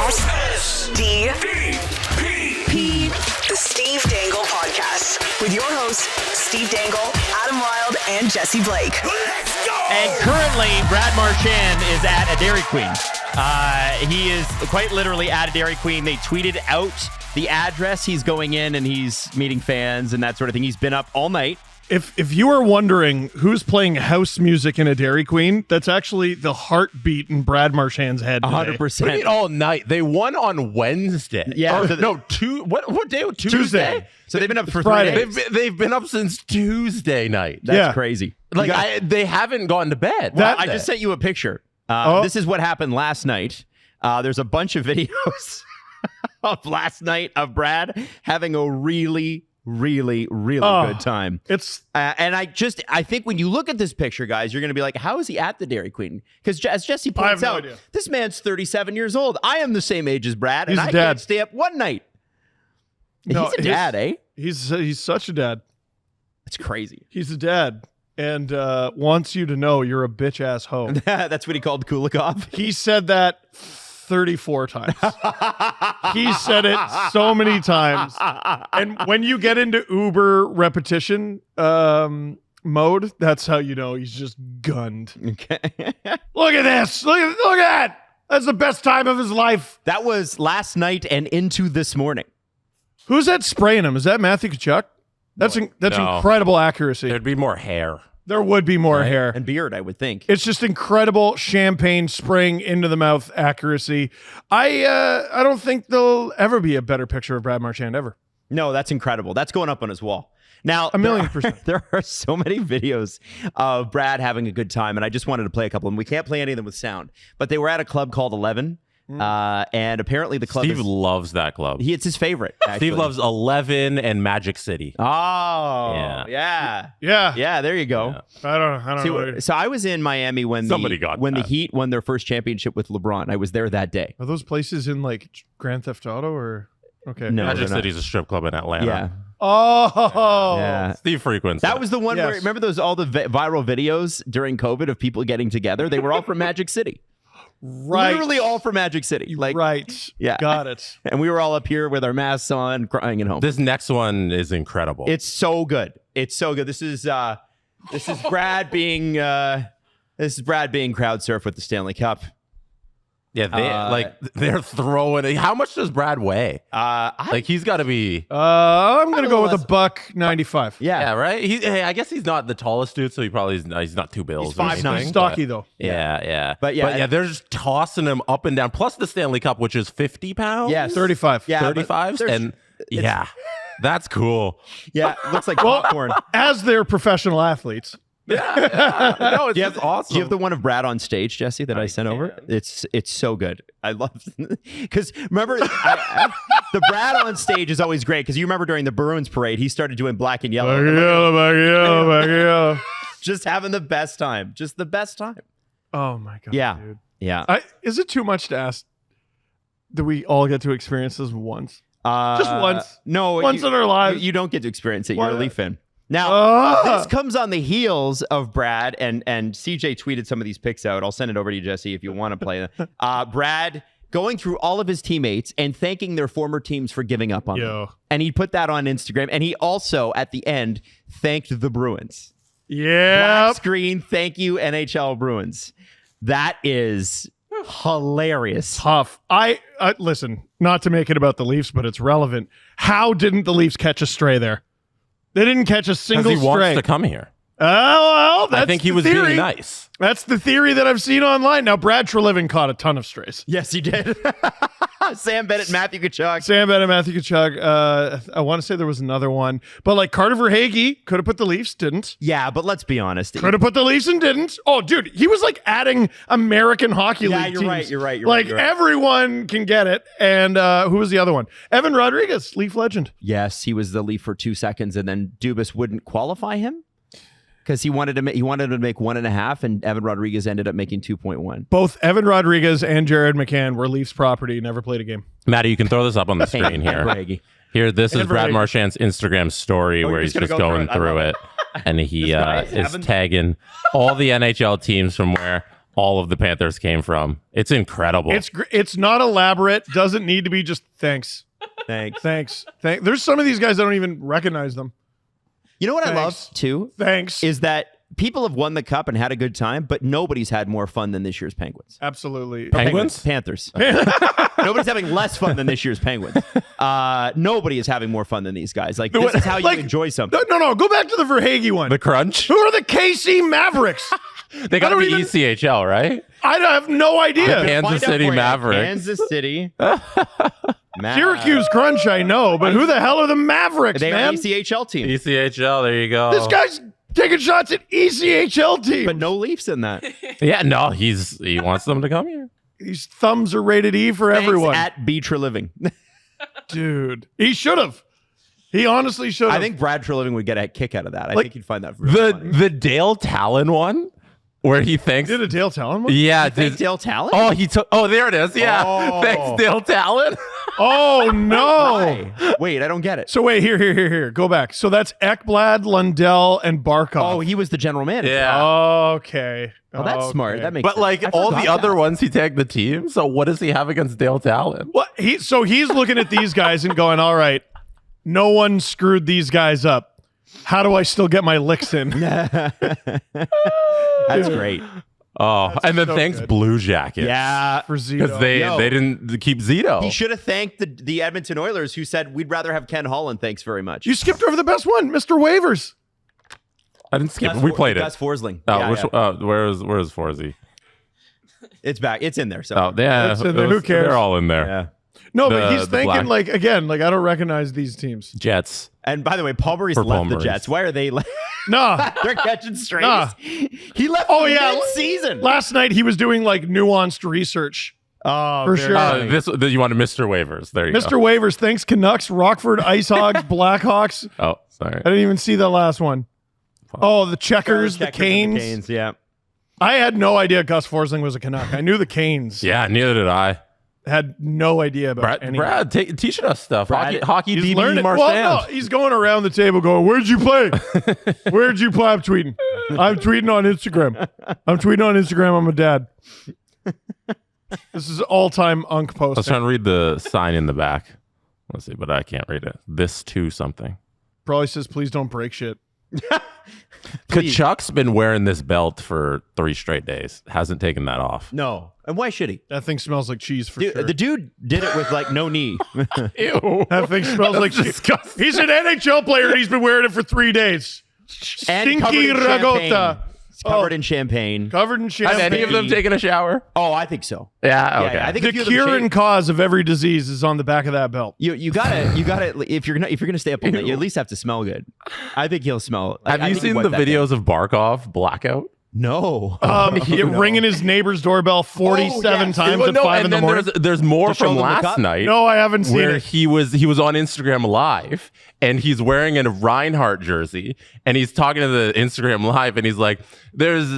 SDPN, the Steve Dangle Podcast, with your hosts, Steve Dangle, Adam Wilde, and Jesse Blake. Let's go! And currently, Brad Marchment is at a Dairy Queen. He is quite literally at a Dairy Queen. They tweeted out the address. He's going in and he's meeting fans and that sort of thing. He's been up all night. If you are wondering who's playing house music in a Dairy Queen, that's actually the heartbeat in Brad Marchand's head. 100%. What do you mean all night? They won on Wednesday. Yeah. What day? Tuesday. So they've been up for Friday. 3 days. They've been up since Tuesday night. That's crazy. They haven't gone to bed. I just sent you a picture. This is what happened last night. There's a bunch of videos of last night of Brad having a really good time. It's and I think when you look at this picture, guys, you're going to be like, how is he at the Dairy Queen? Because as Jesse points out, this man's 37 years old. I am the same age as Brad, and I can't stay up one night. No, he's a dad, eh? He's such a dad. It's crazy. He's a dad and wants you to know you're a bitch ass hoe. That's what he called Kulikov. He said that 34 times. He said it so many times. And when you get into Uber repetition mode, that's how you know he's just gunned. Okay. Look at this. Look at that. That's the best time of his life. That was last night and into this morning. Who's that spraying him? Is that Matthew Tkachuk? That's incredible accuracy. There'd be more hair. There would be more hair. And beard, I would think. It's just incredible champagne spraying into the mouth accuracy. I don't think there'll ever be a better picture of Brad Marchand ever. No, that's incredible. That's going up on his wall. Now, 1,000,000%. There are so many videos of Brad having a good time, and I just wanted to play a couple of them. We can't play any of them with sound, but they were at a club called 11. And apparently the club Steve loves that club. It's his favorite. Actually. Steve loves 11 and Magic City. Oh, yeah. There you go. Yeah. I don't know. So I was in Miami when the Heat won their first championship with LeBron. I was there that day. Are those places in like Grand Theft Auto or? Okay. No, Magic City's a strip club in Atlanta. Yeah. Oh. Yeah. Steve frequents. That was the one where remember all the viral videos during COVID of people getting together? They were all from Magic City. Right. Literally all for Magic City. Right. Yeah. Got it. And we were all up here with our masks on, crying at home. This next one is incredible. It's so good. It's so good. This is Brad being crowd surf with the Stanley Cup. Yeah, they're throwing it. How much does Brad weigh? He's got to be. I'm gonna go with $195. Yeah, right. I guess he's not the tallest dude, so he's not 2 bills. He's 5'9". He's stocky though. Yeah. But they're just tossing him up and down. Plus the Stanley Cup, which is 50 pounds. Yes, 35. Yeah, 35, and that's cool. Yeah, it looks like popcorn. As they're professional athletes. Yeah. No, it's awesome. Do you have the one of Brad on stage, Jesse, that I sent over? It's so good. I love because remember the Brad on stage is always great because you remember during the Bruins parade he started doing black and yellow. Black and yellow. Just having the best time. Just the best time. Oh my god. Yeah. Dude. Yeah. Is it too much to ask that we all get to experience this once? Just once. No. Once in our lives. You don't get to experience it. You're a Leaf fan. Now, this comes on the heels of Brad, and CJ tweeted some of these pics out. I'll send it over to you, Jesse, if you want to play them. Brad going through all of his teammates and thanking their former teams for giving up on them. And he put that on Instagram. And he also, at the end, thanked the Bruins. Yeah. Black screen, thank you, NHL Bruins. That is hilarious. Tough. Listen, not to make it about the Leafs, but it's relevant. How didn't the Leafs catch a stray there? They didn't catch a single stray. He wants to come here. Oh, well, I think he was being nice. That's the theory that I've seen online. Now, Brad Treliving caught a ton of strays. Yes, he did. Sam Bennett, Matthew Tkachuk. I want to say there was another one. But like Carter Verhaeghe could have put the Leafs, didn't. Yeah, but let's be honest. Could have put the Leafs and didn't. Oh, dude, he was like adding American Hockey League teams. You're right. Everyone can get it. And who was the other one? Evan Rodriguez, Leaf legend. Yes, he was the Leaf for 2 seconds, and then Dubas wouldn't qualify him because he wanted to make 1.5, and Evan Rodriguez ended up making 2.1. Both Evan Rodriguez and Jared McCann were Leafs property, never played a game. Matty, you can throw this up on the screen here. Here, this is Brad Marchand's Instagram story where he's just going through it. And he is tagging all the NHL teams from where all of the Panthers came from. It's incredible. It's not elaborate. Doesn't need to be. Just thanks. There's some of these guys I don't even recognize them. You know what I love too? Thanks. Is that people have won the cup and had a good time, but nobody's had more fun than this year's Penguins. Absolutely. Penguins? Panthers. Nobody's having less fun than this year's Penguins. Nobody is having more fun than these guys. Like, this is how you enjoy something. No. Go back to the Verhaeghe one. The Crunch? Who are the KC Mavericks? They got to be ECHL, right? I have no idea. Kansas City Mavericks. Kansas City. Syracuse Crunch, I know, but who the hell are the Mavericks, They man? are ECHL team. ECHL, there you go. This guy's taking shots at ECHL teams. But no Leafs in that. Yeah, no, he wants them to come here. These thumbs are rated E for everyone. At B Treliving. Dude, he should have. He honestly should have. I think Brad Treliving would get a kick out of that. I think he'd find that really funny. The Dale Talon one, where he thanks. Did a Dale Talon one? Yeah, Dale Talon? Oh, he took. Oh, there it is. Yeah, thanks Dale Talon. Oh no! Why? Wait, I don't get it. So wait, here. Go back. So that's Ekblad, Lundell, and Barkov. Oh, he was the general manager. Yeah. Okay. Well, that's smart. That makes But sense. like I all forgot the other that. ones, he tagged the team. So what does he have against Dale Talon? Well, he's looking at these guys and going, "All right, no one screwed these guys up. How do I still get my licks in?" That's great. Oh, and then so thanks good. Blue Jackets. Yeah. For Zito. Because they didn't keep Zito. He should have thanked the Edmonton Oilers, who said, we'd rather have Ken Holland. Thanks very much. You skipped over the best one, Mr. Waivers. I didn't skip it. We played Gus it. Forsling. Oh, Yeah, yeah. where is Forzy? It's back. It's in there. So Oh, yeah. It's in there. Who cares? They're all in there. yeah. No, but The- he's the thinking black- like again, like I don't recognize these teams. Jets. And by the way, Paul Maurice For left Paul the Maurice. Jets. Why are they? Nah. They're catching strays. Nah. He left. Oh, yeah. mid-season. Last night he was doing like nuanced research. Oh, For very sure. funny. You wanted Mr. Waivers. There you Mr. go. Waivers, thanks Canucks, Rockford, Ice Hogs, Blackhawks. Oh, sorry. I didn't even see the last one. Oh, the Checkers, the Checkers and Canes. Canes. Yeah. I had no idea Gus Forsling was a Canuck. I knew the Canes. Yeah, neither did I. Had no idea about any. Brad teaching us stuff. Brad- Hockey He's DB learning. Marchment. Well, no, he's going around the table going, "Where'd you play? Where'd you play?" I'm tweeting. I'm tweeting on Instagram. I'm a dad. This is all-time Unk I was posting. trying to read the sign in the back. Let's see, but I can't read it. This too something. Probably says, "Please don't break shit." Kachuk's been wearing this belt for 3 straight days. Hasn't taken that off. No. And why should he? That thing smells like cheese for Dude, sure. The dude did it with like no knee. Ew. That thing smells like cheese. disgusting. He's an NHL player and he's been wearing it for 3 days. And covered Stinky in Ragota. champagne. It's covered in champagne. Covered in Have champagne. any of them taken a shower? Oh, I think so. Yeah, okay. yeah, I think The a few of them cure shave- and cause of every disease is on the back of that belt. You gotta if you're gonna stay up all night, you at least have to smell good. I think he'll smell. Have you seen the videos of Barkov blackout? No. Ringing his neighbor's doorbell 47 times Well, at no, 5 in and the then morning. there's more To show from them the last cup? night. No, I haven't seen Where it. he was on Instagram Live and he's wearing a Reinhardt jersey and he's talking to the Instagram Live and he's like, "There's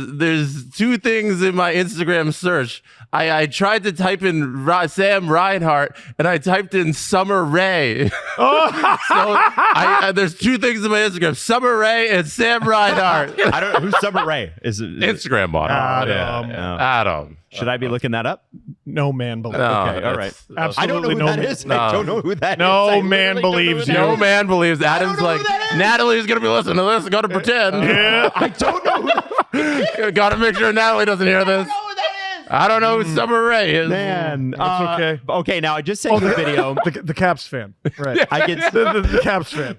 2 things in my Instagram search. I tried to type in Sam Reinhardt and I typed in Summer Rae. So there's 2 things in my Instagram: Summer Rae and Sam Reinhardt. I don't know who's Summer Rae. Is it Instagram bot. Adam. Adam. Should I be looking that up? No man believes. No, Okay, all right. it's- I don't know who Absolutely that no is. man. I don't know who that is. No I man literally don't know believes who that you. No is. man believes. Adam's know who like, that is. Natalie's gonna be listening to this. Gotta pretend. Yeah. I don't know who Gotta make sure Natalie doesn't hear this. I don't know who Summer Rae is. Man, That's okay. Okay, now I just sent you a video. The Caps fan. Right. I can. the Caps fan.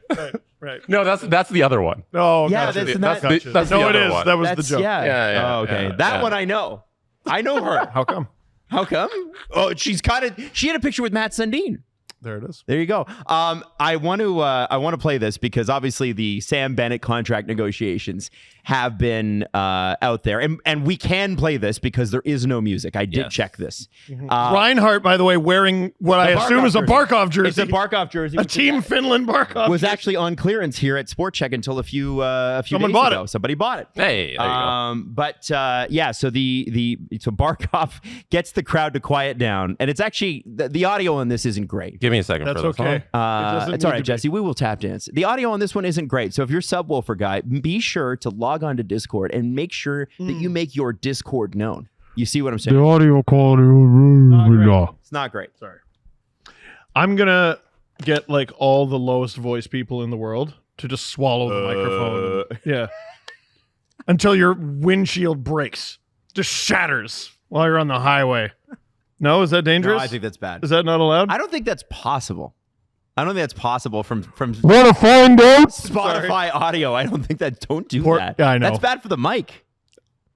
Right. No, that's the other one. Oh, Yeah, gotcha. that's That's not- the, that's No, the it other is. one. That was That's the joke. yeah. Yeah, Oh, okay, yeah, that yeah. one I know. I know her. How come? How come? Oh, she had a picture with Matt Sundin. There it is. There you go. I want to play this because obviously the Sam Bennett contract negotiations have been out there, and we can play this because there is no music. I did check this. Reinhardt, by the way, wearing what I assume is a Barkov jersey. It's a Barkov jersey. A which Team Finland Barkov. was actually on clearance here at Sport Check until a few Someone days bought ago. it. Somebody bought it. Hey, there you go. But yeah, so so Barkov gets the crowd to quiet down, and it's actually the audio on this isn't great. Give me a second That's for this okay. one. It doesn't It's all need right, to be. Jesse. We will tap dance. The audio on this one isn't great. So if you're a Subwoofer guy, be sure to log on to Discord and make sure that you make your Discord known. You see what I'm saying? The audio quality. It's not great. Sorry. I'm gonna get like all the lowest voice people in the world to just swallow the microphone. Yeah. Until your windshield breaks, just shatters while you're on the highway. No, is that dangerous? No, I think that's bad. Is that not allowed? I don't think that's possible. I don't think that's possible from Want to find out? Spotify audio. I don't think that. Don't do that. Yeah, I know. That's bad for the mic.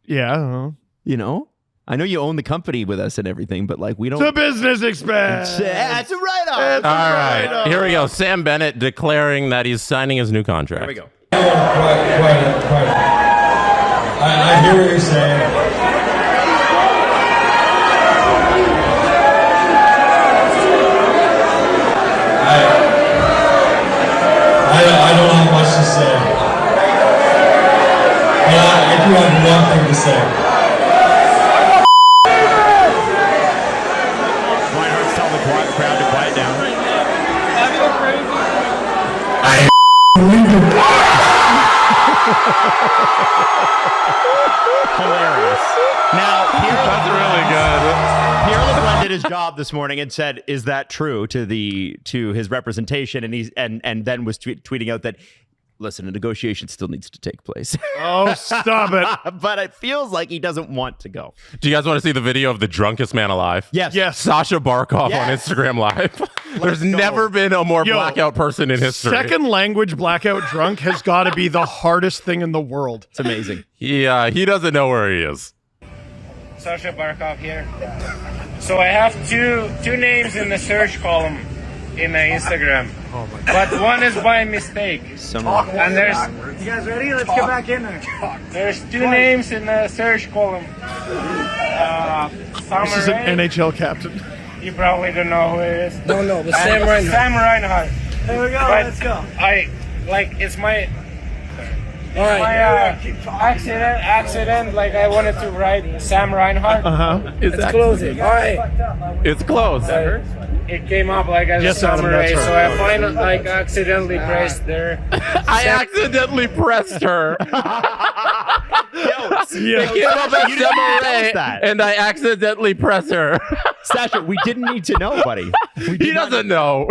Yeah, I don't know. You know, I know you own the company with us and everything, but like we don't. It's a business expense. It's a write-off. All right, here we go. Sam Bennett declaring that he's signing his new contract. Here we go. I hear what you're saying. I don't have much to say. But I do have one thing to say. Reinhardt's telling the crowd to quiet down. Hilarious. Now, That's really good. Pierre LeBrun did his job this morning and said, "Is that true?" to his representation, and then was tweeting out that, listen, a negotiation still needs to take place. Oh, stop it. But it feels like he doesn't want to go. Do you guys want to see the video of the drunkest man alive? Yes. Sasha Barkov Yes. on Instagram Live. There's never been a more blackout person in history. Second language blackout drunk has got to be the hardest thing in the world. It's amazing. He doesn't know where he is. Sasha Barkov here. So I have two names in the search column in my Instagram. But one is by mistake. And there's You guys ready? Let's get back in there. there's two names in the search column. This is an NHL captain. You probably don't know who it is. No, but Sam Reinhart. Sam Reinhart. There we go. But Let's go. It's my All right. accident. Like I wanted to write Sam Reinhart. Let's close it. All right. It's close. It came up like as Yes, a Adam, summary, that's so I finally accidentally pressed there. I accidentally pressed her. It came up as You didn't tell us summary, that. and I accidentally pressed her. Sasha, we didn't need to know, buddy. He doesn't know.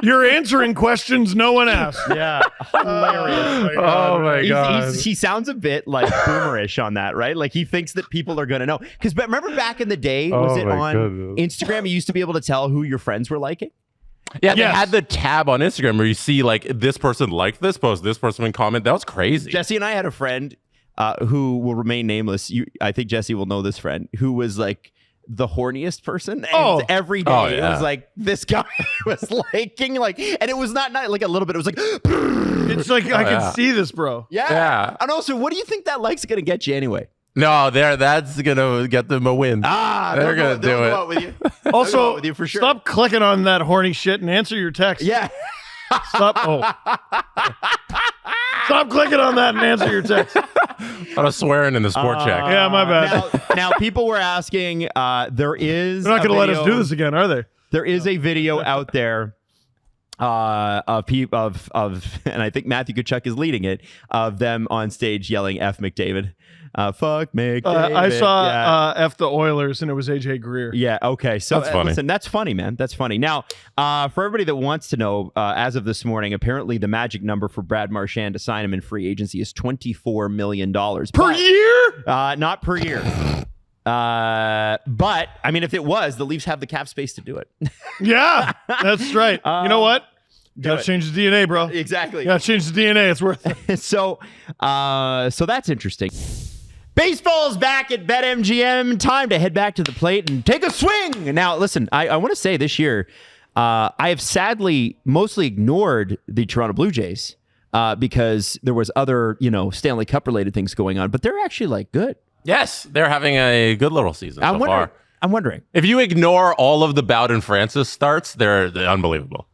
You're answering questions no one asked. Yeah, hilarious. Oh my god. He sounds a bit like boomerish on that, right? Like he thinks that people are going to know. Because remember back in the day, was Oh it my on goodness. Instagram? You used to be able to tell who your friends were liking. Yeah, they Yes. had the tab on Instagram where you see like this person liked this post, this person would comment. That was crazy. Jesse and I had a friend who will remain nameless. I think Jesse will know this friend who was like the horniest person. And every day it was like this guy was liking and it was not like a little bit. It was like It's like, I can see this, bro. Yeah. And also, what do you think that like's going to get you anyway? No, that's gonna get them a win. they'll They're gonna do go it. out with you. They'll go Also, out with you for sure. stop clicking on that horny shit and answer your text. Yeah. Stop. Stop clicking on that and answer your text. A lot of swearing in the sport check. Yeah, my bad. Now people were asking, there is They're not a going to let us video- do this again, are they? There is a video out there of and I think Matthew Tkachuk is leading it, of them on stage yelling F McDavid. Fuck McDavid. I saw Yeah. F the Oilers, and it was AJ Greer. Yeah. Okay. So That's funny. Listen, that's funny, man. That's funny. Now, for everybody that wants to know, as of this morning, apparently the magic number for Brad Marchand to sign him in free agency is $24 million Per year? Not per year. But I mean, if it was, the Leafs have the cap space to do it. Yeah, that's right. You know what? Got to it. change the DNA, bro. Exactly. Got to change the DNA. It's worth it. So that's interesting. Baseball's back at BetMGM. Time to head back to the plate and take a swing. Now, listen, I want to say this year, I have sadly mostly ignored the Toronto Blue Jays because there was other, Stanley Cup related things going on, but they're actually like good. Yes, they're having a good little season so far. I'm wondering. If you ignore all of the Bowden Francis starts, they're unbelievable.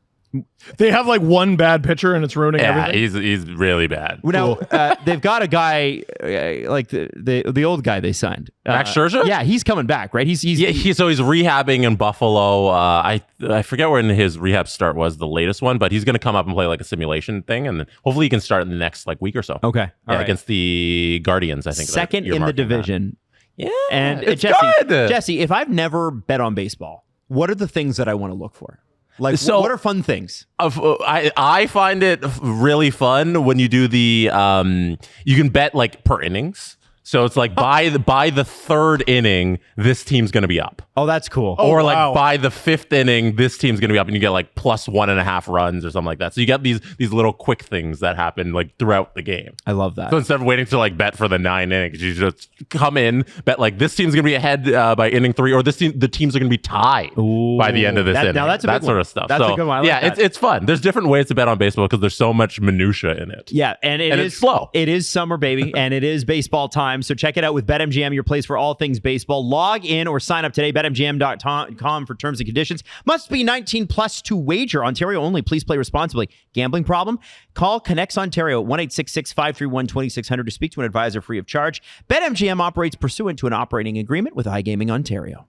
They have like one bad pitcher, and it's ruining Yeah, everything. he's really bad. Now, they've got a guy like the old guy they signed. Max Scherzer? Yeah, he's coming back, right? He's So he's rehabbing in Buffalo. I forget when his rehab start was, the latest one, but he's going to come up and play like a simulation thing, and then hopefully he can start in the next week or so. Okay, all right. Against the Guardians, I think. second You're in the marking that. division Yeah, And it's Jesse, good. Jesse, if I've never bet on baseball, what are the things that I want to look for? Like, So- what are fun things? I find it really fun when you do the you can bet like per innings. So it's like by the third inning, this team's going to be up. Oh, that's cool. Or like wow. by the fifth inning, this team's going to be up, and you get like plus 1.5 runs or something like that. So you get these little quick things that happen like throughout the game. I love that. So instead of waiting to like bet for the 9 innings, you just come in, bet like this team's going to be ahead by inning 3, or the teams are going to be tied by the end of this inning. Now that's a that big sort one. of stuff. That's so, a good one. I like yeah, that. it's fun. There's different ways to bet on baseball because there's so much minutia in it. Yeah, and it's slow. It is summer, baby, and it is baseball time. So check it out with BetMGM, your place for all things baseball. Log in or sign up today, betmgm.com for terms and conditions. Must be 19 plus to wager. Ontario only. Please play responsibly. Gambling problem? Call Connects Ontario at 1-866-531-2600 to speak to an advisor free of charge. BetMGM operates pursuant to an operating agreement with iGaming Ontario.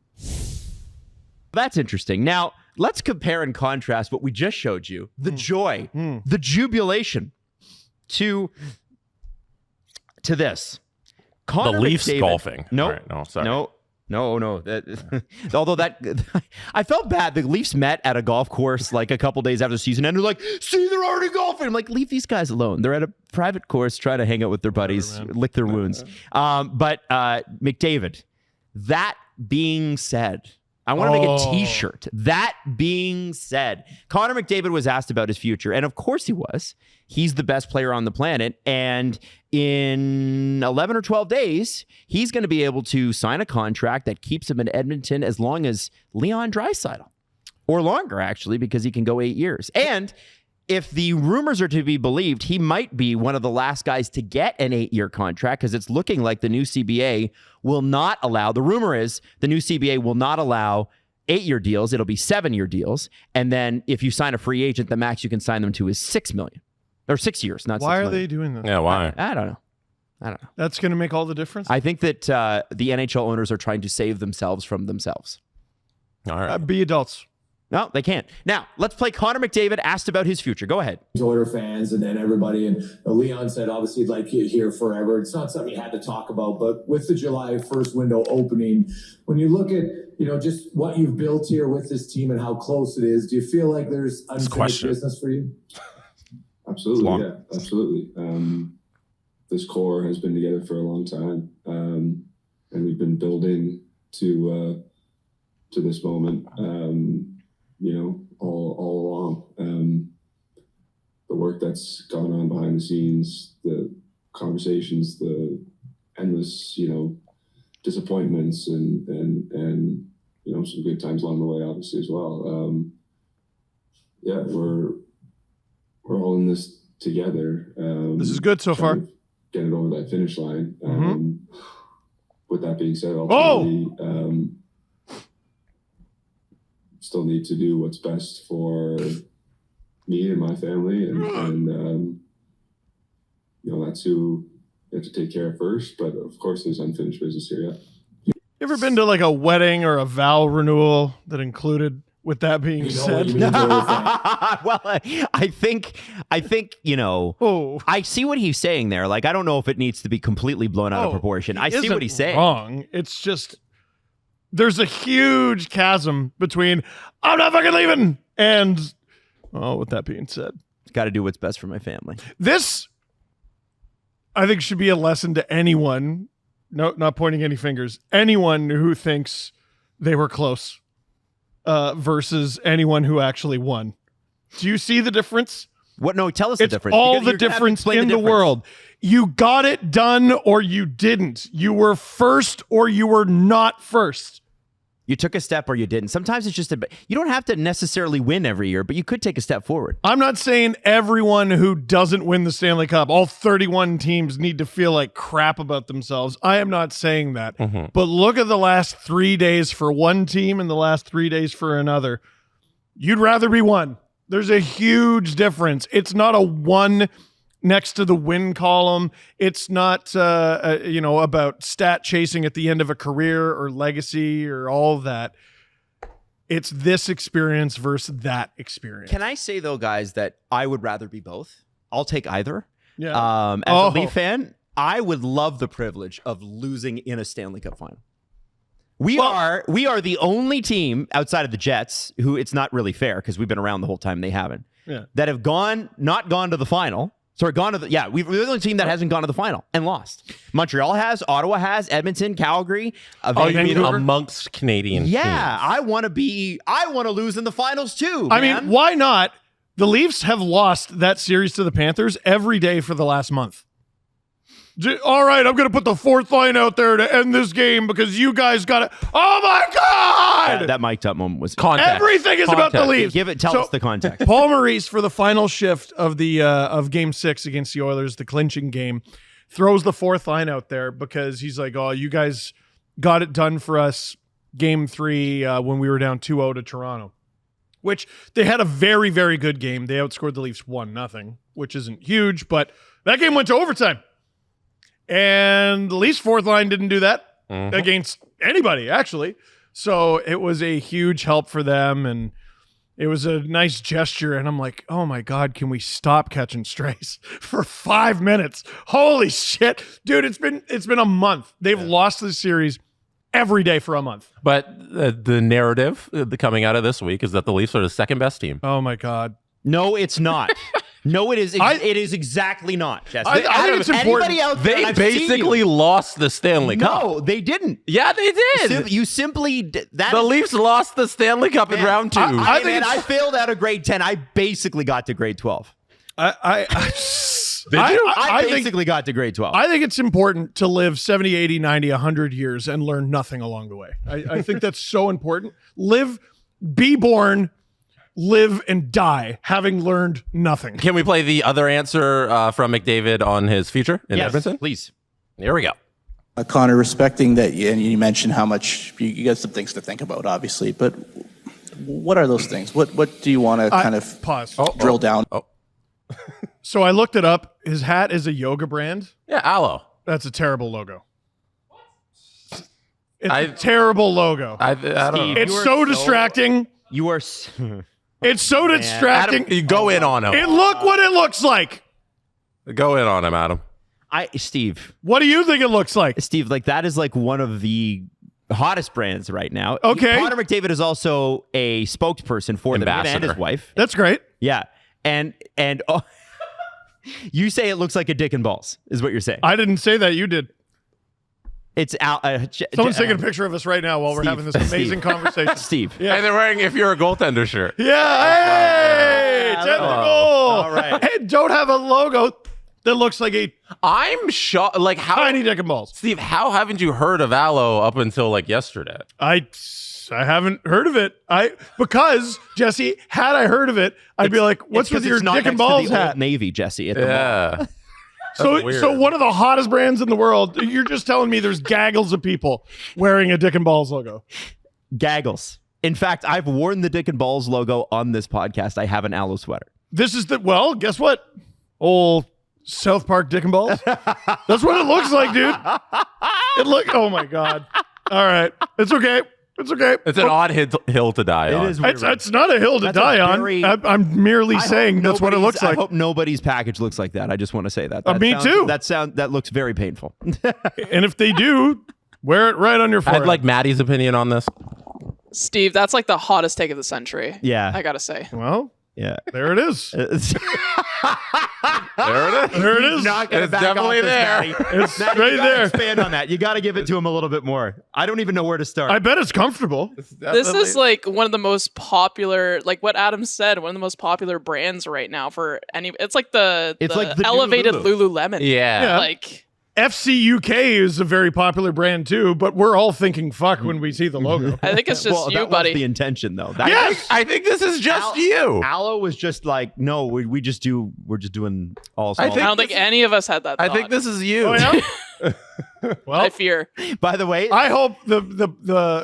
That's interesting. Now, let's compare and contrast what we just showed you, the joy, the jubilation, to this. Connor The Leafs McDavid. golfing. No, All right, no, sorry. No. Although I felt bad. The Leafs met at a golf course like a couple days after the season, and they're like, "See, they're already golfing." I'm like, leave these guys alone. They're at a private course, trying to hang out with their buddies, lick their wounds. But McDavid. That being said, I want to make a T-shirt. That being said, Connor McDavid was asked about his future, and of course he was. He's the best player on the planet, and in 11 or 12 days, he's going to be able to sign a contract that keeps him in Edmonton as long as Leon Draisaitl, or longer, actually, because he can go 8 years. And if the rumors are to be believed, he might be one of the last guys to get an 8-year contract, because it's looking like the new CBA will not allow, the rumor is the new CBA will not allow 8-year deals. It'll be 7-year deals. And then if you sign a free agent, the max you can sign them to is $6 million. Or 6 years, not 6 Why million. are they doing that? Yeah, why? I don't know. That's going to make all the difference. I think that the NHL owners are trying to save themselves from themselves. All right. Be adults. No, they can't. Now, let's play Connor McDavid asked about his future. Go ahead. Oilers fans and then everybody. And Leon said, obviously, he'd like you here forever. It's not something you had to talk about, but with the July 1st window opening, when you look at, just what you've built here with this team and how close it is, do you feel like there's unfinished business for you? Absolutely. Yeah, absolutely. This core has been together for a long time. And we've been building to this moment. All along. The work that's gone on behind the scenes, the conversations, the endless, disappointments and some good times along the way, obviously, as well. We're all in this together. This is good so far. Get it over that finish line. With that being said, ultimately, still need to do what's best for me and my family, and that's who you have to take care of first. But of course, there's unfinished business here. Yeah. You ever been to like a wedding or a vow renewal that included? With that being said, well, I think I see what he's saying there. Like, I don't know if it needs to be completely blown out of proportion. I see what he's saying. Wrong. It's just there's a huge chasm between I'm not fucking leaving and with that being said, got to do what's best for my family. This, I think, should be a lesson to anyone. No, not pointing any fingers. Anyone who thinks they were close. Versus anyone who actually won. Do you see the difference? What? No, tell us the difference. All the difference in the world. You got it done or you didn't. You were first or you were not first. You took a step or you didn't. Sometimes it's just you don't have to necessarily win every year, but you could take a step forward. I'm not saying everyone who doesn't win the Stanley Cup, all 31 teams need to feel like crap about themselves. I am not saying that. But look at the last 3 days for one team and the last 3 days for another. You'd rather be one. There's a huge difference. It's not a one next to the win column. It's not, about stat chasing at the end of a career or legacy or all of that. It's this experience versus that experience. Can I say, though, guys, that I would rather be both? I'll take either. Yeah. As a Leaf fan, I would love the privilege of losing in a Stanley Cup final. We are the only team outside of the Jets who it's not really fair because we've been around the whole time. They haven't. Yeah. That have not gone to the final. Sorry, gone to the we're the only team that hasn't gone to the final and lost. Montreal has, Ottawa has, Edmonton, Calgary. You mean amongst Canadian teams? I want to lose in the finals too. I mean, why not? The Leafs have lost that series to the Panthers every day for the last month. All right, I'm going to put the fourth line out there to end this game because you guys got it. Oh, my God! That mic'd up moment was context. Everything is about the Leafs. Tell us the context. Paul Maurice, for the final shift of the of Game 6 against the Oilers, the clinching game, throws the fourth line out there because he's like, oh, you guys got it done for us Game 3 when we were down 2-0 to Toronto, which they had a very, very good game. They outscored the Leafs 1-0, which isn't huge, but that game went to overtime. And the Leafs fourth line didn't do that against anybody, actually. So it was a huge help for them, and it was a nice gesture. And I'm like, oh, my God, can we stop catching strays for 5 minutes? Holy shit. Dude, it's been a month. They've lost this series every day for a month. But the narrative coming out of this week is that the Leafs are the second best team. Oh, my God. No, it's not. No, it is. It is exactly not. Jesse. I think it's important. They basically lost the Stanley Cup. No, they didn't. Yeah, they did. You simply the Leafs lost the Stanley Cup in round 2. I failed out of grade 10. I basically got to grade 12. I basically got to grade 12. I think it's important to live 70, 80, 90, 100 years and learn nothing along the way. I think that's so important. Be born, live and die having learned nothing. Can we play the other answer from McDavid on his feature in Edmonton? Please. Here we go. Connor, respecting that, and you mentioned how much you got some things to think about, obviously, but what are those things? What do you want to kind of drill down? So I looked it up. His hat is a yoga brand. Yeah, Aloe. That's a terrible logo. It's a terrible logo. I don't know. It's so distracting. You are... It's so distracting. Adam, you go in on him. Look what it looks like. Go in on him, Adam. Steve. What do you think it looks like? Steve, that is one of the hottest brands right now. Okay. Connor McDavid is also a spokesperson for them and his wife. That's great. Yeah. And you say it looks like a dick and balls, is what you're saying. I didn't say that. You did. It's someone's taking a picture of us right now while we're having this amazing conversation. Steve. Yeah. And they're wearing If You're a Goaltender shirt. Yeah. Hey, technical. All right. Hey, don't have a logo that looks like a I'm shocked. How tiny dick and balls. Steve, how haven't you heard of Aloe up until yesterday? I haven't heard of it. Because Jesse, had I heard of it, I'd be like, "What's with your dick and balls hat?" Old Navy, Jesse. At the mall. So one of the hottest brands in the world. You're just telling me there's gaggles of people wearing a Dick and Balls logo. Gaggles. In fact, I've worn the Dick and Balls logo on this podcast. I have an Aloe sweater. This is guess what? Old South Park Dick and Balls. That's what it looks like, dude. Oh my God. All right. It's okay. It's okay. It's an odd hill to die on. It is. It's not a hill to die on. I'm merely saying that's what it looks like. I hope nobody's package looks like that. I just want to say that. Me too. That looks very painful. And if they do, wear it right on your forehead. I'd like Maddie's opinion on this. Steve, that's the hottest take of the century. Yeah. I gotta say. Well, yeah. There it is. There it is. There it is. Not gonna it's back definitely off this, there. Maddie. It's Maddie, right there. Expand on that. You got to give it to him a little bit more. I don't even know where to start. I bet it's comfortable. This is one of the most popular, what Adam said, one of the most popular brands right now for any. It's like the elevated Lululemon. Yeah. FC UK is a very popular brand too, but we're all thinking fuck when we see the logo. I think it's just you, that buddy. Was the intention, though. I think this is just you. Aloe was just no, we're just doing all small. I don't think any of us had that thought. I think this is you. Oh, yeah? Well, I fear. By the way, I hope the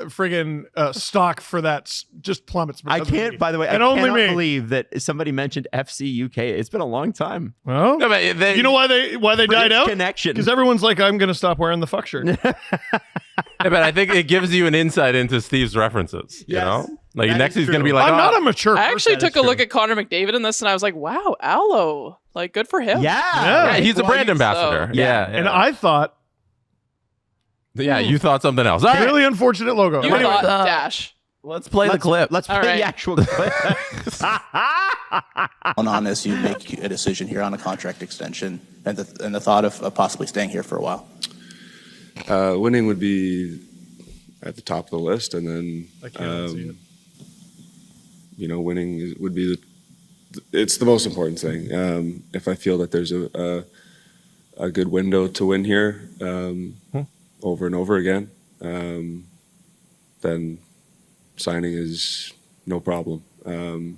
friggin' stock for that just plummets. I can't. By the way, I cannot believe that somebody mentioned FC UK. It's been a long time. Well, no, but you know why they died out? Connection. Because everyone's like, I'm going to stop wearing the fuck shirt. Yeah, but I think it gives you an insight into Steve's references. You know, next he's going to be like, I'm not a mature. I actually took a look at Connor McDavid in this, and I was like, wow, Aloe, good for him. Yeah, he's a brand ambassador. So, yeah, and I thought Yeah, you thought something else. All right. Really unfortunate logo. You thought Dash. Let's play the clip. Let's play the actual clip. On this, you make a decision here on a contract extension and the thought of possibly staying here for a while. Winning would be at the top of the list, and then winning would be it's the most important thing. If I feel that there's a good window to win here over and over again, then signing is no problem. I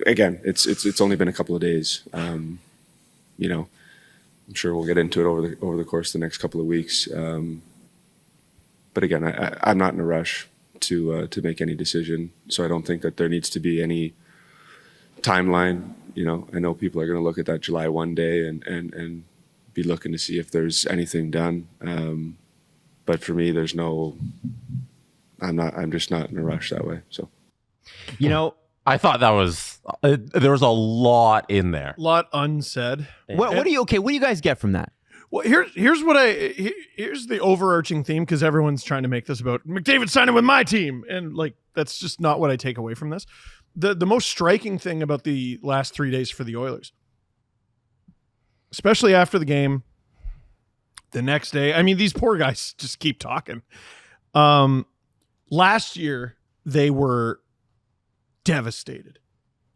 again, it's only been a couple of days. I'm sure we'll get into it over the course of the next couple of weeks. But again, I'm not in a rush to make any decision, so I don't think that there needs to be any timeline. I know people are going to look at that July 1 day and be looking to see if there's anything done. But for me, I'm just not in a rush that way. So, I thought that was there was a lot in there. A lot unsaid. What do you guys get from that? Well, here's the overarching theme, because everyone's trying to make this about McDavid signing with my team, and that's just not what I take away from this. The most striking thing about the last 3 days for the Oilers, especially after the game, the next day, I mean, these poor guys just keep talking. Last year they were devastated,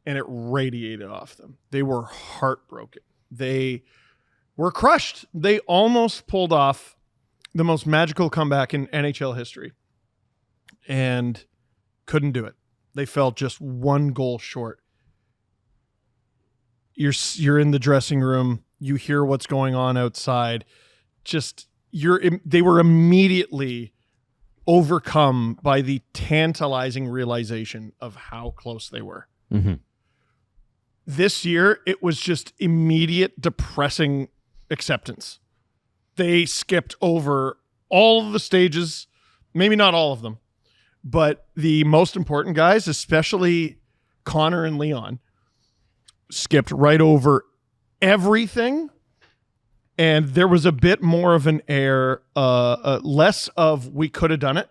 and it radiated off them. They were heartbroken. They were crushed. They almost pulled off the most magical comeback in NHL history and couldn't do it. They fell just one goal short. You're in the dressing room. You hear what's going on outside. They were immediately overcome by the tantalizing realization of how close they were. Mm-hmm. This year, it was just immediate depressing acceptance. They skipped over all of the stages, maybe not all of them, but the most important guys, especially Connor and Leon, skipped right over everything. And there was a bit more of an air, less of we could have done it,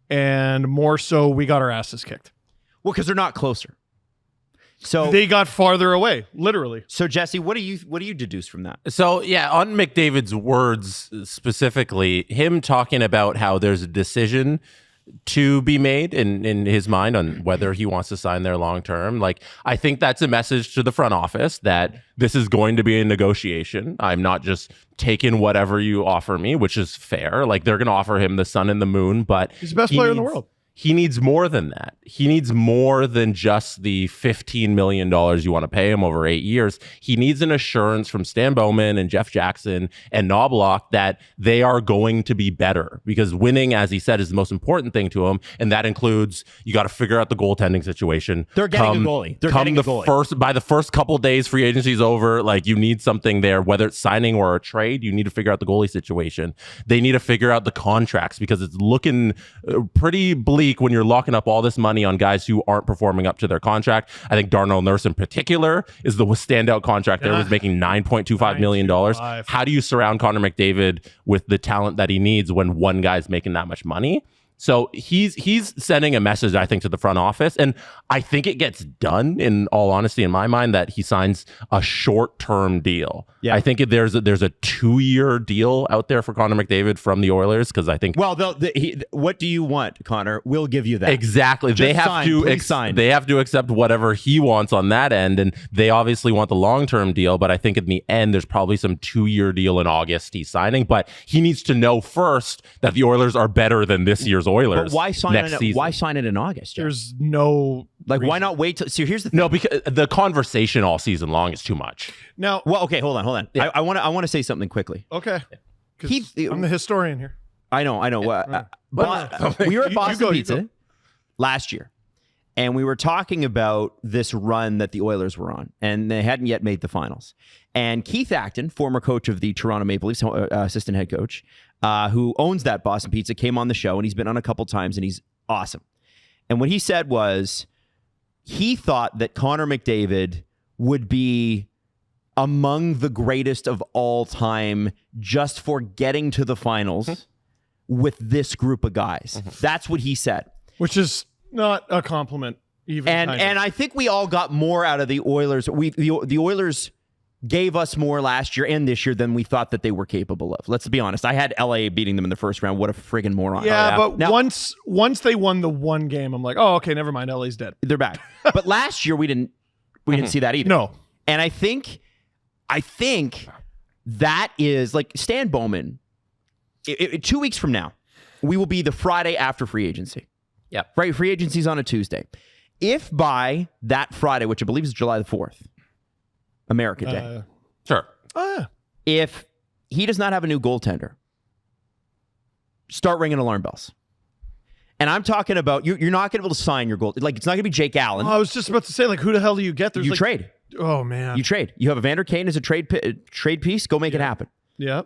and more so we got our asses kicked. Well, because they're not closer. So they got farther away, literally. So Jesse, what do you deduce from that? So yeah, on McDavid's words specifically, him talking about how there's a decision to be made in his mind on whether he wants to sign there long term. I think that's a message to the front office that this is going to be a negotiation. I'm not just taking whatever you offer me, which is fair. They're going to offer him the sun and the moon, but he's the best player in the world. He needs more than that. He needs more than just the $15 million you want to pay him over 8 years. He needs an assurance from Stan Bowman and Jeff Jackson and Knobloch that they are going to be better, because winning, as he said, is the most important thing to him. And that includes, you got to figure out the goaltending situation. They're getting a goalie. By the first couple days free agency's over, you need something there, whether it's signing or a trade. You need to figure out the goalie situation. They need to figure out the contracts, because it's looking pretty bleak when you're locking up all this money on guys who aren't performing up to their contract. I think Darnell Nurse in particular is the standout contract there, was making $9.25 million. How do you surround Connor McDavid with the talent that he needs when one guy's making that much money? So he's sending a message, I think, to the front office, and I think it gets done, in all honesty, in my mind, that he signs a short-term deal. Yeah. I think there's a 2-year deal out there for Connor McDavid from the Oilers, because I think... Well, what do you want, Connor? We'll give you that. Exactly. They have to accept whatever he wants on that end, and they obviously want the long-term deal, but I think in the end, there's probably some 2-year deal in August he's signing, but he needs to know first that the Oilers are better than this year's Oilers. But why sign it in August, Jeff? There's no reason. Why not wait till... So here's the thing. No, because the conversation all season long is too much. Now, okay, hold on. Yeah. I want to say something quickly. Okay. I'm the historian here. I know. But we were at Boston Pizza last year, and we were talking about this run that the Oilers were on, and they hadn't yet made the finals. And Keith Acton, former coach of the Toronto Maple Leafs, assistant head coach, who owns that Boston Pizza, came on the show, and he's been on a couple times, and he's awesome. And what he said was he thought that Connor McDavid would be among the greatest of all time just for getting to the finals with this group of guys. That's what he said. Which is not a compliment even. And I think we all got more out of the Oilers. The Oilers gave us more last year and this year than we thought that they were capable of. Let's be honest. I had LA beating them in the first round. What a friggin' moron. Yeah, but now, once they won the one game, I'm like, oh, okay, never mind. LA's dead. They're back. But last year we didn't see that either. No. And I think that is like Stan Bowman. 2 weeks from now, we will be the Friday after free agency. Yeah. Right. Free agency's on a Tuesday. If by that Friday, which I believe is July the 4th, America Day. Sure. If he does not have a new goaltender, start ringing alarm bells. And I'm talking about you're not going to be able to sign your goal. Like, it's not going to be Jake Allen. Oh, I was just about to say, like, who the hell do you get? You trade. Oh, man. You trade. You have Evander Kane as a trade piece. Go make it happen. Yeah.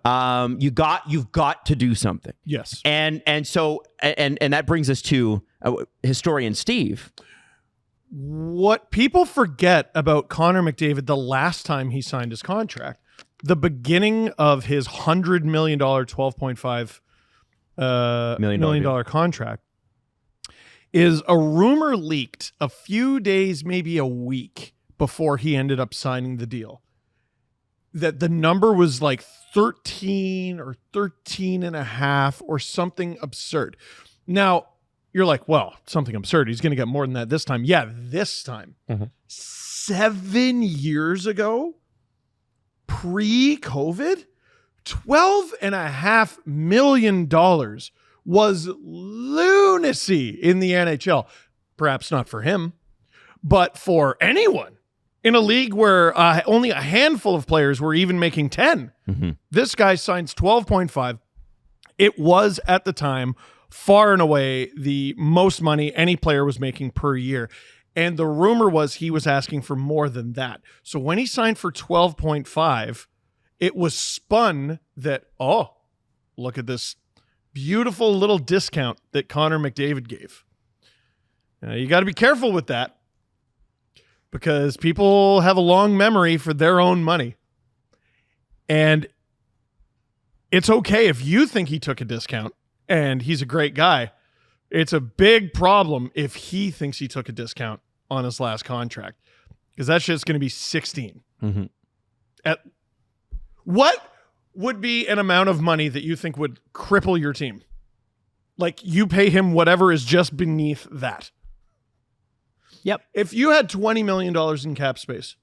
You've got to do something. Yes. And so that brings us to historian Steve. What people forget about Connor McDavid the last time he signed his contract, the beginning of his $100 million, $12.5 million contract, is a rumor leaked a few days, maybe a week before he ended up signing the deal, that the number was like 13 or 13 and a half or something absurd. Now, you're like, well, something absurd. He's going to get more than that this time. Yeah, this time. 7 years ago, pre-COVID, $12.5 million was lunacy in the NHL. Perhaps not for him, but for anyone in a league where only a handful of players were even making 10. This guy signs 12.5. It was at the time far and away the most money any player was making per year. And the rumor was he was asking for more than that. So when he signed for 12.5, it was spun that, oh, look at this beautiful little discount that Connor McDavid gave. Now, you got to be careful with that because people have a long memory for their own money. And it's okay if you think he took a discount and he's a great guy. It's a big problem if he thinks he took a discount on his last contract, because that shit's going to be 16. At what would be an amount of money that you think would cripple your team? Like, you pay him whatever is just beneath that. Yep. If you had $20 million in cap space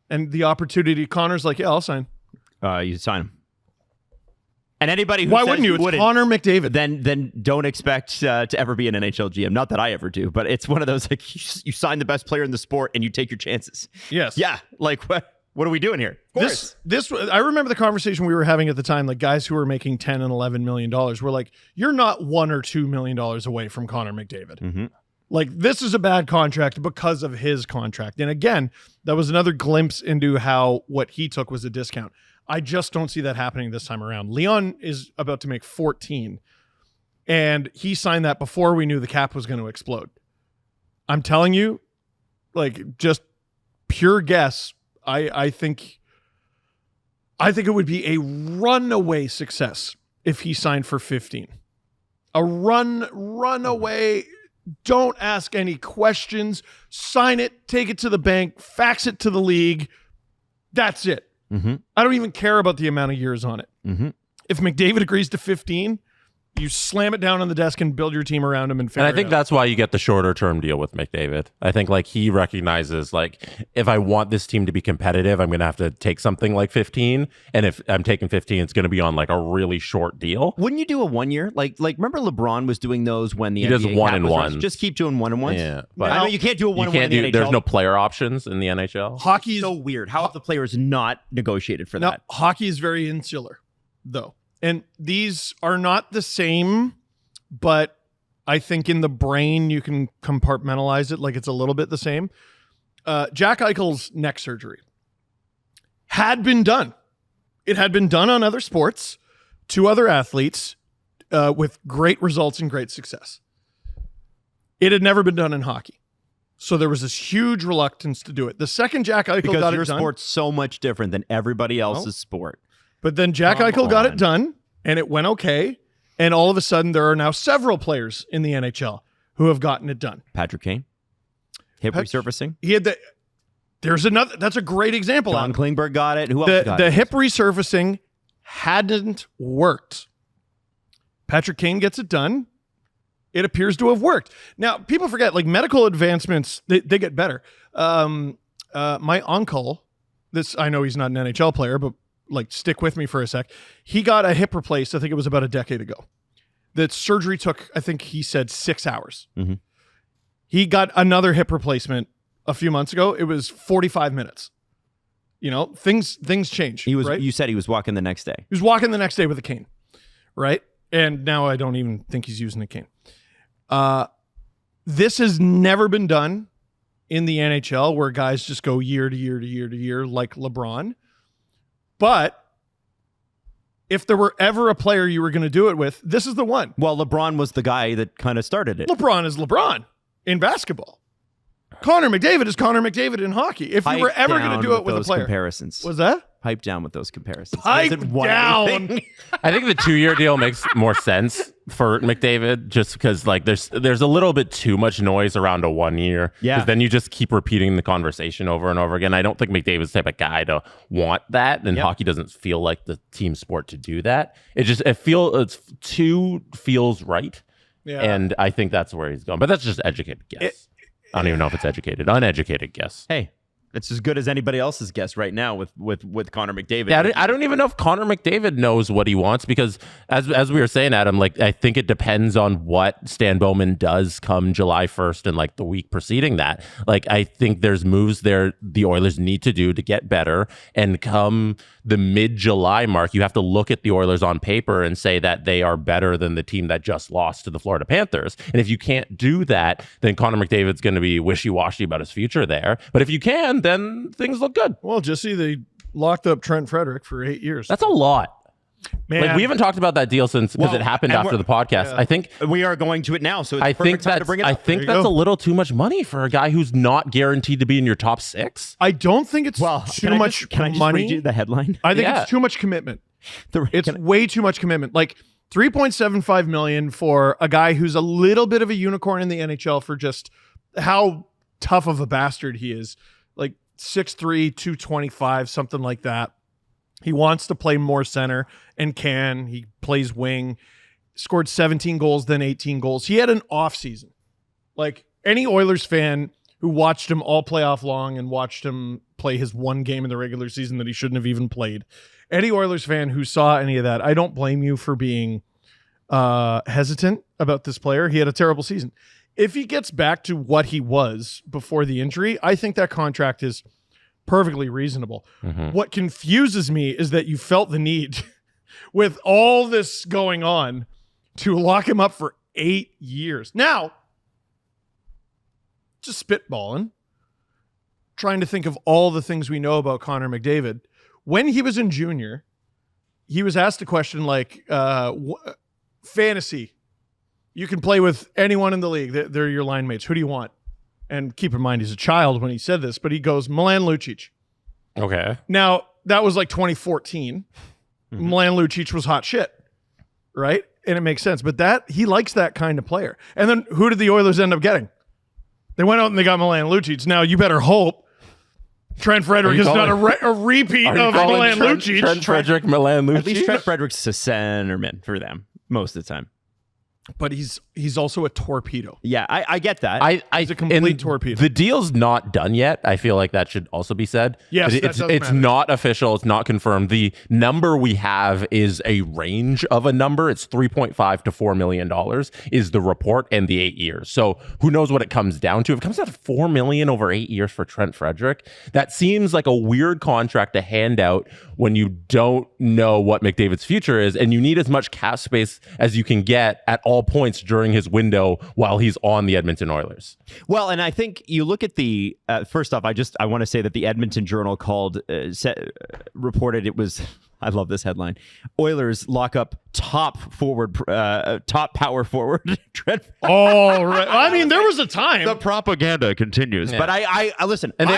and the opportunity, Connor's like, yeah, I'll sign. You sign him. And anybody who why says wouldn't you? It's Connor McDavid. Then don't expect to ever be an NHL GM. Not that I ever do, but it's one of those, like, you sign the best player in the sport and you take your chances. Yes. Yeah. Like, what are we doing here? Of course. This I remember the conversation we were having at the time. Like, guys who were making $10 and $11 million were like, you're not $1 or $2 million away from Connor McDavid. Like, this is a bad contract because of his contract. And again, that was another glimpse into how what he took was a discount. I just don't see that happening this time around. Leon is about to make 14, and he signed that before we knew the cap was going to explode. I'm telling you, like, just pure guess, I think it would be a runaway success if he signed for 15. A runaway. Don't ask any questions. Sign it, take it to the bank, fax it to the league. That's it. I don't even care about the amount of years on it. If McDavid agrees to 15, you slam it down on the desk and build your team around him and figure it out. And I think that's why you get the shorter term deal with McDavid. I think, like, he recognizes, like, if I want this team to be competitive, I'm going to have to take something like 15. And if I'm taking 15, it's going to be on, like, a really short deal. Wouldn't you do a 1 year? Like remember LeBron was doing those when the he NBA does cap 1 and was 1. running. Just keep doing 1 and 1. Yeah, but I know you can't do a 1 and 1 in the NHL. There's no player options in the NHL. Hockey is so weird. How have the players not negotiated for that? Hockey is very insular, though. And these are not the same, but I think in the brain you can compartmentalize it like it's a little bit the same. Jack Eichel's neck surgery had been done. It had been done on other sports to other athletes with great results and great success. It had never been done in hockey. So there was this huge reluctance to do it. The second Jack Eichel got it done. Because your sport's so much different than everybody else's sport. But then Jack Eichel got it done, and it went okay. And all of a sudden, there are now several players in the NHL who have gotten it done. Patrick Kane, hip resurfacing. He had there's another. That's a great example. John Klingberg got it. Who else got it? The hip resurfacing hadn't worked. Patrick Kane gets it done. It appears to have worked. Now, people forget, like, medical advancements, they get better. My uncle, I know he's not an NHL player, but like, stick with me for a sec. He got a hip replaced, I think it was about a decade ago. That surgery took, I think he said, 6 hours. Mm-hmm. He got another hip replacement a few months ago. It was 45 minutes. You know, things change. Right? You said he was walking the next day. He was walking the next day with a cane, right? And now I don't even think he's using a cane. This has never been done in the NHL, where guys just go year to year to year to year like LeBron. But if there were ever a player you were going to do it with, this is the one. Well, LeBron was the guy that kind of started it. LeBron is LeBron in basketball. Connor McDavid is Connor McDavid in hockey. If you were ever going to do it with a player. Comparisons. Was that? Pipe down with those comparisons. Pipe down. I think the 2-year deal makes more sense for McDavid, just because, like, there's a little bit too much noise around a 1 year. Yeah. Because then you just keep repeating the conversation over and over again. I don't think McDavid's the type of guy to want that, and hockey doesn't feel like the team sport to do that. It feels right. Yeah. And I think that's where he's going. But that's just educated guess. I don't even know if it's uneducated guess. Hey, it's as good as anybody else's guess right now with Connor McDavid. Yeah, I don't even know if Connor McDavid knows what he wants, because as we were saying, Adam, like, I think it depends on what Stan Bowman does come July 1st and like the week preceding that. Like, I think there's moves there the Oilers need to do to get better, and come the mid-July mark, you have to look at the Oilers on paper and say that they are better than the team that just lost to the Florida Panthers. And if you can't do that, then Connor McDavid's going to be wishy-washy about his future there. But if you can, then things look good. Well, just see, they locked up Trent Frederick for 8 years. That's a lot. Man. Like, we haven't talked about that deal since, because it happened after the podcast. Yeah. I think we are going to it now, so it's perfect time to bring it up. I think that's a little too much money for a guy who's not guaranteed to be in your top 6. I don't think it's too much money. Can I just read you the headline? I think it's too much commitment. It's way too much commitment. Like, $3.75 million for a guy who's a little bit of a unicorn in the NHL for just how tough of a bastard he is. Like 6'3", 225, something like that. He wants to play more center and can. He plays wing. Scored 17 goals, then 18 goals. He had an off season. Like, any Oilers fan who watched him all playoff long and watched him play his one game in the regular season that he shouldn't have even played. Any Oilers fan who saw any of that, I don't blame you for being hesitant about this player. He had a terrible season. If he gets back to what he was before the injury, I think that contract is perfectly reasonable. Mm-hmm. What confuses me is that you felt the need, with all this going on, to lock him up for 8 years. Now, just spitballing, trying to think of all the things we know about Connor McDavid. When he was in junior, he was asked a question like, fantasy, you can play with anyone in the league. They're your line mates. Who do you want? And keep in mind, he's a child when he said this, but he goes, Milan Lucic. Okay. Now, that was like 2014. Mm-hmm. Milan Lucic was hot shit, right? And it makes sense. But he likes that kind of player. And then who did the Oilers end up getting? They went out and they got Milan Lucic. Now, you better hope Trent Frederick is not a repeat of Milan Lucic. Trent Frederick, Milan Lucic. At least Trent Frederick's a centerman for them most of the time. But he's also a torpedo. Yeah, I get that. He's a complete torpedo. The deal's not done yet. I feel like that should also be said. Yes, it's not official. It's not confirmed. The number we have is a range of a number. It's $3.5 to $4 million is the report, and the 8 years. So who knows what it comes down to? If it comes down to $4 million over 8 years for Trent Frederick, that seems like a weird contract to hand out when you don't know what McDavid's future is, and you need as much cap space as you can get at all points during his window while he's on the Edmonton Oilers. Well, and I think you look at first off, I want to say that the Edmonton Journal reported it was I love this headline. Oilers lock up top power forward. Oh, right. I mean, there was a time. The propaganda continues. Yeah. But I listen. And they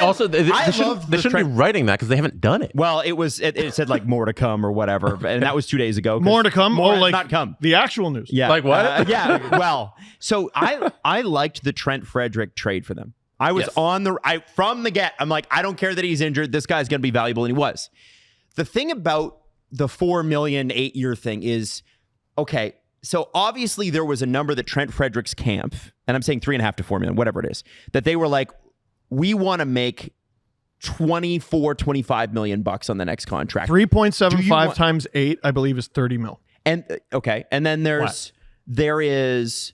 shouldn't be writing that because they haven't done it. Well, it said like more to come or whatever. And that was 2 days ago. More to come? Not come. The actual news. Yeah. Like what? Yeah. Well, so I liked the Trent Frederic trade for them. I was from the get. I'm like, I don't care that he's injured. This guy's going to be valuable. And he was. The thing about the $4 million 8-year thing is, okay, so obviously there was a number that Trent Frederic's camp, and I'm saying 3.5 to 4 million, whatever it is, that they were like, we want to make 25 million bucks on the next contract. 3.75 times 8, I believe, is 30 mil. And okay, and then there is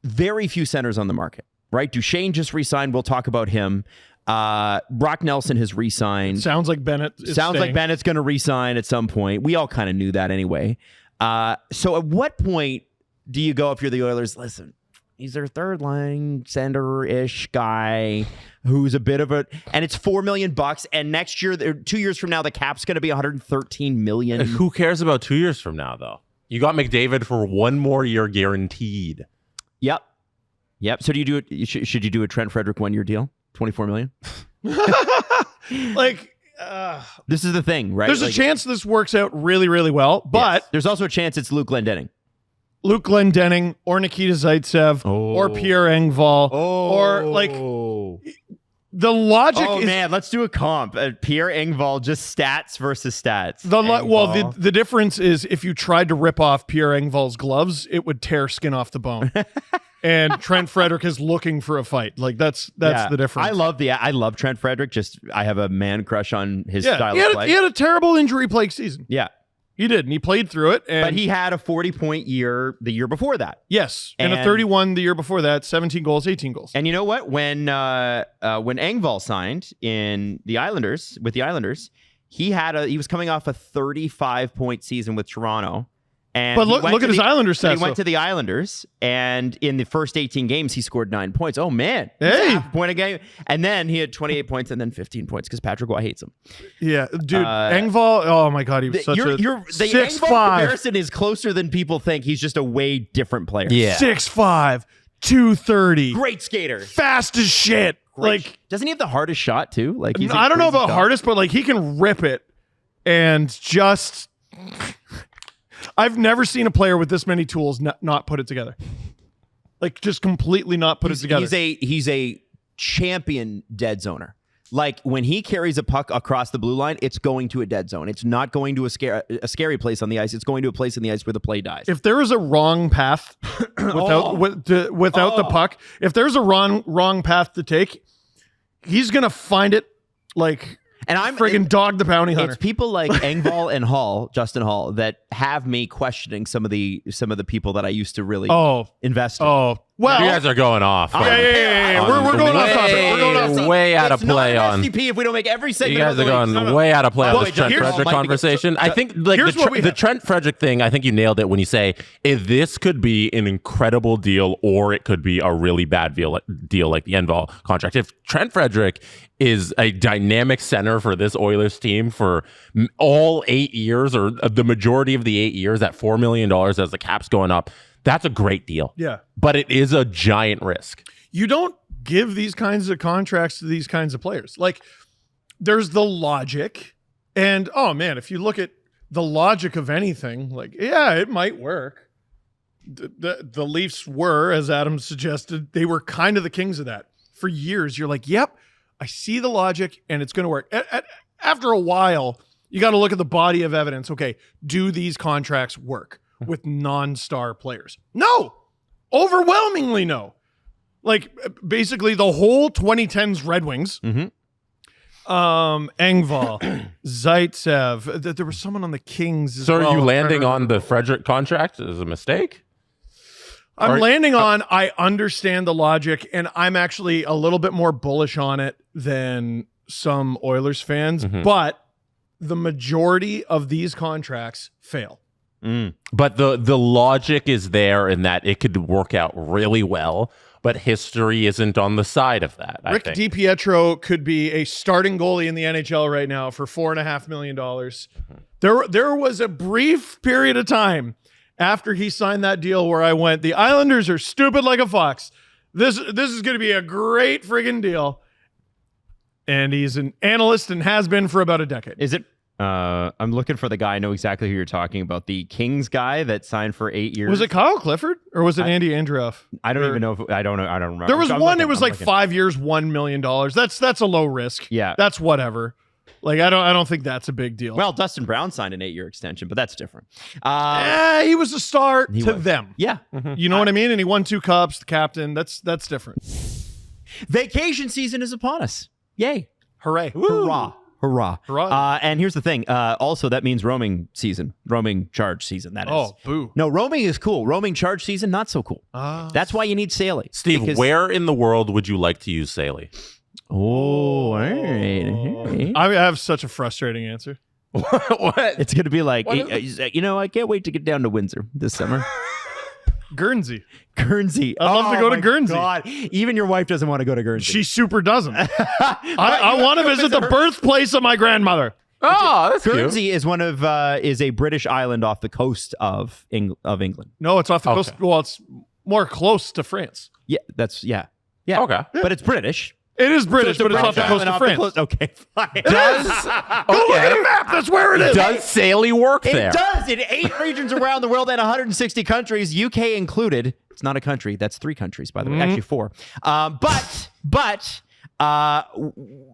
very few centers on the market, right? Duchesne just re-signed. We'll talk about him. Brock Nelson has re-signed. Sounds like Bennett is Sounds staying. like Bennett's going to re-sign at some point. We all kind of knew that anyway. So at what point do you go, if you're the Oilers, listen, he's their third line center-ish guy who's a bit of a, and it's $4 million, and next year, 2 years from now, the cap's going to be $113 million. Who cares about 2 years from now, though? You got McDavid for 1 more year guaranteed. Yep. So do you do it? Should you do a Trent Frederic 1-year deal? 24 million? This is the thing, right? There's a chance this works out really, really well, but yes. There's also a chance it's Luke Glendening. Luke Glendening or Nikita Zaitsev or Pierre Engvall or like the logic is... man, let's do a comp. Pierre Engvall, just stats versus stats. The difference is if you tried to rip off Pierre Engvall's gloves, it would tear skin off the bone. And Trent Frederic is looking for a fight. Like that's the difference. I love Trent Frederic. Just I have a man crush on his style of play. He had a terrible injury-plagued season. Yeah. He did, and he played through it. But he had a 40-point year the year before that. Yes, and a 31 the year before that, 17 goals, 18 goals. And you know what? When Engvall signed with the Islanders, he was coming off a 35-point season with Toronto. But look at his Islanders stats. He went to the Islanders, and in the first 18 games, he scored 9 points. Oh, man. Hey. Half a point a game. And then he had 28 points and then 15 points because Patrick Roy hates him. Yeah, dude. Engvall, oh, my God. He was such a 6'5". Comparison is closer than people think. He's just a way different player. Yeah. 6'5", 230. Great skater. Fast as shit. Like, doesn't he have the hardest shot, too? Like, I don't know about hardest, but like he can rip it and just... I've never seen a player with this many tools not put it together. Like just completely not put it together. He's a champion dead zoner. Like when he carries a puck across the blue line, it's going to a dead zone. It's not going to a scary place on the ice. It's going to a place on the ice where the play dies. If there is a wrong path without the puck, if there's a wrong path to take, he's gonna find it like. And I'm friggin' Dog the Bounty Hunter. It's people like Engvall and Justin Hall, that have me questioning some of the people that I used to really invest in. Oh, well, you guys are going off. Yeah. We're going off topic. We're going off way out of play on SDP if we don't make every segment. You guys are going way out of play on this Trent Frederic conversation. I think like the Trent Frederic thing, I think you nailed it when you say if this could be an incredible deal or it could be a really bad deal like the Engvall contract. If Trent Frederic is a dynamic center for this Oilers team for all 8 years or the majority of the 8 years at $4 million as the cap's going up, that's a great deal. Yeah. But it is a giant risk. You don't give these kinds of contracts to these kinds of players. Like there's the logic and if you look at the logic of anything, like, yeah, it might work. The Leafs were, as Adam suggested, they were kind of the kings of that. For years, you're like, yep, I see the logic and it's going to work. After a while, you got to look at the body of evidence. Okay, do these contracts work with non-star players? No, overwhelmingly no. Like basically the whole 2010s Red Wings, Engvall, Zaitsev. There was someone on the Kings as well. So are you landing on the Frederic contract as a mistake? I'm landing on, I understand the logic, and I'm actually a little bit more bullish on it than some Oilers fans, but the majority of these contracts fail. But the logic is there in that it could work out really well but history isn't on the side of that. Rick DiPietro could be a starting goalie in the NHL right now for $4.5 million. There was a brief period of time after he signed that deal where I went, the Islanders are stupid like a fox. This is going to be a great friggin' deal. And he's an analyst and has been for about a decade. Is it? I'm looking for the guy. I know exactly who you're talking about. The Kings guy that signed for 8 years. Was it Kyle Clifford or was it Andy Andreoff? I don't even know. I don't know. I don't remember. There was one. It was like 5 years, $1 million. That's a low risk. Yeah, that's whatever. Like I don't think that's a big deal. Well, Dustin Brown signed an 8-year extension, but that's different. He was a star to them. Yeah, you know what I mean. And he won 2 cups. The captain. That's different. Vacation season is upon us. Yay! Hooray! Hurrah! Hurrah! Hurrah! And here's the thing. Also, that means roaming charge season. That is. Oh, boo! No, roaming is cool. Roaming charge season, not so cool. That's why you need Saily. Steve, where in the world would you like to use Saily? Oh, all right. I have such a frustrating answer. What? It's going to be like, I can't wait to get down to Windsor this summer. Guernsey. I'd love to go to Guernsey. God. Even your wife doesn't want to go to Guernsey. She super doesn't. I want to visit the birthplace of my grandmother. Oh, that's Guernsey cute. is one of is a British island off the coast of England. No, it's off the coast. Well, it's more close to France. Yeah, yeah. Okay, but it's British. It is British, but it's off the coast of France. Okay, fine. Go look at the map. That's where it is. Does Saily work there? It does. In 8 regions around the world and 160 countries, UK included. It's not a country. That's 3 countries, by the way. Actually 4. But all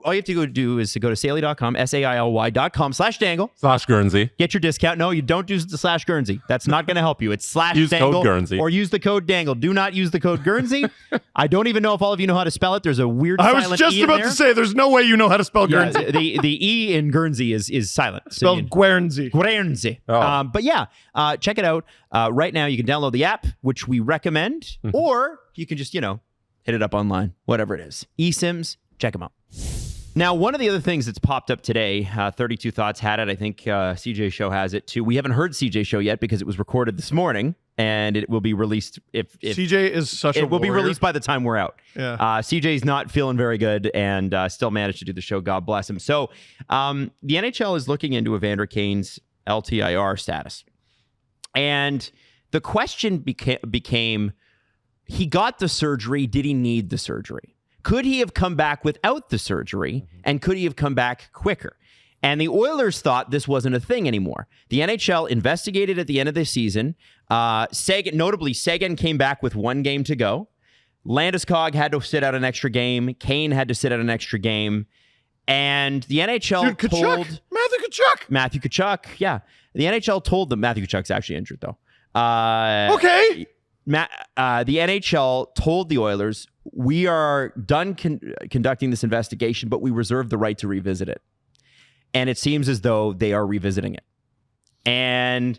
you have to go do is to go to Saily.com, SAILY.com/dangle. /Guernsey. Get your discount. No, you don't use the /Guernsey. That's not going to help you. It's Use /dangle code Guernsey. or use the code dangle. Do not use the code Guernsey. I don't even know if all of you know how to spell it. There's a weird I silent was just E in about there. to say there's no way you know how to spell Yeah, Guernsey. the E in Guernsey is silent. Spelled Guernsey. Guernsey. Oh. But yeah, check it out. Right now, you can download the app, which we recommend, or you can just, hit it up online, whatever it is. eSIMs, check them out. Now, one of the other things that's popped up today, 32 Thoughts had it. I think CJ Show has it too. We haven't heard CJ Show yet because it was recorded this morning, and it will be released if CJ is such a It will be warrior. released by the time we're out. Yeah. CJ's not feeling very good and still managed to do the show. God bless him. So the NHL is looking into Evander Kane's LTIR status. And the question became, he got the surgery. Did he need the surgery? Could he have come back without the surgery? And could he have come back quicker? And the Oilers thought this wasn't a thing anymore. The NHL investigated at the end of the season. Notably, Seguin came back with 1 game to go. Landeskog had to sit out an extra game. Kane had to sit out an extra game. And the NHL told... Matthew Tkachuk, yeah. The NHL told them... Matthew Tkachuk's actually injured, though. Okay. The NHL told the Oilers, we are done conducting this investigation, but we reserve the right to revisit it. And it seems as though they are revisiting it. And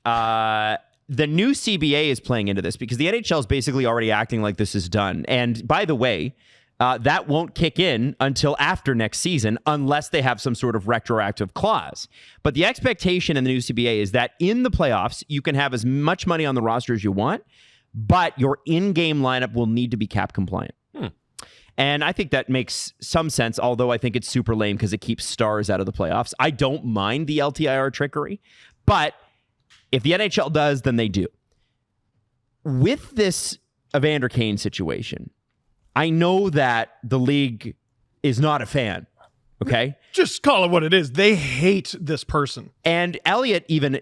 the new CBA is playing into this because the NHL is basically already acting like this is done. And by the way, that won't kick in until after next season unless they have some sort of retroactive clause. But the expectation in the new CBA is that in the playoffs, you can have as much money on the roster as you want, but your in-game lineup will need to be cap compliant. And I think that makes some sense, although I think it's super lame because it keeps stars out of the playoffs. I don't mind the LTIR trickery, but if the NHL does, then they do. With this Evander Kane situation, I know that the league is not a fan, okay? Just call it what it is. They hate this person. And Elliott even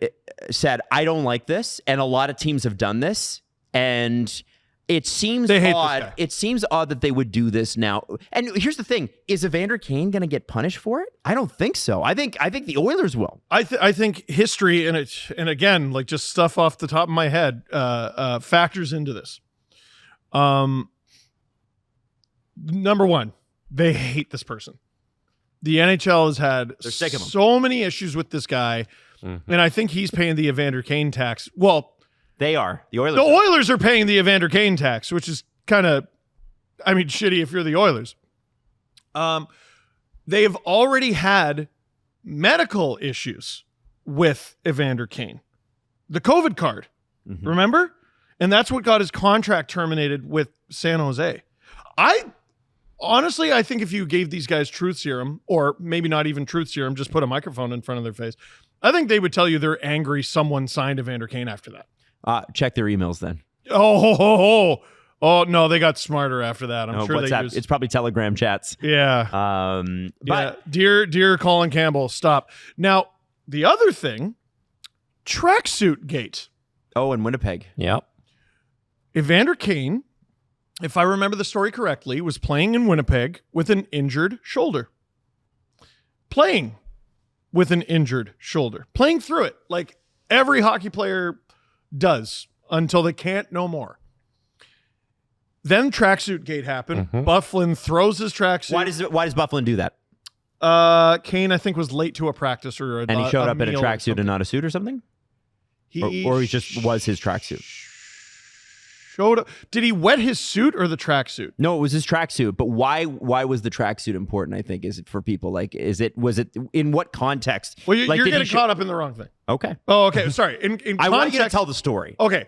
said, I don't like this, and a lot of teams have done this, and it seems odd. It seems odd that they would do this now. And here's the thing: is Evander Kane going to get punished for it? I don't think so. I think the Oilers will. I think history and again, like just stuff off the top of my head, factors into this. Number one, they hate this person. The NHL has had so many issues with this guy, and I think he's paying the Evander Kane tax. Well, they are. The Oilers are paying the Evander Kane tax, which is kind of, shitty if you're the Oilers. They have already had medical issues with Evander Kane. The COVID card, remember? And that's what got his contract terminated with San Jose. Honestly, I think if you gave these guys truth serum, or maybe not even truth serum, just put a microphone in front of their face, I think they would tell you they're angry someone signed Evander Kane after that. Check their emails then. Oh, no, they got smarter after that. I'm sure WhatsApp. they used... It's probably Telegram chats. Yeah. But Dear Colin Campbell, stop. Now, the other thing, tracksuit gate. Oh, in Winnipeg. Yep. Evander Kane, if I remember the story correctly, was playing in Winnipeg with an injured shoulder. Playing through it, like every hockey player does until they can't no more. Then tracksuit gate happened. Byfuglien throws his tracksuit. Why does Byfuglien do that? Kane, I think, was late to a practice and he showed up in a tracksuit and not a suit or something. Or he just was his tracksuit. Showed up. Did he wet his suit or the tracksuit? No, it was his tracksuit. But why was the tracksuit important? I think is it for people like was it in what context? Well, you're getting caught up in the wrong thing. Okay. Oh, okay. Sorry. In I context, want you to tell the story. Okay.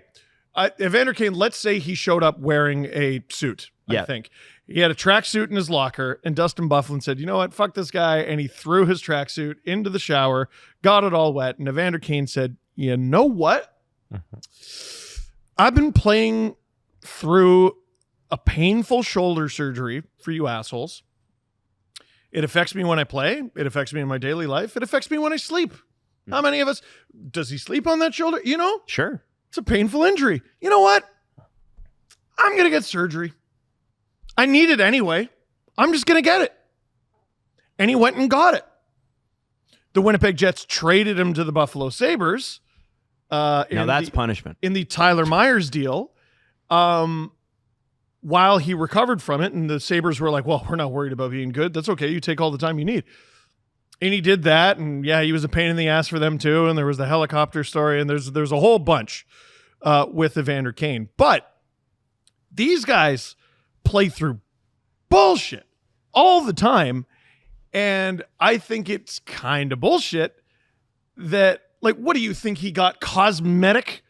Evander Kane, let's say he showed up wearing a suit. I think he had a tracksuit in his locker, and Dustin Byfuglien said, "You know what? Fuck this guy," and he threw his tracksuit into the shower, got it all wet, and Evander Kane said, "You know what? I've been playing through a painful shoulder surgery for you assholes. It affects me when I play. It affects me in my daily life. It affects me when I sleep. How many of us, does he sleep on that shoulder? You know? Sure. It's a painful injury. You know what? I'm going to get surgery. I need it anyway. I'm just going to get it." And he went and got it. The Winnipeg Jets traded him to the Buffalo Sabres. Now that's punishment. In the Tyler Myers deal. While he recovered from it, and the Sabres were like, "Well, we're not worried about being good. That's okay. You take all the time you need." And he did that, and yeah, he was a pain in the ass for them too. And there was the helicopter story, and there's a whole bunch with Evander Kane. But these guys play through bullshit all the time, and I think it's kind of bullshit that, like, what do you think he got cosmetic?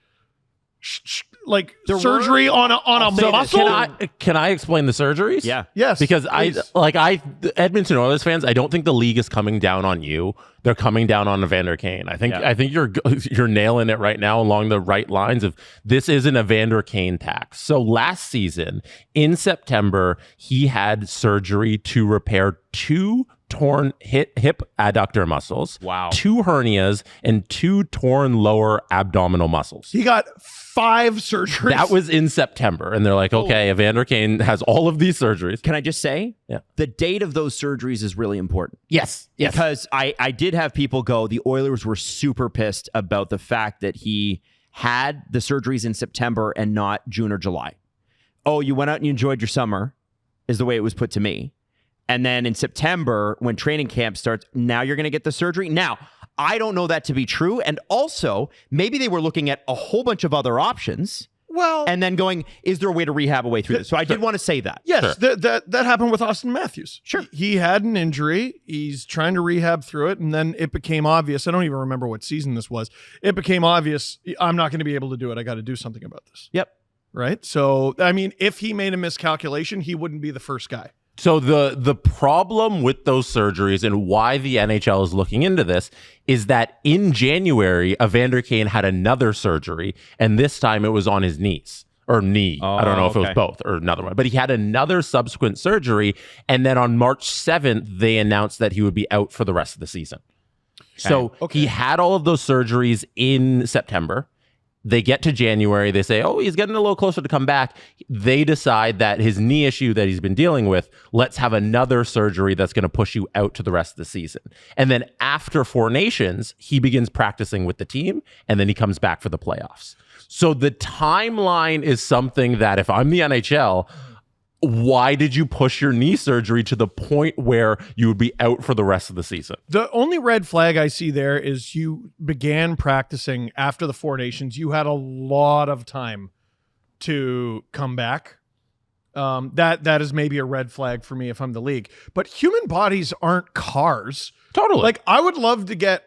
Surgery on a muscle? Can I explain the surgeries? Yeah. Yes. Because Edmonton Oilers fans, I don't think the league is coming down on you. They're coming down on Evander Kane. I think you're nailing it right now along the right lines of this is an Evander Kane tax. So last season in September, he had surgery to repair 2 torn hip adductor muscles, 2 hernias, and 2 torn lower abdominal muscles. He got 5 surgeries. That was in September. And they're like, okay, Evander Kane has all of these surgeries. Can I just say, the date of those surgeries is really important. Yes. Because I did have people go, the Oilers were super pissed about the fact that he had the surgeries in September and not June or July. Oh, you went out and you enjoyed your summer, is the way it was put to me. And then in September, when training camp starts, now you're going to get the surgery. Now, I don't know that to be true. And also, maybe they were looking at a whole bunch of other options. Well, and then going, is there a way to rehab a way through this? So I did want to say that. Yes, that happened with Austin Matthews. Sure. He had an injury. He's trying to rehab through it. And then it became obvious. I don't even remember what season this was. It became obvious. I'm not going to be able to do it. I got to do something about this. Yep. Right. So, I mean, if he made a miscalculation, he wouldn't be the first guy. So the problem with those surgeries and why the NHL is looking into this is that in January, Evander Kane had another surgery, and this time it was on his knees or knee. I don't know if it was both or another one, but he had another subsequent surgery. And then on March 7th, they announced that he would be out for the rest of the season. So he had all of those surgeries in September. They get to January, they say, oh, he's getting a little closer to come back. They decide that his knee issue that he's been dealing with, let's have another surgery that's going to push you out to the rest of the season. And then after 4 Nations, he begins practicing with the team, and then he comes back for the playoffs. So the timeline is something that if I'm the NHL, why did you push your knee surgery to the point where you would be out for the rest of the season? The only red flag I see there is you began practicing after the 4 Nations. You had a lot of time to come back. That is maybe a red flag for me if I'm the league. But human bodies aren't cars. Totally. Like, I would love to get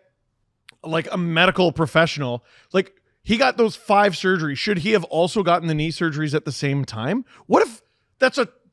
like a medical professional. Like, he got those 5 surgeries. Should he have also gotten the knee surgeries at the same time? What if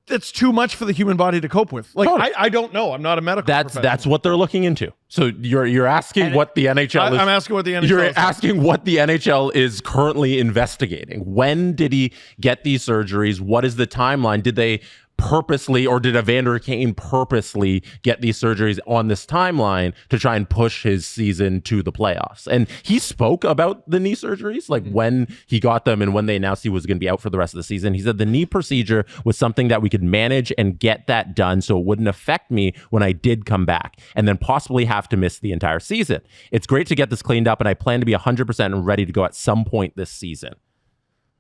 that's too much for the human body to cope with? Like, I don't know. I'm not a medical professional. That's what they're looking into. So you're asking what the NHL is. I'm asking what the NHL You're is. asking what the NHL is currently investigating. When did he get these surgeries? What is the timeline? Did they purposely, or did Evander Kane purposely get these surgeries on this timeline to try and push his season to the playoffs? And he spoke about the knee surgeries, like when he got them and when they announced he was going to be out for the rest of the season. He said the knee procedure was something that we could manage and get that done so it wouldn't affect me when I did come back and then possibly have to miss the entire season. It's great to get this cleaned up, and I plan to be 100% ready to go at some point this season.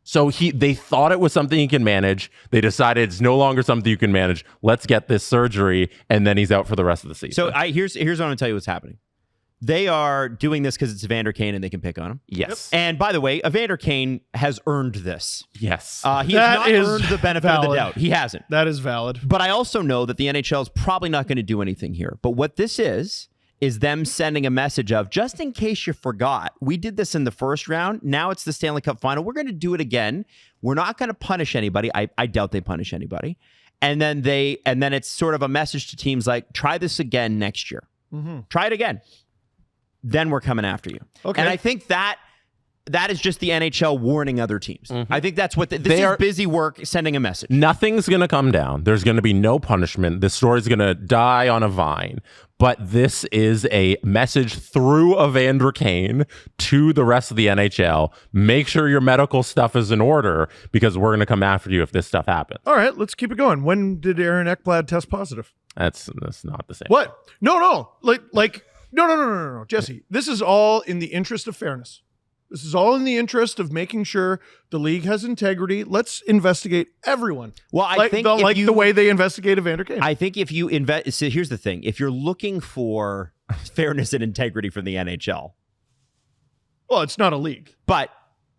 So they thought it was something he can manage. They decided it's no longer something you can manage. Let's get this surgery, and then he's out for the rest of the season. So here's what I'm going to tell you what's happening. They are doing this because it's Evander Kane and they can pick on him. Yes. And by the way, Evander Kane has earned this. Yes. He has not earned the benefit of the doubt. He hasn't. That is valid. But I also know that the NHL is probably not going to do anything here. But what this is them sending a message of, just in case you forgot, we did this in the first round. Now it's the Stanley Cup final. We're going to do it again. We're not going to punish anybody. I doubt they punish anybody. And then it's sort of a message to teams like, try this again next year. Mm-hmm. Try it again. Then we're coming after you. Okay. And I think that is just the NHL warning other teams. Mm-hmm. I think that's what this is busy work sending a message. Nothing's going to come down. There's going to be no punishment. This story's going to die on a vine. But this is a message through Evander Kane to the rest of the NHL. Make sure your medical stuff is in order because we're going to come after you if this stuff happens. All right, let's keep it going. When did Aaron Ekblad test positive? That's not the same. What? No. No, Jesse. This is all in the interest of fairness. This is all in the interest of making sure the league has integrity. Let's investigate everyone. Well, I think the way they investigate Evander Kane. I think if you invest, so here's the thing: if you're looking for fairness and integrity from the NHL, well, it's not a league. But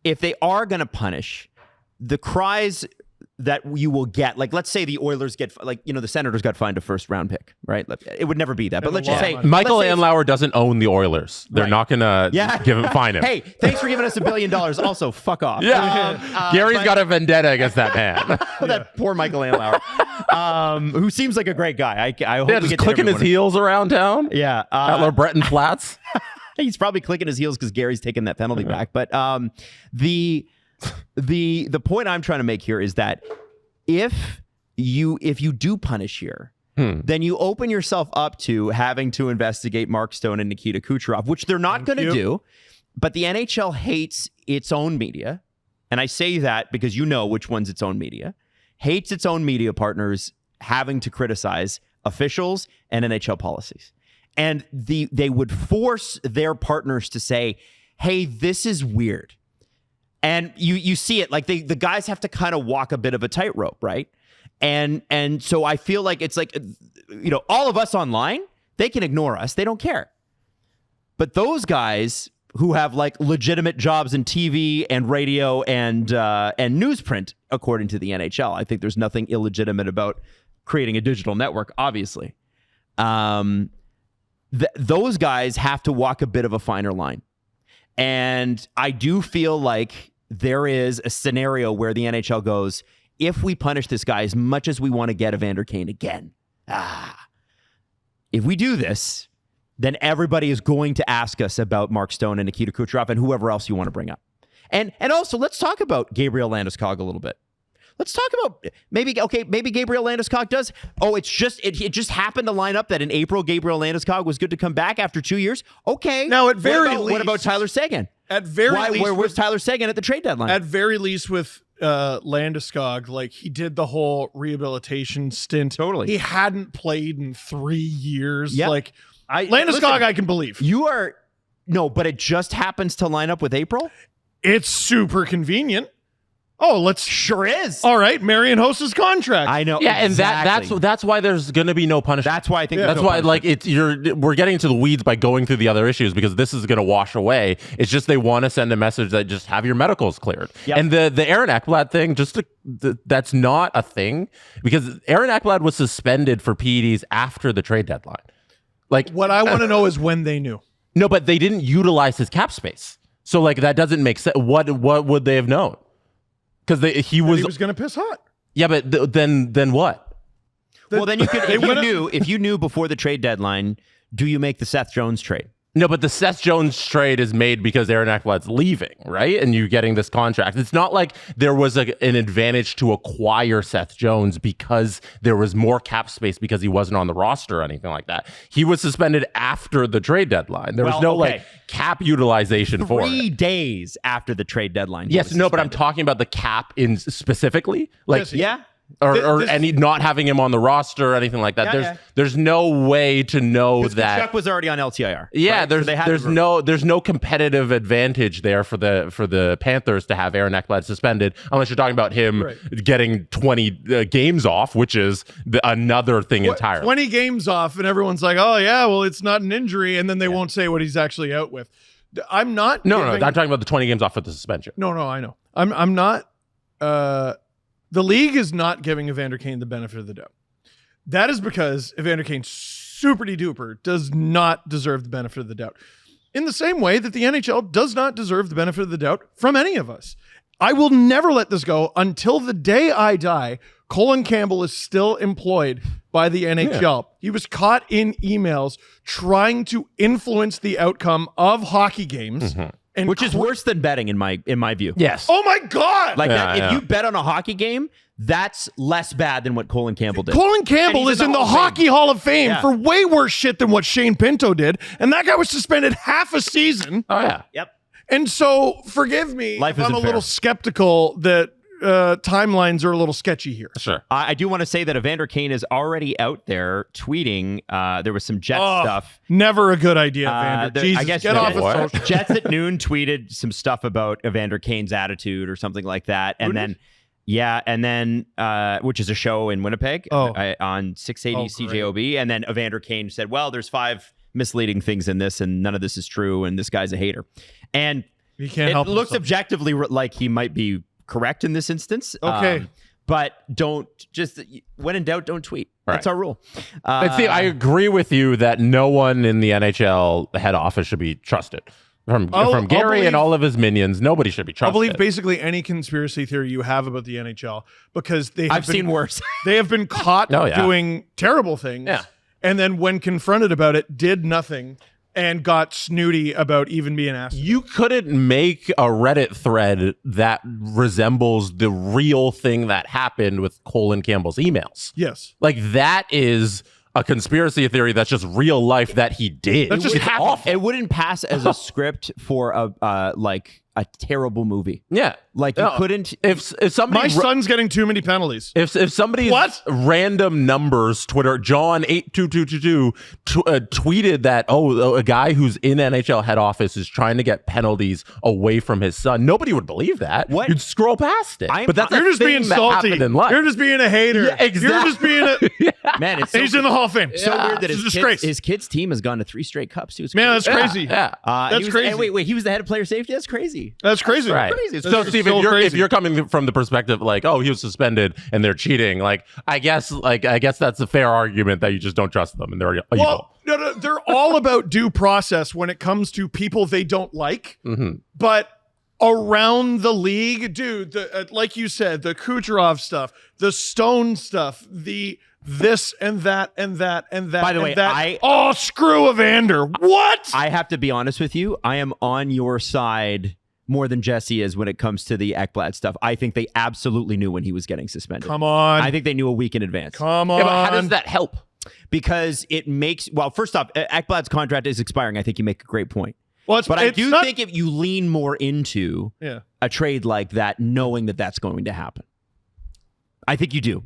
if they are going to punish, the cries that you will get, like let's say the Oilers get, the Senators got fined a first round pick, right? It would never be that, but let's just say Michael Andlauer doesn't own the Oilers. They're not going to fine him. Hey, thanks for giving us $1 billion. Also, fuck off. Yeah, Gary's got a vendetta against that man. That poor Michael Andlauer, who seems like a great guy. I hope just clicking his heels around town. Yeah, at LeBreton Flats. He's probably clicking his heels because Gary's taking that penalty back. But the point I'm trying to make here is that if you do punish here, then you open yourself up to having to investigate Mark Stone and Nikita Kucherov, which they're not going to do. But the NHL hates its own media. And I say that because you know which one's its own media. Hates its own media partners having to criticize officials and NHL policies. And they would force their partners to say, hey, this is weird. And you see it, like the guys have to kind of walk a bit of a tightrope, right? And so I feel like it's like, all of us online, they can ignore us. They don't care. But those guys who have like legitimate jobs in TV and radio and newsprint, according to the NHL, I think there's nothing illegitimate about creating a digital network, obviously. Those guys have to walk a bit of a finer line. And I do feel like there is a scenario where the NHL goes, if we punish this guy as much as we want to get Evander Kane again, if we do this, then everybody is going to ask us about Mark Stone and Nikita Kucherov and whoever else you want to bring up. And also, let's talk about Gabriel Landeskog a little bit. Let's talk about maybe Gabriel Landeskog does. Oh, it just happened to line up that in April, Gabriel Landeskog was good to come back after 2 years. Okay. Now, at very least, what about Tyler Seguin? At very least, where was Tyler Seguin at the trade deadline? At very least, with Landeskog, like he did the whole rehabilitation stint. Totally. He hadn't played in 3 years. Yep. Like Landeskog, I can believe. But it just happens to line up with April. It's super convenient. Oh, sure is. All right, Marian Hossa's contract. I know. Yeah, exactly. and that's why there's going to be no punishment. That's why I think that's why we're getting into the weeds by going through the other issues because this is going to wash away. It's just they want to send a message that just have your medicals cleared. Yep. And the Aaron Ekblad thing, that's not a thing because Aaron Ekblad was suspended for PEDs after the trade deadline. Like what I want to know is when they knew. No, but they didn't utilize his cap space. So like that doesn't make sense. What would they have known? Because he was going to piss hot. Yeah, but then what? Well, then you could if you knew before the trade deadline, do you make the Seth Jones trade? No, but the Seth Jones trade is made because Aaron Ekblad's leaving, right? And you're getting this contract. It's not like there was an advantage to acquire Seth Jones because there was more cap space because he wasn't on the roster or anything like that. He was suspended after the trade deadline. There was no like cap utilization for it. 3 days after the trade deadline. Yes, no, but I'm talking about the cap in specifically. Like, yeah. Or any not having him on the roster or anything like that. There's no way to know that Chuck was already on LTIR. Yeah, right? there's no competitive advantage there for the Panthers to have Aaron Ekblad suspended unless you're talking about him getting 20 games off, which is another thing entirely. 20 games off, and everyone's like, "Oh yeah, well it's not an injury," and then they won't say what he's actually out with. I'm not. No, I'm talking about the 20 games off with the suspension. No, I know. I'm not. The league is not giving Evander Kane the benefit of the doubt. That is because Evander Kane super-duper does not deserve the benefit of the doubt. In the same way that the NHL does not deserve the benefit of the doubt from any of us. I will never let this go until the day I die. Colin Campbell is still employed by the NHL. Yeah. He was caught in emails trying to influence the outcome of hockey games. Mm-hmm. Which is worse than betting in my view. Yes. Oh my God! If you bet on a hockey game, that's less bad than what Colin Campbell did. Colin Campbell is in the Hockey Hall of Fame for way worse shit than what Shane Pinto did, and that guy was suspended half a season. Oh yeah. Yep. And so, forgive me if I'm a little skeptical that timelines are a little sketchy here. Sure. I do want to say that Evander Kane is already out there tweeting. There was some Jets stuff. Never a good idea, Evander. Jesus, I guess get off of social. Jets at noon tweeted some stuff about Evander Kane's attitude or something like that. And then, which is a show in Winnipeg on 680 CJOB. And then Evander Kane said, well, there's 5 misleading things in this and none of this is true. And this guy's a hater. And he can't help looks himself. objectively like he might be correct in this instance. Okay. But don't when in doubt, don't tweet. Right. That's our rule. See, I agree with you that no one in the NHL head office should be trusted. From Gary and all of his minions, nobody should be trusted. I believe basically any conspiracy theory you have about the NHL because I've seen worse. They have been caught doing terrible things. Yeah. And then when confronted about it, did nothing and got snooty about even being asked. You couldn't make a Reddit thread that resembles the real thing that happened with Colin Campbell's emails. Yes. Like that is a conspiracy theory that's just real life that he did. That's just awful. It wouldn't pass as a script for a terrible movie. Yeah. Like you couldn't. If somebody my son's getting too many penalties. If somebody's random numbers, Twitter, John82222 tweeted that, a guy who's in NHL head office is trying to get penalties away from his son, nobody would believe that. What? You'd scroll past it. But that's you're just being salty. You're just being a hater. Yeah, exactly. You're just being a man. It's he's in the Hall of Fame. So weird that his kids' team has gone to 3 straight cups too. Man, that's crazy. Yeah. That's crazy. Wait, he was the head of player safety. That's crazy. That's crazy. Right. Crazy. So, Steve, if you're coming from the perspective like, he was suspended and they're cheating, like, I guess that's a fair argument that you just don't trust them and they're evil. Well, no, they're all about due process when it comes to people they don't like. Mm-hmm. But around the league, dude, like you said, the Kucherov stuff, the Stone stuff, the this and that and that and that. By the way, screw Evander. What? I have to be honest with you. I am on your side more than Jesse is when it comes to the Ekblad stuff. I think they absolutely knew when he was getting suspended. Come on. I think they knew a week in advance. Come on. Yeah, but how does that help? Because it makes, first off, Ekblad's contract is expiring. I think you make a great point. But I do think if you lean more into a trade like that, knowing that that's going to happen, I think you do.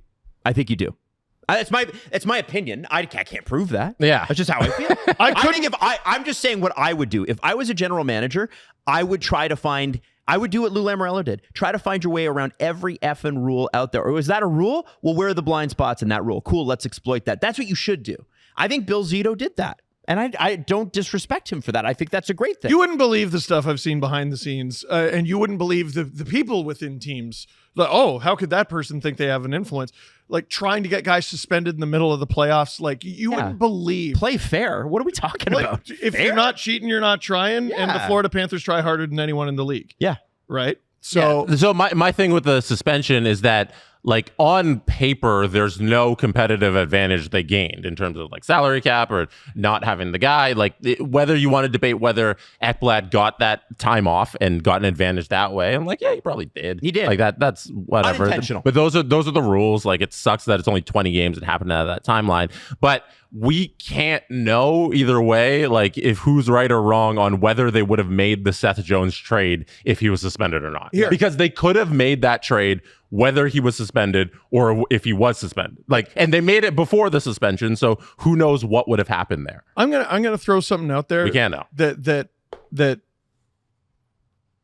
It's my opinion. I can't prove that. Yeah, that's just how I feel. I'm just saying what I would do if I was a general manager. I would try to find. I would do what Lou Lamoriello did. Try to find your way around every effing rule out there. Or is that a rule? Well, where are the blind spots in that rule? Cool, let's exploit that. That's what you should do. I think Bill Zito did that. And I don't disrespect him for that. I think that's a great thing. You wouldn't believe the stuff I've seen behind the scenes, and you wouldn't believe the people within teams. Like, oh, how could that person think they have an influence? Like trying to get guys suspended in the middle of the playoffs. Like you wouldn't believe. Play fair. What are we talking about? If you're not cheating, you're not trying. And the Florida Panthers try harder than anyone in the league. Yeah. Right? So my thing with the suspension is that, like, on paper, there's no competitive advantage they gained in terms of like salary cap or not having the guy. Like, whether you want to debate whether Ekblad got that time off and got an advantage that way, I'm like, yeah, he probably did. He did. Like that's whatever. Unintentional. But those are the rules. Like, it sucks that it's only 20 games that happened out of that timeline. But we can't know either way, like, if who's right or wrong on whether they would have made the Seth Jones trade if he was suspended or not. Here. Because they could have made that trade whether he was suspended or if he was suspended. Like, and they made it before the suspension, so who knows what would have happened there. I'm gonna throw something out there. We can't know. That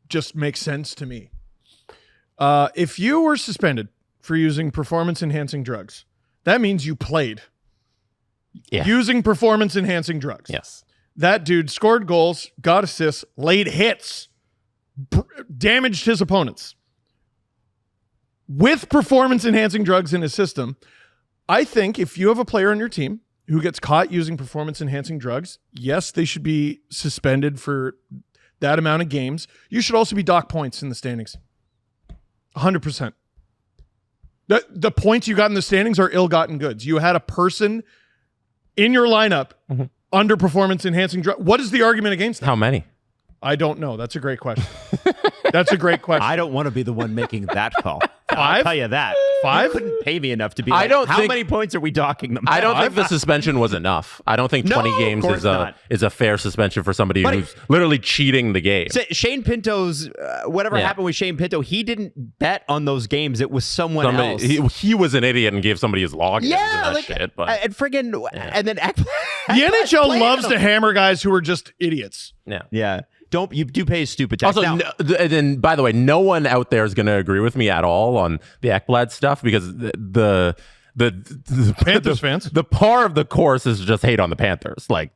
just makes sense to me. If you were suspended for using performance-enhancing drugs, that means you played. Yeah. Using performance-enhancing drugs. Yes. That dude scored goals, got assists, laid hits, damaged his opponents. With performance-enhancing drugs in his system, I think if you have a player on your team who gets caught using performance-enhancing drugs, yes, they should be suspended for that amount of games. You should also be docked points in the standings. 100%. The points you got in the standings are ill-gotten goods. You had a person in your lineup under performance-enhancing drugs. What is the argument against that? How many? I don't know. That's a great question. That's a great question. I don't want to be the one making that call. 5? I'll tell you that. 5? You couldn't pay me enough to be I like, don't how think- many points are we docking them? I don't think the suspension was enough. I don't think 20 No, games of course is a fair suspension for somebody who's literally cheating the game. Shane Pinto's, whatever happened with Shane Pinto, he didn't bet on those games. It was someone else. He was an idiot and gave somebody his login. Yeah, and like, shit, but and friggin', and then The NHL loves to hammer guys who are just idiots. Yeah. You do pay a stupid tax. Also, Now, then by the way, no one out there is going to agree with me at all on the Ekblad stuff because the Panthers fans, the par of the course is just hate on the Panthers. Like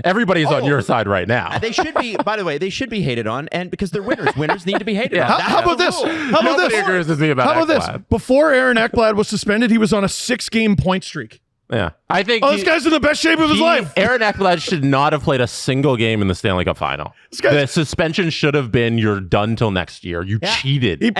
everybody's on your side right now. they should be. By the way, they should be hated on, and because they're winners. Winners need to be hated on. How about this? How about Nobody this? agrees with me about How about this? Ekblad. Before Aaron Ekblad was suspended, he was on a 6-game point streak. Yeah, I think this guy's in the best shape of his life. Aaron Ekblad should not have played a single game in the Stanley Cup final. The suspension should have been you're done till next year. You cheated. He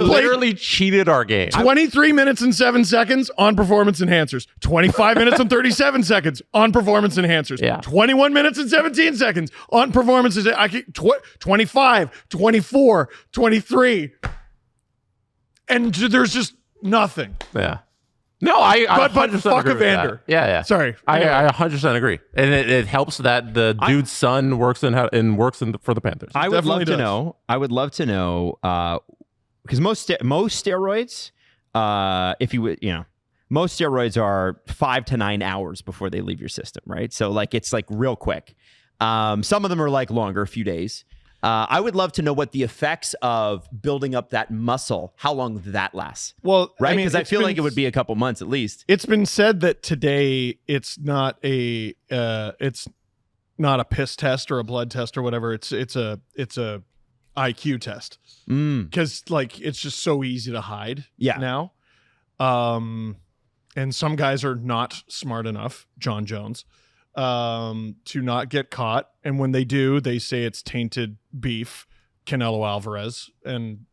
literally cheated our game. 23 minutes and 7 seconds on performance enhancers. 25 minutes and 37 seconds on performance enhancers. Yeah. 21 minutes and 17 seconds on performances. 25, 24, 23. And there's just nothing. Yeah. No, I but 100% fuck agree with Evander. that. Yeah. Sorry. I 100% agrage. And it helps that the dude's son works for the Panthers. I would love to know. I would love to know because most steroids, if you would, most steroids are 5 to 9 hours before they leave your system, right? So like it's like real quick. Some of them are like longer, a few days. I would love to know what the effects of building up that muscle, how long that lasts. Well, right? I mean, Because I feel like it would be a couple months at least. It's been said that today it's not a piss test or a blood test or whatever. It's a IQ test because like it's just so easy to hide. Now, and some guys are not smart enough. John Jones. To not get caught, and when they do, they say it's tainted beef. Canelo Alvarez, and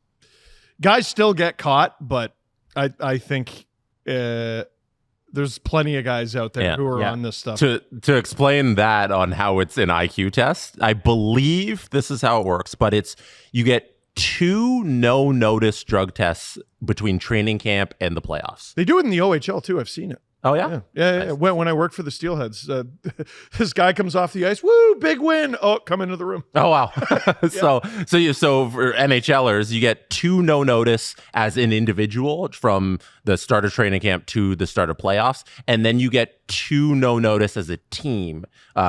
guys still get caught, but I think there's plenty of guys out there who are on this stuff. To explain that on how it's an IQ test, I believe this is how it works, but you get 2 no-notice drug tests between training camp and the playoffs. They do it in the OHL too. I've seen it. Oh, yeah? Yeah. Nice. When I worked for the Steelheads, this guy comes off the ice. Woo, big win. Oh, come into the room. Oh, wow. So for NHLers, you get 2 no-notice as an individual from the start of training camp to the start of playoffs. And then you get 2 no-notice as a team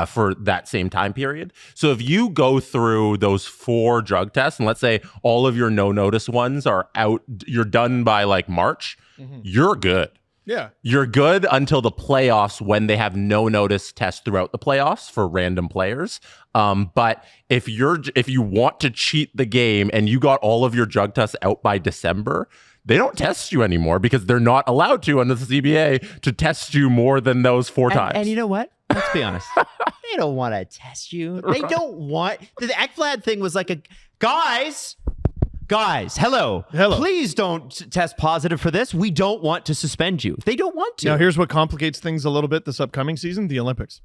for that same time period. So if you go through those 4 drug tests, and let's say all of your no-notice ones are out, you're done by like March, you're good. Yeah. You're good until the playoffs when they have no notice test throughout the playoffs for random players. But if you want to cheat the game and you got all of your drug tests out by December, they don't test you anymore because they're not allowed to under the CBA to test you more than those 4 times. And you know what? Let's be honest. They don't want to test you. They don't want the Ekblad thing was like guys, hello. Please don't test positive for this. We don't want to suspend you. They don't want to. Now, here's what complicates things a little bit this upcoming season: the Olympics.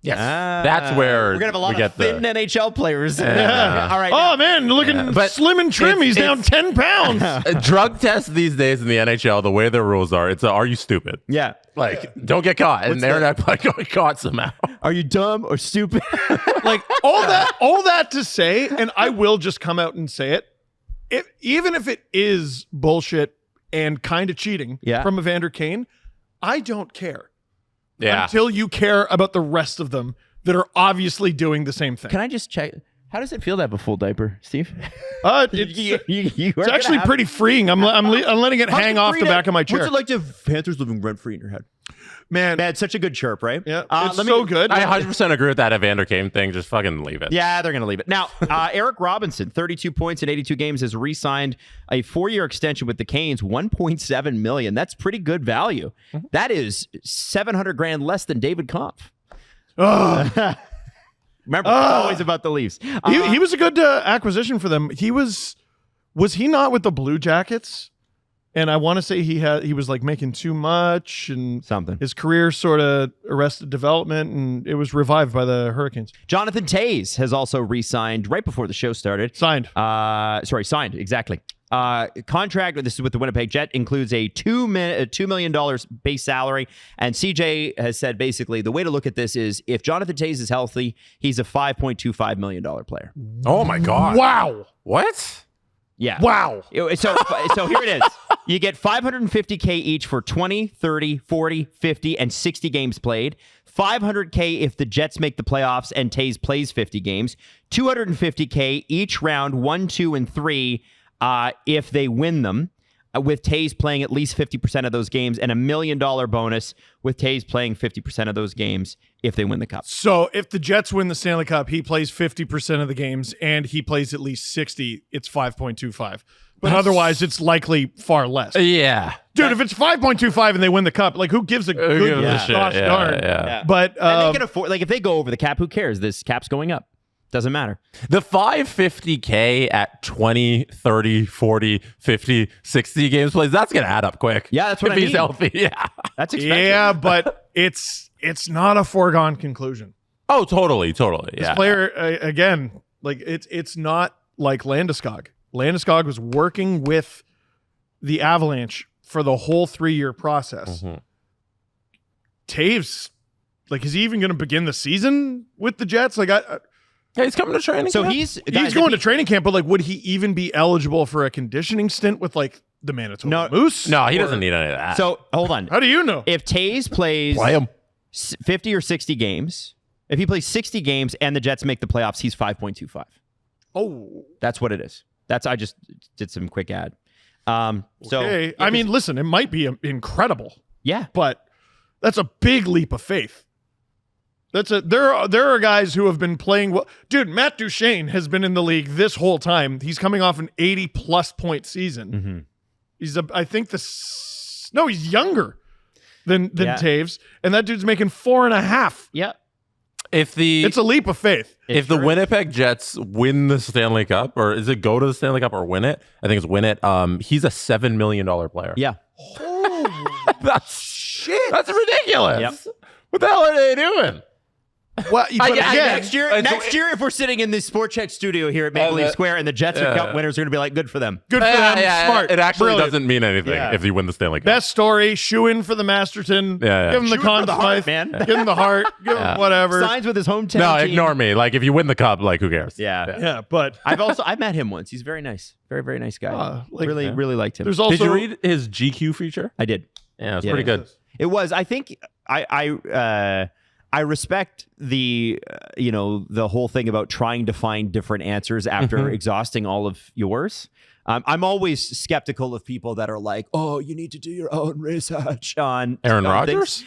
Yes, that's where we're gonna have a lot of thin NHL players. Yeah. All right. Oh man, looking slim and trim. He's down 10 pounds. Drug tests these days in the NHL, the way the rules are, are you stupid? Yeah. Like, don't get caught. And Aaron Ekblad got caught somehow. Are you dumb or stupid? Like all that to say, and I will just come out and say it. Even if it is bullshit and kind of cheating from Evander Kane, I don't care. Yeah. Until you care about the rest of them that are obviously doing the same thing. Can I just check? How does it feel to have a full diaper, Steve? It's actually pretty freeing. I'm letting it hang off the back of my chair. What's it like to have Panthers living rent free in your head? Man, it's such a good chirp, right? Yeah, it's so good. I 100% agree with that Evander Kane thing. Just fucking leave it. Yeah, they're going to leave it. Now, Eric Robinson, 32 points in 82 games, has re-signed a 4-year extension with the Canes, $1.7 million. That's pretty good value. Mm-hmm. That is $700,000 less than David Kampf. Remember, it's always about the Leafs. He was a good acquisition for them. Was he not with the Blue Jackets? And I want to say he was like making too much and something. His career sort of arrested development and it was revived by the Hurricanes. Jonathan Toews has also re-signed right before the show started. Signed, exactly. Contract, this is with the Winnipeg Jet, includes a $2 million base salary. And CJ has said basically the way to look at this is if Jonathan Toews is healthy, he's a $5.25 million player. Oh my God. Wow. What? Yeah. Wow. So here it is. You get $550K each for 20, 30, 40, 50, and 60 games played. $500K if the Jets make the playoffs and Toews plays 50 games. $250K each round 1, 2, and 3 if they win them, with Toews playing at least 50% of those games, and $1 million bonus with Toews playing 50% of those games if they win the Cup. So if the Jets win the Stanley Cup, he plays 50% of the games and he plays at least 60, it's 5.25. But otherwise, it's likely far less. Yeah. Dude, if it's 5.25 and they win the Cup, like who gives a good gosh darn? Yeah. But and they can afford, like if they go over the cap, who cares? This cap's going up. Doesn't matter. The $550K at 20, 30, 40, 50, 60 games plays, that's going to add up quick. Yeah, that's what if I he's mean. healthy. Yeah. That's expensive. Yeah, but it's not a foregone conclusion. Oh, totally. This player, again, like it's not like Landeskog. Landeskog was working with the Avalanche for the whole 3-year process. Mm-hmm. Toews, like, is he even going to begin the season with the Jets? Like, yeah, he's coming to training so camp. he's going to training camp, but like, would he even be eligible for a conditioning stint with like the Manitoba Moose? No, he doesn't need any of that. So hold on. How do you know? If Toews plays Play him. 50 or 60 games, if he plays 60 games and the Jets make the playoffs, he's 5.25. Oh, that's what it is. I just did some quick ad. Okay. I mean, listen, it might be incredible. Yeah, but that's a big leap of faith. There are guys who have been playing well. Dude, Matt Duchene has been in the league this whole time. He's coming off an 80+ point season. Mm-hmm. He's younger than Toews, and that dude's making 4.5. Yeah. It's a leap of faith. If the Winnipeg Jets win the Stanley Cup, or is it go to the Stanley Cup or win it? I think it's win it. He's a $7 million player. Yeah. That's shit. That's ridiculous. Yep. What the hell are they doing? Well, next year, if we're sitting in the Sport Check studio here at Maple Leaf Square and the Jets are Cup winners, are going to be like, good for them. Good for them. Smart. It actually Brilliant. doesn't mean anything if you win the Stanley Cup. Best story. Shoe in for the Masterton. Yeah. Give him the Conn Smythe, man. Give him the heart. Give him whatever. Signs with his hometown No, team. ignore me. Like, if you win the Cup, like, who cares? Yeah. But I've met him once. He's very nice. Very, very nice guy. Really liked him. There's also, did you read his GQ feature? I did. Yeah, it's pretty good. It was. I think I respect the the whole thing about trying to find different answers after exhausting all of yours. I'm always skeptical of people that are like, oh, you need to do your own research on Aaron Rodgers.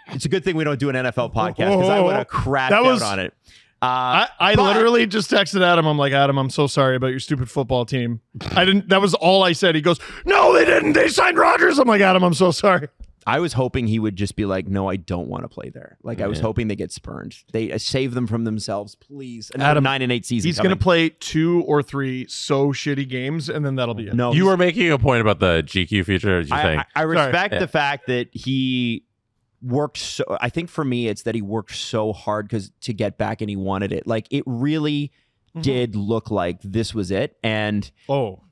It's a good thing we don't do an NFL podcast because I would have crapped out on it. I literally just texted Adam. I'm like, Adam, I'm so sorry about your stupid football team. That was all I said. He goes, no, they didn't. They signed Rodgers. I'm like, Adam, I'm so sorry. I was hoping he would just be like, no, I don't want to play there. Like, I was hoping they get spurned. They save them from themselves, please. Another 9-8 season. He's going to play 2 or 3 so shitty games, and then that'll be it. No, you were making a point about the GQ feature. I respect the fact that he worked so. I think for me, it's that he worked so hard to get back, and he wanted it. Like, it really did look like this was it.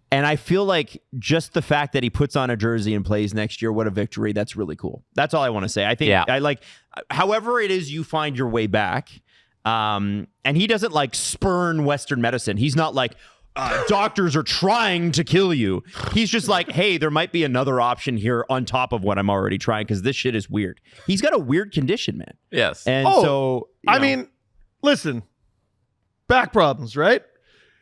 And I feel like just the fact that he puts on a jersey and plays next year, what a victory. That's really cool. That's all I want to say. I think I like, however it is you find your way back. And he doesn't like spurn Western medicine. He's not like, doctors are trying to kill you. He's just like, hey, there might be another option here on top of what I'm already trying because this shit is weird. He's got a weird condition, man. Yes. And I mean, listen, back problems, right?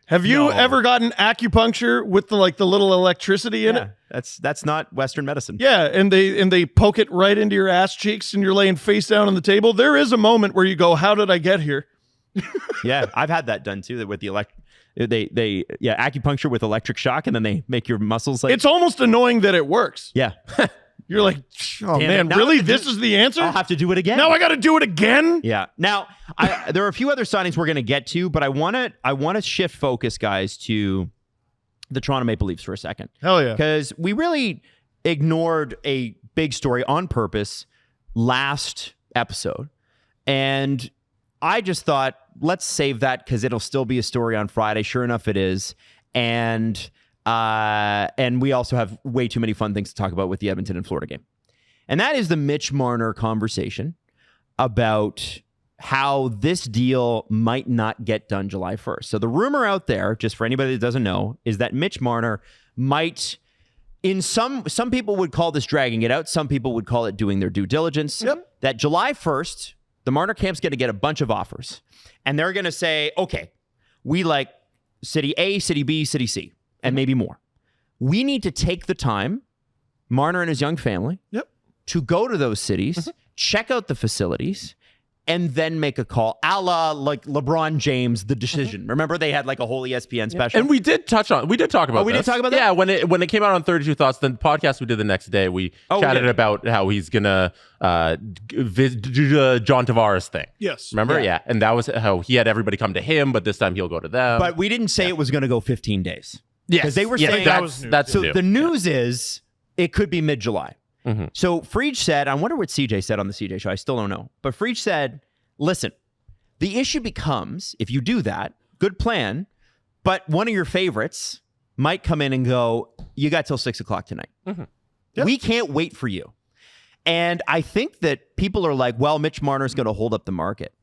Have you ever gotten acupuncture with the little electricity in it? That's not Western medicine. Yeah, and they poke it right into your ass cheeks and you're laying face down on the table. There is a moment where you go, how did I get here? Yeah, I've had that done too. With the acupuncture with electric shock, and then they make your muscles like. It's almost annoying that it works. Yeah. You're like, oh man, really? This is the answer? I'll have to do it again. Now I got to do it again? Yeah. Now, there are a few other signings we're going to get to, but I want to shift focus, guys, to the Toronto Maple Leafs for a second. Hell yeah. Because we really ignored a big story on purpose last episode. And I just thought, let's save that because it'll still be a story on Friday. Sure enough, it is. And we also have way too many fun things to talk about with the Edmonton and Florida game. And that is the Mitch Marner conversation about how this deal might not get done July 1st. So the rumor out there, just for anybody that doesn't know, is that Mitch Marner might, in some people would call this dragging it out. Some people would call it doing their due diligence. Yep. That July 1st, the Marner camp's going to get a bunch of offers. And they're going to say, okay, we like city A, city B, city C. And maybe more. We need to take the time, Marner and his young family, to go to those cities, check out the facilities, and then make a call, a la like LeBron James, The Decision. Remember they had like a whole ESPN special? And we did talk about We did talk about that? Yeah, when it came out on 32 Thoughts, the podcast we did the next day, we chatted about how he's going to do the John Tavares thing. Yes. Remember? Yeah. And that was how he had everybody come to him, but this time he'll go to them. But we didn't say it was going to go 15 days. Yes. Because they were saying that's so new. the news is it could be mid-July. So Friedge said, I wonder what CJ said on the CJ show. I still don't know. But Friedge said, listen, the issue becomes, if you do that, good plan, but one of your favorites might come in and go, you got till 6 o'clock tonight. We can't wait for you. And I think that people are like, well, Mitch Marner's going to hold up the market.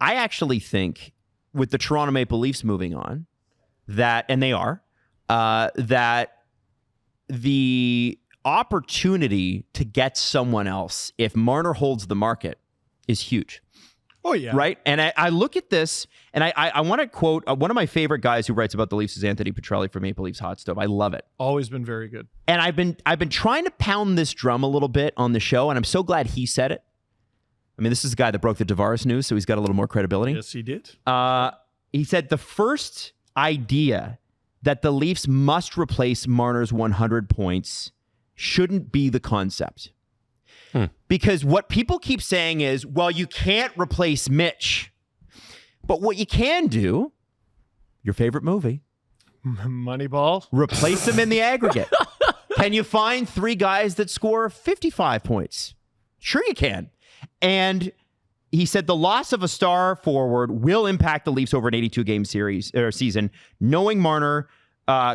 I actually think with the Toronto Maple Leafs moving on, that the opportunity to get someone else, if Marner holds the market, is huge. Oh, yeah. Right? And I look at this, and I want to quote one of my favorite guys who writes about the Leafs is Anthony Petrelli from Maple Leafs Hot Stove. I love it. Always been very good. And I've been trying to pound this drum a little bit on the show, and I'm so glad he said it. I mean, this is the guy that broke the Tavares news, so he's got a little more credibility. Yes, he did. He said the first idea that the Leafs must replace Marner's 100 points shouldn't be the concept. Because what people keep saying is, well, you can't replace Mitch. But what you can do, your favorite movie, Moneyball, replace them in the aggregate. Can you find 3 guys that score 55 points? Sure you can. And he said the loss of a star forward will impact the Leafs over an 82-game season, knowing Marner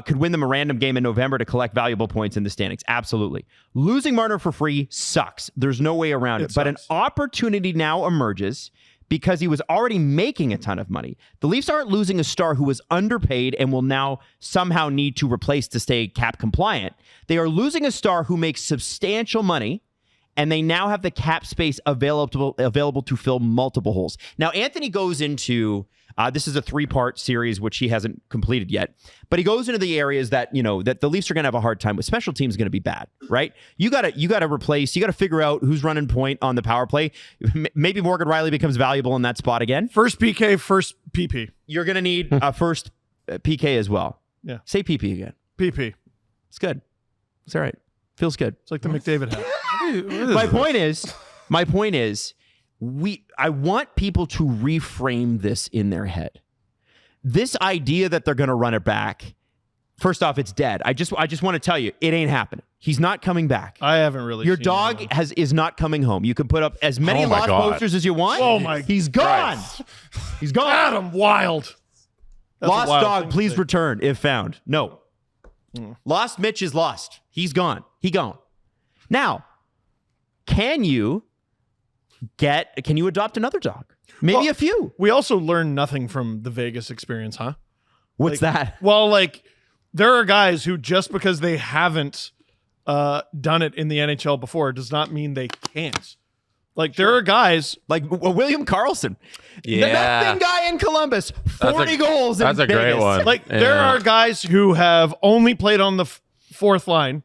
could win them a random game in November to collect valuable points in the standings. Absolutely. Losing Marner for free sucks. There's no way around it. But an opportunity now emerges because he was already making a ton of money. The Leafs aren't losing a star who was underpaid and will now somehow need to replace to stay cap compliant. They are losing a star who makes substantial money and they now have the cap space available to fill multiple holes. Now, Anthony goes into this is a 3-part series, which he hasn't completed yet, but he goes into the areas that, that the Leafs are going to have a hard time with. Special teams going to be bad, right? You got to replace, you got to figure out who's running point on the power play. Maybe Morgan Rielly becomes valuable in that spot again. First PK, first PP. You're going to need a first PK as well. Yeah. Say PP again. PP. It's good. It's all right. Feels good. It's like the McDavid hat. My point is, I want people to reframe this in their head. This idea that they're going to run it back, first off, it's dead. I just want to tell you, it ain't happening. He's not coming back. I haven't really. Your seen dog is not coming home. You can put up as many lost posters as you want. Oh my! He's gone. Christ. He's gone. Adam Wild. That's lost dog, please return if found. No. Lost Mitch is lost. He's gone. He gone. Now, can you adopt another dog? Maybe a few. We also learned nothing from the Vegas experience, huh? What's that? Well, there are guys who just because they haven't done it in the NHL before does not mean they can't. There are guys like William Karlsson, the nothing guy in Columbus, 40 goals. That's a great one. There are guys who have only played on the fourth line,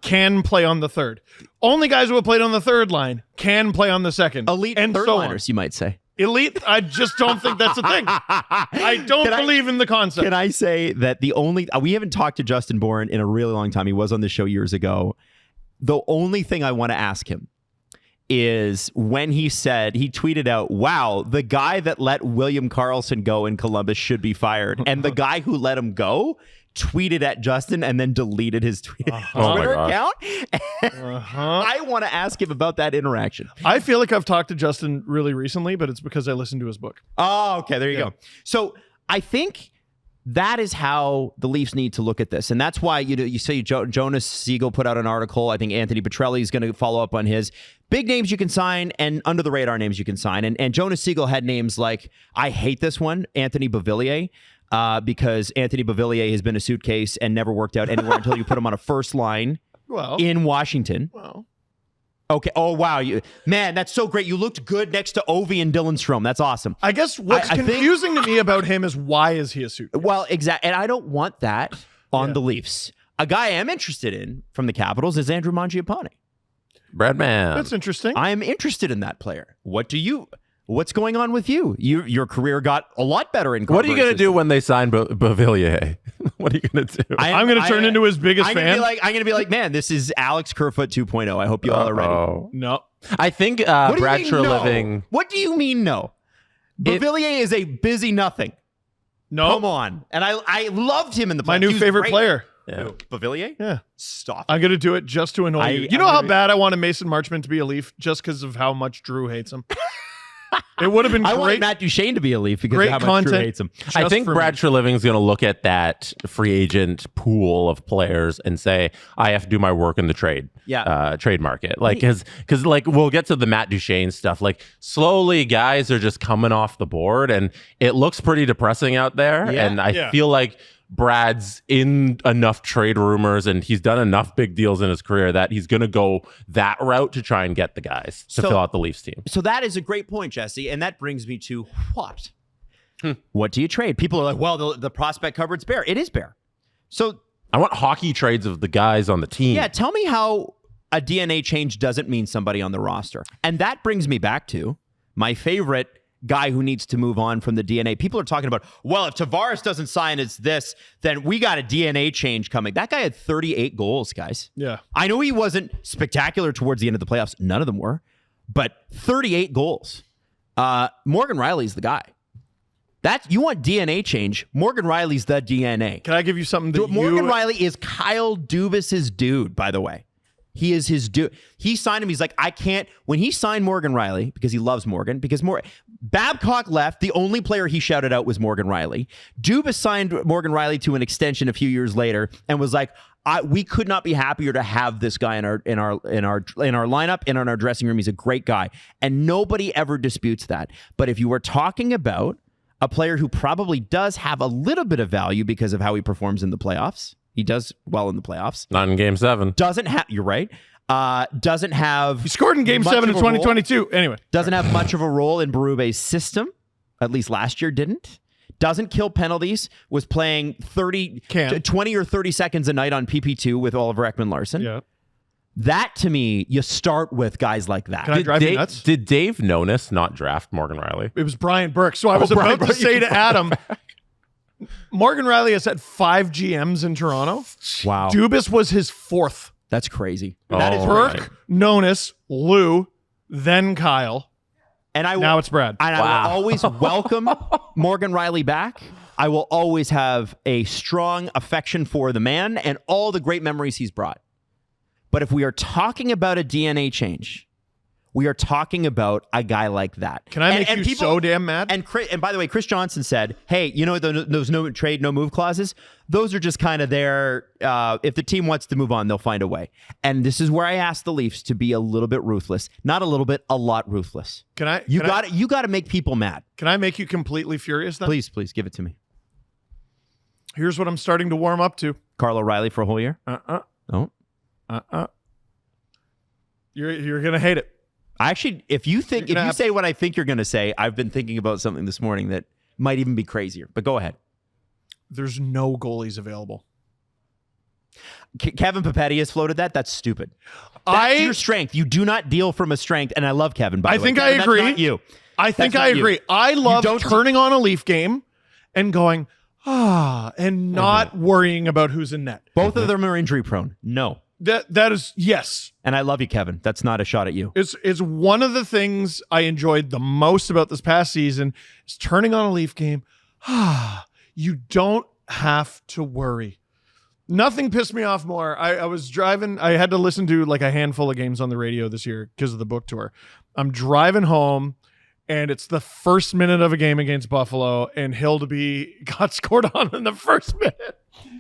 can play on the third. Only guys who have played on the third line can play on the second. Elite and third so liners, you might say. Elite, I just don't think that's a thing. I don't believe in the concept. Can I say that we haven't talked to Justin Bourne in a really long time. He was on the show years ago. The only thing I want to ask him is when he tweeted out, wow, the guy that let William Karlsson go in Columbus should be fired. And the guy who let him go tweeted at Justin and then deleted his Twitter account. I want to ask him about that interaction. I feel like I've talked to Justin really recently, but it's because I listened to his book. Oh, okay. There you go. So I think that is how the Leafs need to look at this. And that's why you see Jonas Siegel put out an article. I think Anthony Petrelli is going to follow up on his. Big names you can sign and under the radar names you can sign. And Jonas Siegel had names like, I hate this one, Anthony Beauvillier. Because Anthony Beauvillier has been a suitcase and never worked out anywhere until you put him on a first line in Washington. Well. Okay. Oh, wow. Man, that's so great. You looked good next to Ovi and Dylan Strome. That's awesome. I guess what's confusing to me about him is why is he a suitcase? Well, exactly. And I don't want that on the Leafs. A guy I am interested in from the Capitals is Andrew Mangiapane. Breadman. That's interesting. I am interested in that player. What's going on with you? Your career got a lot better in. What are you going to do when they sign Beauvillier? What are you going to do? I'm going to turn into his biggest fan. I'm going to be like, man, this is Alex Kerfoot 2.0. I hope you all are ready. No. I think Brad Treliving. No? What do you mean no? Beauvillier is a busy nothing. No. Come on. And I loved him in the playoffs. My new favorite player. Yeah. Beauvillier? Yeah. Stop. I'm going to do it just to annoy you. You know how bad I wanted Mason Marchment to be a Leaf just because of how much Drew hates him? It would have been great. I want Matt Duchene to be a Leaf because of how much Drew hates him. I think Brad Treliving is going to look at that free agent pool of players and say, I have to do my work in the trade market. Because we'll get to the Matt Duchene stuff. Slowly guys are just coming off the board and it looks pretty depressing out there. Yeah. And I feel like Brad's in enough trade rumors and he's done enough big deals in his career that he's going to go that route to try and get the guys to fill out the Leafs team. So that is a great point, Jesse. And that brings me to what? What do you trade? People are like, well, the prospect cupboard's bare. It is bare. So I want hockey trades of the guys on the team. Yeah, tell me how a DNA change doesn't mean somebody on the roster. And that brings me back to my favorite guy who needs to move on from the DNA. People are talking about, well, if Tavares doesn't sign as this, then we got a DNA change coming. That guy had 38 goals, guys. Yeah. I know he wasn't spectacular towards the end of the playoffs. None of them were. But 38 goals. Morgan Rielly's the guy. You want DNA change. Morgan Rielly's the DNA. Can I give you something that Morgan Rielly is Kyle Dubas's dude, by the way. He is his dude. He signed him. He's like, I can't. When he signed Morgan Rielly, because he loves Morgan, Babcock left. The only player he shouted out was Morgan Rielly. Dubas signed Morgan Rielly to an extension a few years later and was like, we could not be happier to have this guy in our lineup and in our dressing room. He's a great guy. And nobody ever disputes that. But if you were talking about a player who probably does have a little bit of value because of how he performs in the playoffs, he does well in the playoffs. Not in Game 7. You're right. Doesn't have... He scored in Game 7 in 2022. Anyway. Doesn't have much of a role in Berube's system. At least last year didn't. Doesn't kill penalties. Was playing 20 or 30 seconds a night on PP2 with Oliver Ekman-Larsson. Yeah. That, to me, you start with guys like that. Can I drive you nuts? Did Dave Nonis not draft Morgan Rielly? It was Brian Burke. So I was about to say to Adam, Morgan Rielly has had 5 GMs in Toronto. Wow. Dubas was his 4th. That's crazy. That is Burke, Nonis, Lou, then Kyle. And now it's Brad. And I will always welcome Morgan Rielly back. I will always have a strong affection for the man and all the great memories he's brought. But if we are talking about a DNA change, we are talking about a guy like that. Can I make you so damn mad? And by the way, Chris Johnson said, hey, you know those no trade, no move clauses? Those are just kind of there. If the team wants to move on, they'll find a way. And this is where I asked the Leafs to be a little bit ruthless. Not a little bit, a lot ruthless. You got to make people mad. Can I make you completely furious then? Please give it to me. Here's what I'm starting to warm up to. Carl O'Reilly for a whole year? Oh. You're gonna hate it. Actually, if you say what I think you're gonna say, I've been thinking about something this morning that might even be crazier. But go ahead. There's no goalies available. Kevin Papetti has floated that. That's stupid. That's your strength. You do not deal from a strength, and I love Kevin. By the way, think I agree. That's not you. I think I agree. I love turning on a Leaf game and going and not worrying about who's in net. Both of them are injury prone. No. That is, yes. And I love you, Kevin. That's not a shot at you. It's one of the things I enjoyed the most about this past season is turning on a Leaf game. You don't have to worry. Nothing pissed me off more. I was driving. I had to listen to like a handful of games on the radio this year because of the book tour. I'm driving home, and it's the first minute of a game against Buffalo, and Hildeby got scored on in the first minute.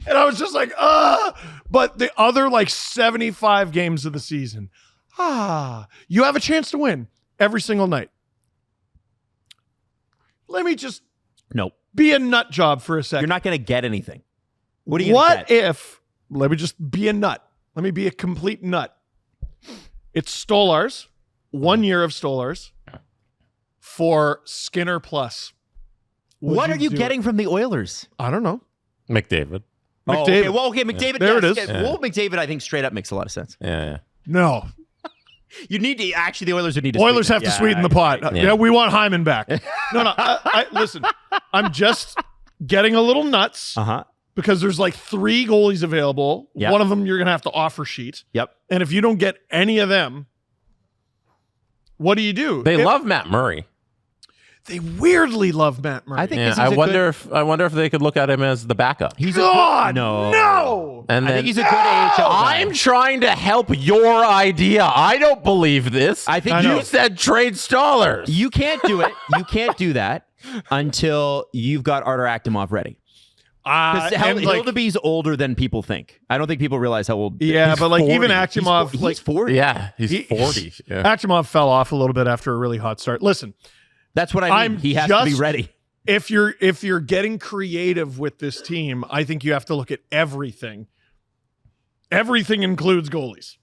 And I was just like, but the other like 75 games of the season, you have a chance to win every single night. Let me just be a nut job for a second. You're not going to get anything. What are you What if, let me just be a nut. Let me be a complete nut. It's Stolarz, 1 year of Stolarz for Skinner plus. What are you getting from the Oilers? I don't know. McDavid. Okay, McDavid. There it is. Well, McDavid, I think straight up makes a lot of sense. Yeah. No. You need to actually. The Oilers would need to. Oilers have to sweeten the pot. Yeah, we want Hyman back. No. Listen, I'm just getting a little nuts. Because there's like 3 goalies available. Yep. One of them you're gonna have to offer sheet. Yep. And if you don't get any of them, what do you do? They love Matt Murray. They weirdly love Matt Murray. I think. I wonder if they could look at him as the backup. No. And I think he's a good AHL guy. I'm trying to help your idea. I don't believe this. I think you said trade Stolarz. You can't do it. You can't do that until you've got Artur Aktimov ready. Hildeby's older than people think. I don't think people realize how old. Yeah, but like 40. even Aktimov, he's 40. Yeah, he's 40. Yeah. Aktimov fell off a little bit after a really hot start. Listen, that's what I mean. He has to be ready. If you're getting creative with this team, I think you have to look at everything. Everything includes goalies.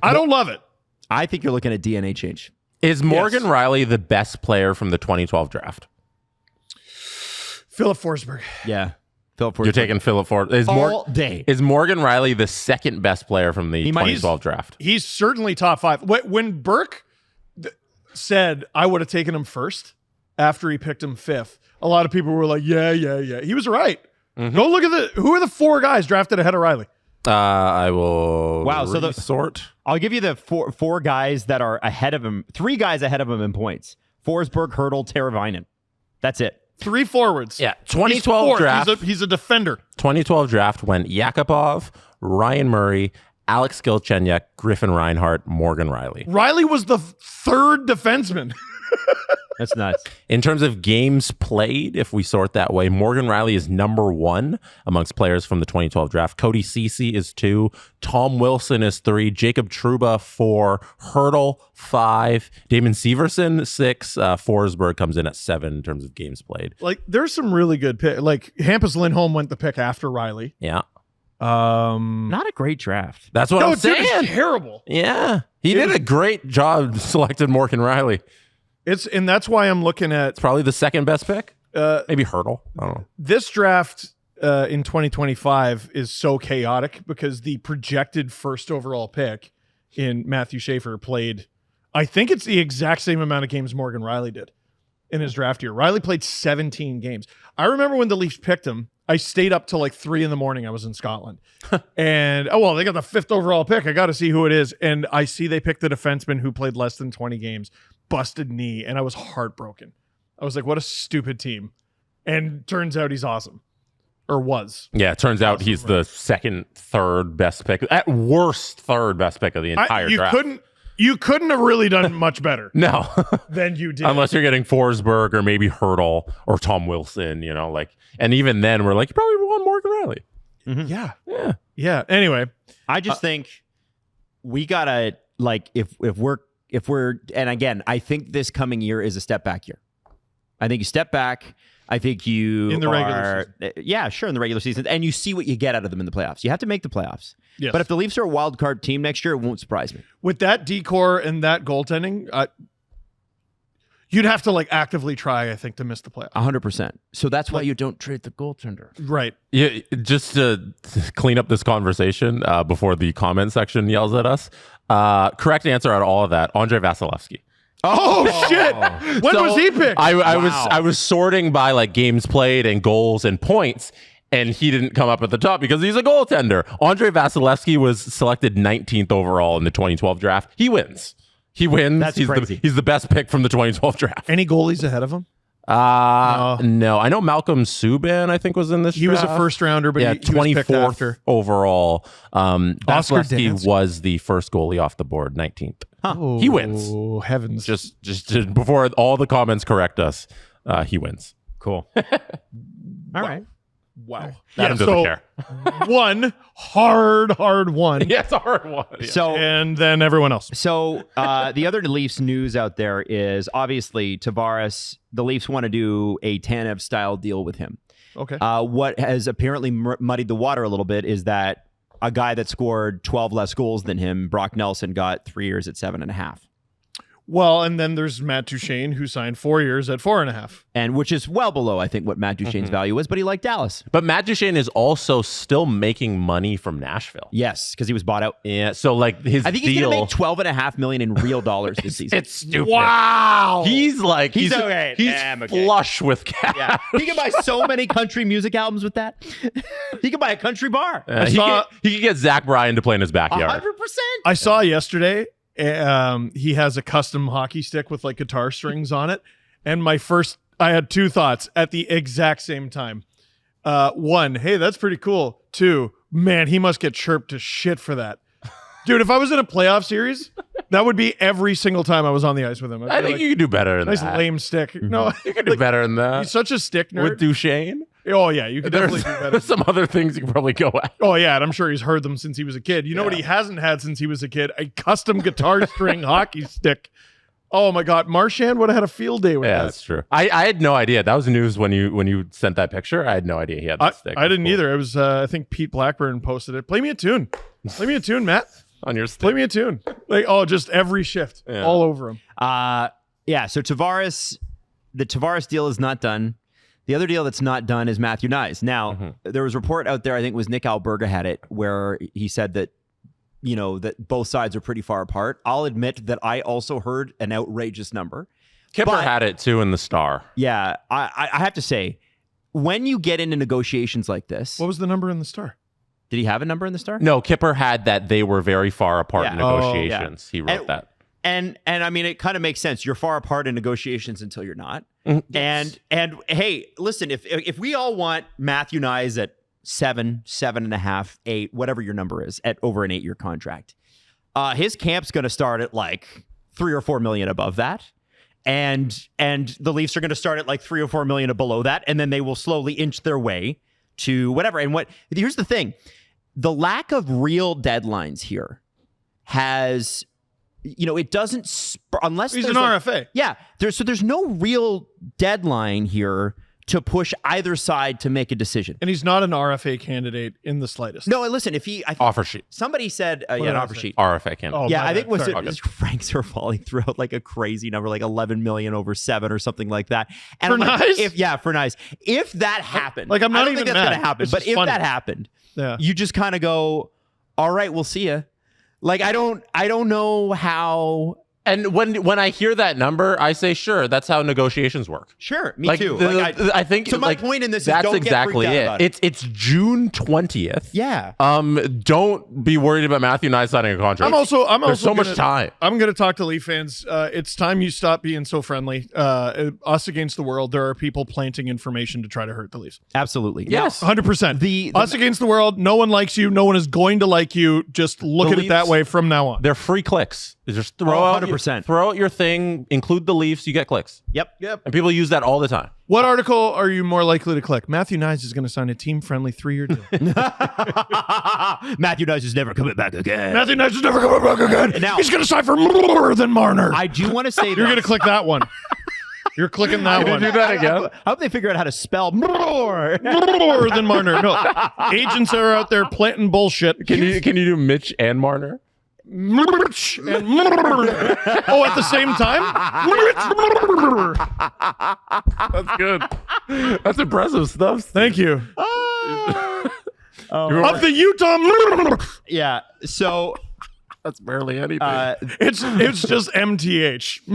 I don't love it. I think you're looking at DNA change. Is Morgan Rielly the best player from the 2012 draft? Philip Forsberg. Yeah. You're taking Philip Forsberg. All day. Is Morgan Rielly the second best player from the 2012 draft? He's certainly top 5. When Burke said I would have taken him first after he picked him 5th, a lot of people were like, yeah. He was right. Go look at who are the 4 guys drafted ahead of Rielly? I will sort. I'll give you the four guys that are ahead of him. 3 guys ahead of him in points. Forsberg, Hurdle, Teravainen. That's it. 3 forwards. Yeah, 2012 draft. He's a defender. 2012 draft went Yakupov, Ryan Murray, Alex Galchenyuk, Griffin Reinhart, Morgan Rielly. Rielly was the 3rd defenseman. That's nuts. In terms of games played, if we sort that way, Morgan Rielly is number 1 amongst players from the 2012 draft. Cody Ceci is 2. Tom Wilson is 3. Jacob Trouba 4. Hurdle 5. Damon Severson 6. Forsberg comes in at 7 in terms of games played. Like there's some really good pick. Like Hampus Lindholm went the pick after Rielly. Yeah. Not a great draft. That's what I'm saying. It's terrible. Yeah. He did a great job selecting Morgan Rielly. And that's why I'm looking at... It's probably the second best pick. Maybe Hurdle. I don't know. This draft in 2025 is so chaotic because the projected first overall pick in Matthew Schaefer played, I think it's the exact same amount of games Morgan Rielly did in his draft year. Rielly played 17 games. I remember when the Leafs picked him, I stayed up till like 3 a.m. I was in Scotland. And, they got the 5th overall pick. I got to see who it is. And I see they picked the defenseman who played less than 20 games, busted knee, and I was heartbroken. I was like, what a stupid team. And turns out he's awesome. Or was. Yeah, it turns out he's the second, third best pick. At worst, third best pick of the entire draft. You couldn't have really done much better. No. Than you did. Unless you're getting Forsberg or maybe Hurdle or Tom Wilson, and even then we're like, you probably want Morgan Rielly. Mm-hmm. Yeah. Anyway. I just think we gotta, if we're, and again, I think this coming year is a step back year. I think you step back. I think you in the regular season. Yeah, sure, in the regular season. And you see what you get out of them in the playoffs. You have to make the playoffs. Yes. But if the Leafs are a wild card team next year, it won't surprise me. With that decor and that goaltending, you'd have to actively try, I think, to miss the playoffs. 100%. So that's why you don't trade the goaltender. Right. Yeah, just to clean up this conversation before the comment section yells at us. Correct answer out of all of that, Andrei Vasilevsky. Oh shit! When was he picked? I was sorting by games played and goals and points, and he didn't come up at the top because he's a goaltender. Andrei Vasilevsky was selected 19th overall in the 2012 draft. He wins. That's he's crazy. He's the best pick from the 2012 draft. Any goalies ahead of him? No. I know Malcolm Subban, I think, was in this He draft. was a first rounder, but he was picked 24th after. overall. Oscar Vasilevsky Dansk. was the first goalie off the board, 19th. Oh, He wins. Heavens. Just before all the comments correct us, he wins. Cool. All right. Wow. Adam doesn't care. One hard one. Yeah, it's a hard one. Yeah. So and then everyone else. So the other Leafs news out there is obviously Tavares. The Leafs want to do a Tanev style deal with him. Okay. What has apparently muddied the water a little bit is that a guy that scored 12 less goals than him, Brock Nelson, got 3 years at 7.5. Well, and then there's Matt Duchene, who signed 4 years at 4.5. And which is well below, I think, what Matt Duchene's value is, but he liked Dallas. But Matt Duchene is also still making money from Nashville. Yes, because he was bought out. Yeah, so his I think he's going to make $12.5 million in real dollars this season. It's stupid. Wow. He's okay. He's okay. flush with cash. Yeah. He can buy so many country music albums with that. He can buy a country bar. He could get Zach Bryan to play in his backyard. 100%. I saw yesterday, he has a custom hockey stick with guitar strings on it. And I had 2 thoughts at the exact same time. 1, hey, that's pretty cool. 2, man, he must get chirped to shit for that. Dude, if I was in a playoff series, that would be every single time I was on the ice with him. I think you could do better than nice that. Lame stick. No, You could do better than that. He's such a stick nerd. With Duchene? Oh, yeah, you could definitely do better. There's some other things you could probably go at. Oh, yeah, and I'm sure he's heard them since he was a kid. You know what he hasn't had since he was a kid? A custom guitar string hockey stick. Oh, my God. Marchand would have had a field day with that. Yeah, that's true. I had no idea. That was news when you sent that picture. I had no idea he had that stick. I didn't either. It was, I think, Pete Blackburn posted it. Play me a tune. Play me a tune, Matt. On your stick. Play me a tune. Just every shift. Yeah. All over him. So Tavares, the Tavares deal is not done. The other deal that's not done is Matthew Knies. Now, there was a report out there, I think it was Nick Alberga had it, where he said that, that both sides are pretty far apart. I'll admit that I also heard an outrageous number. Kipper had it too in the Star. Yeah, I have to say, when you get into negotiations like this... What was the number in the Star? Did he have a number in the Star? No, Kipper had that they were very far apart in negotiations. He wrote that. And I mean, it kind of makes sense. You're far apart in negotiations until you're not. Yes. And hey, listen, if we all want Matthew Knies at 7, 7.5, 8, whatever your number is, at over an 8-year contract, his camp's going to start at $3 or $4 million above that. And the Leafs are going to start at $3 or $4 million below that. And then they will slowly inch their way to whatever. And here's the thing. The lack of real deadlines here has... it doesn't unless he's an RFA. Yeah, there's no real deadline here to push either side to make a decision. And he's not an RFA candidate in the slightest. No, and listen, if he offer sheet. Somebody said an offer sheet. RFA candidate. Oh, yeah, I think was Franks are falling through like a crazy number, like 11 million over 7 or something like that. And for Knies? For Knies. If that happened, like I'm not I don't even think that's mad. going to happen. It's But just if funny. that happened, Yeah. you just kind of go, all right, we'll see ya. Like I don't know how. And when I hear that number, I say, sure, that's how negotiations work. Sure, me too. I think so. My point in this that's is don't exactly get freaked out about it. It's June 20th. Yeah. Don't be worried about Matthew Knies signing a contract. I'm also There's so much time. I'm going to talk to Leaf fans. It's time you stop being so friendly. Us against the world. There are people planting information to try to hurt the Leafs. Absolutely. Yes. 100%. The us against the world. No one likes you. No one is going to like you. Just look at it that way from now on. They're free clicks. Just throw out 100%. Throw out your thing, include the Leafs, you get clicks. Yep. And people use that all the time. What article are you more likely to click? Matthew Knies is going to sign a team-friendly 3-year deal. Matthew Knies is never coming back again. Matthew Knies is never coming back again. Now, he's going to sign for more than Marner. I do want to say you're going to click that one. You're clicking that one. Do that again. I hope they figure out how to spell more than Marner. No, agents are out there planting bullshit. Can you do Mitch and Marner? And at the same time? That's good. That's impressive stuff. Thank you. Of the Utah. Yeah. So that's barely anything. It's just MTH.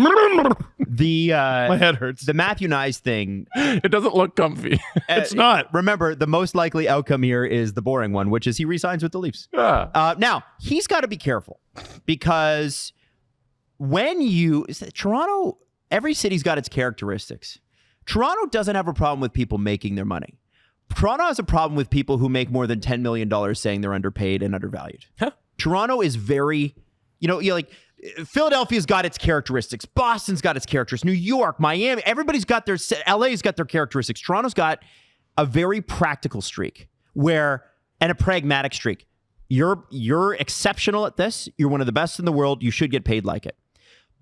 My head hurts. The Matthew Knies thing. It doesn't look comfy. It's not. Remember, the most likely outcome here is the boring one, which is he resigns with the Leafs. Yeah. Now, he's got to be careful because Toronto, every city's got its characteristics. Toronto doesn't have a problem with people making their money. Toronto has a problem with people who make more than $10 million saying they're underpaid and undervalued. Huh. Toronto is very, like Philadelphia's got its characteristics. Boston's got its characteristics. New York, Miami, everybody's got their, LA's got their characteristics. Toronto's got a very practical streak and a pragmatic streak. You're exceptional at this. You're one of the best in the world. You should get paid like it.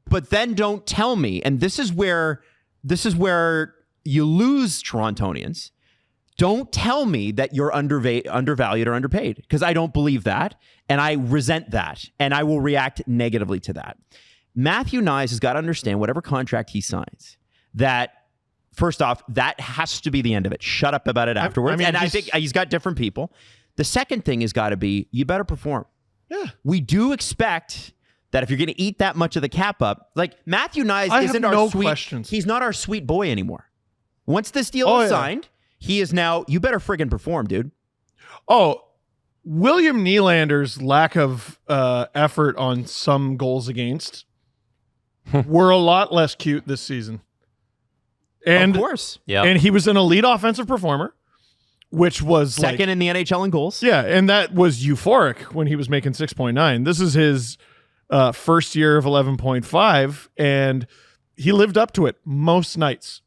But then don't tell me, and this is where you lose Torontonians. Don't tell me that you're undervalued or underpaid, because I don't believe that, and I resent that, and I will react negatively to that. Matthew Knies has got to understand whatever contract he signs, that first off, that has to be the end of it. Shut up about it afterwards. I think he's got different people. The second thing has got to be, you better perform. Yeah. We do expect that if you're going to eat that much of the cap up, like Matthew Knies isn't our sweet. Questions. He's not our sweet boy anymore. Once this deal is signed, he is now, you better friggin' perform, dude. Oh, William Nylander's lack of effort on some goals against were a lot less cute this season. And, of course. Yeah. And he was an elite offensive performer, which was second in the NHL in goals. Yeah, and that was euphoric when he was making 6.9. This is his first year of 11.5, and he lived up to it most nights.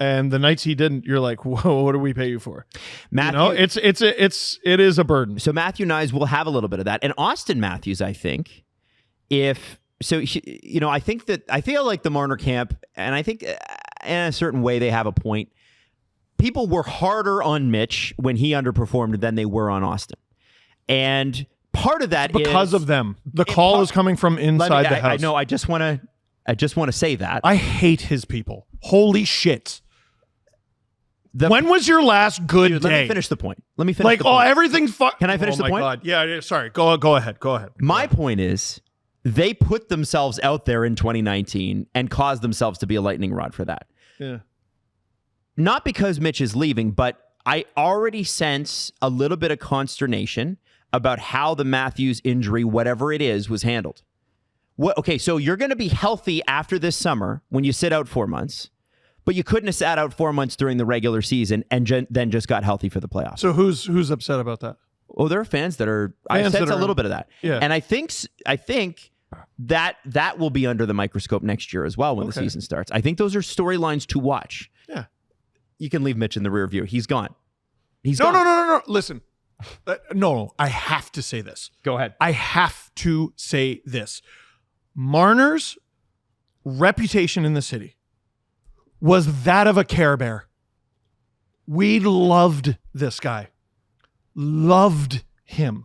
And the nights he didn't, you're like, whoa, what do we pay you for? Matthew, it is a burden. So Matthew Knies will have a little bit of that. And Austin Matthews, I think, I feel like the Marner camp, and I think in a certain way they have a point. People were harder on Mitch when he underperformed than they were on Austin. And part of that because of them. The call is coming from inside the house. I know. I just want to say that. I hate his people. Holy shit. When was your last good day? Let me finish the point. Everything's fucked. Can I finish the point? God. Yeah, sorry. Go ahead. My point is, they put themselves out there in 2019 and caused themselves to be a lightning rod for that. Yeah. Not because Mitch is leaving, but I already sense a little bit of consternation about how the Matthews injury, whatever it is, was handled. Okay, so you're going to be healthy after this summer when you sit out 4 months. But you couldn't have sat out 4 months during the regular season and then just got healthy for the playoffs. So who's upset about that? Oh, there are fans that are. I sense a little bit of that. Yeah. And I think that will be under the microscope next year as well when the season starts. I think those are storylines to watch. Yeah. You can leave Mitch in the rear view. He's gone. No. Listen. No, I have to say this. Go ahead. I have to say this. Marner's reputation in the city was that of a Care Bear. We loved this guy. Loved him.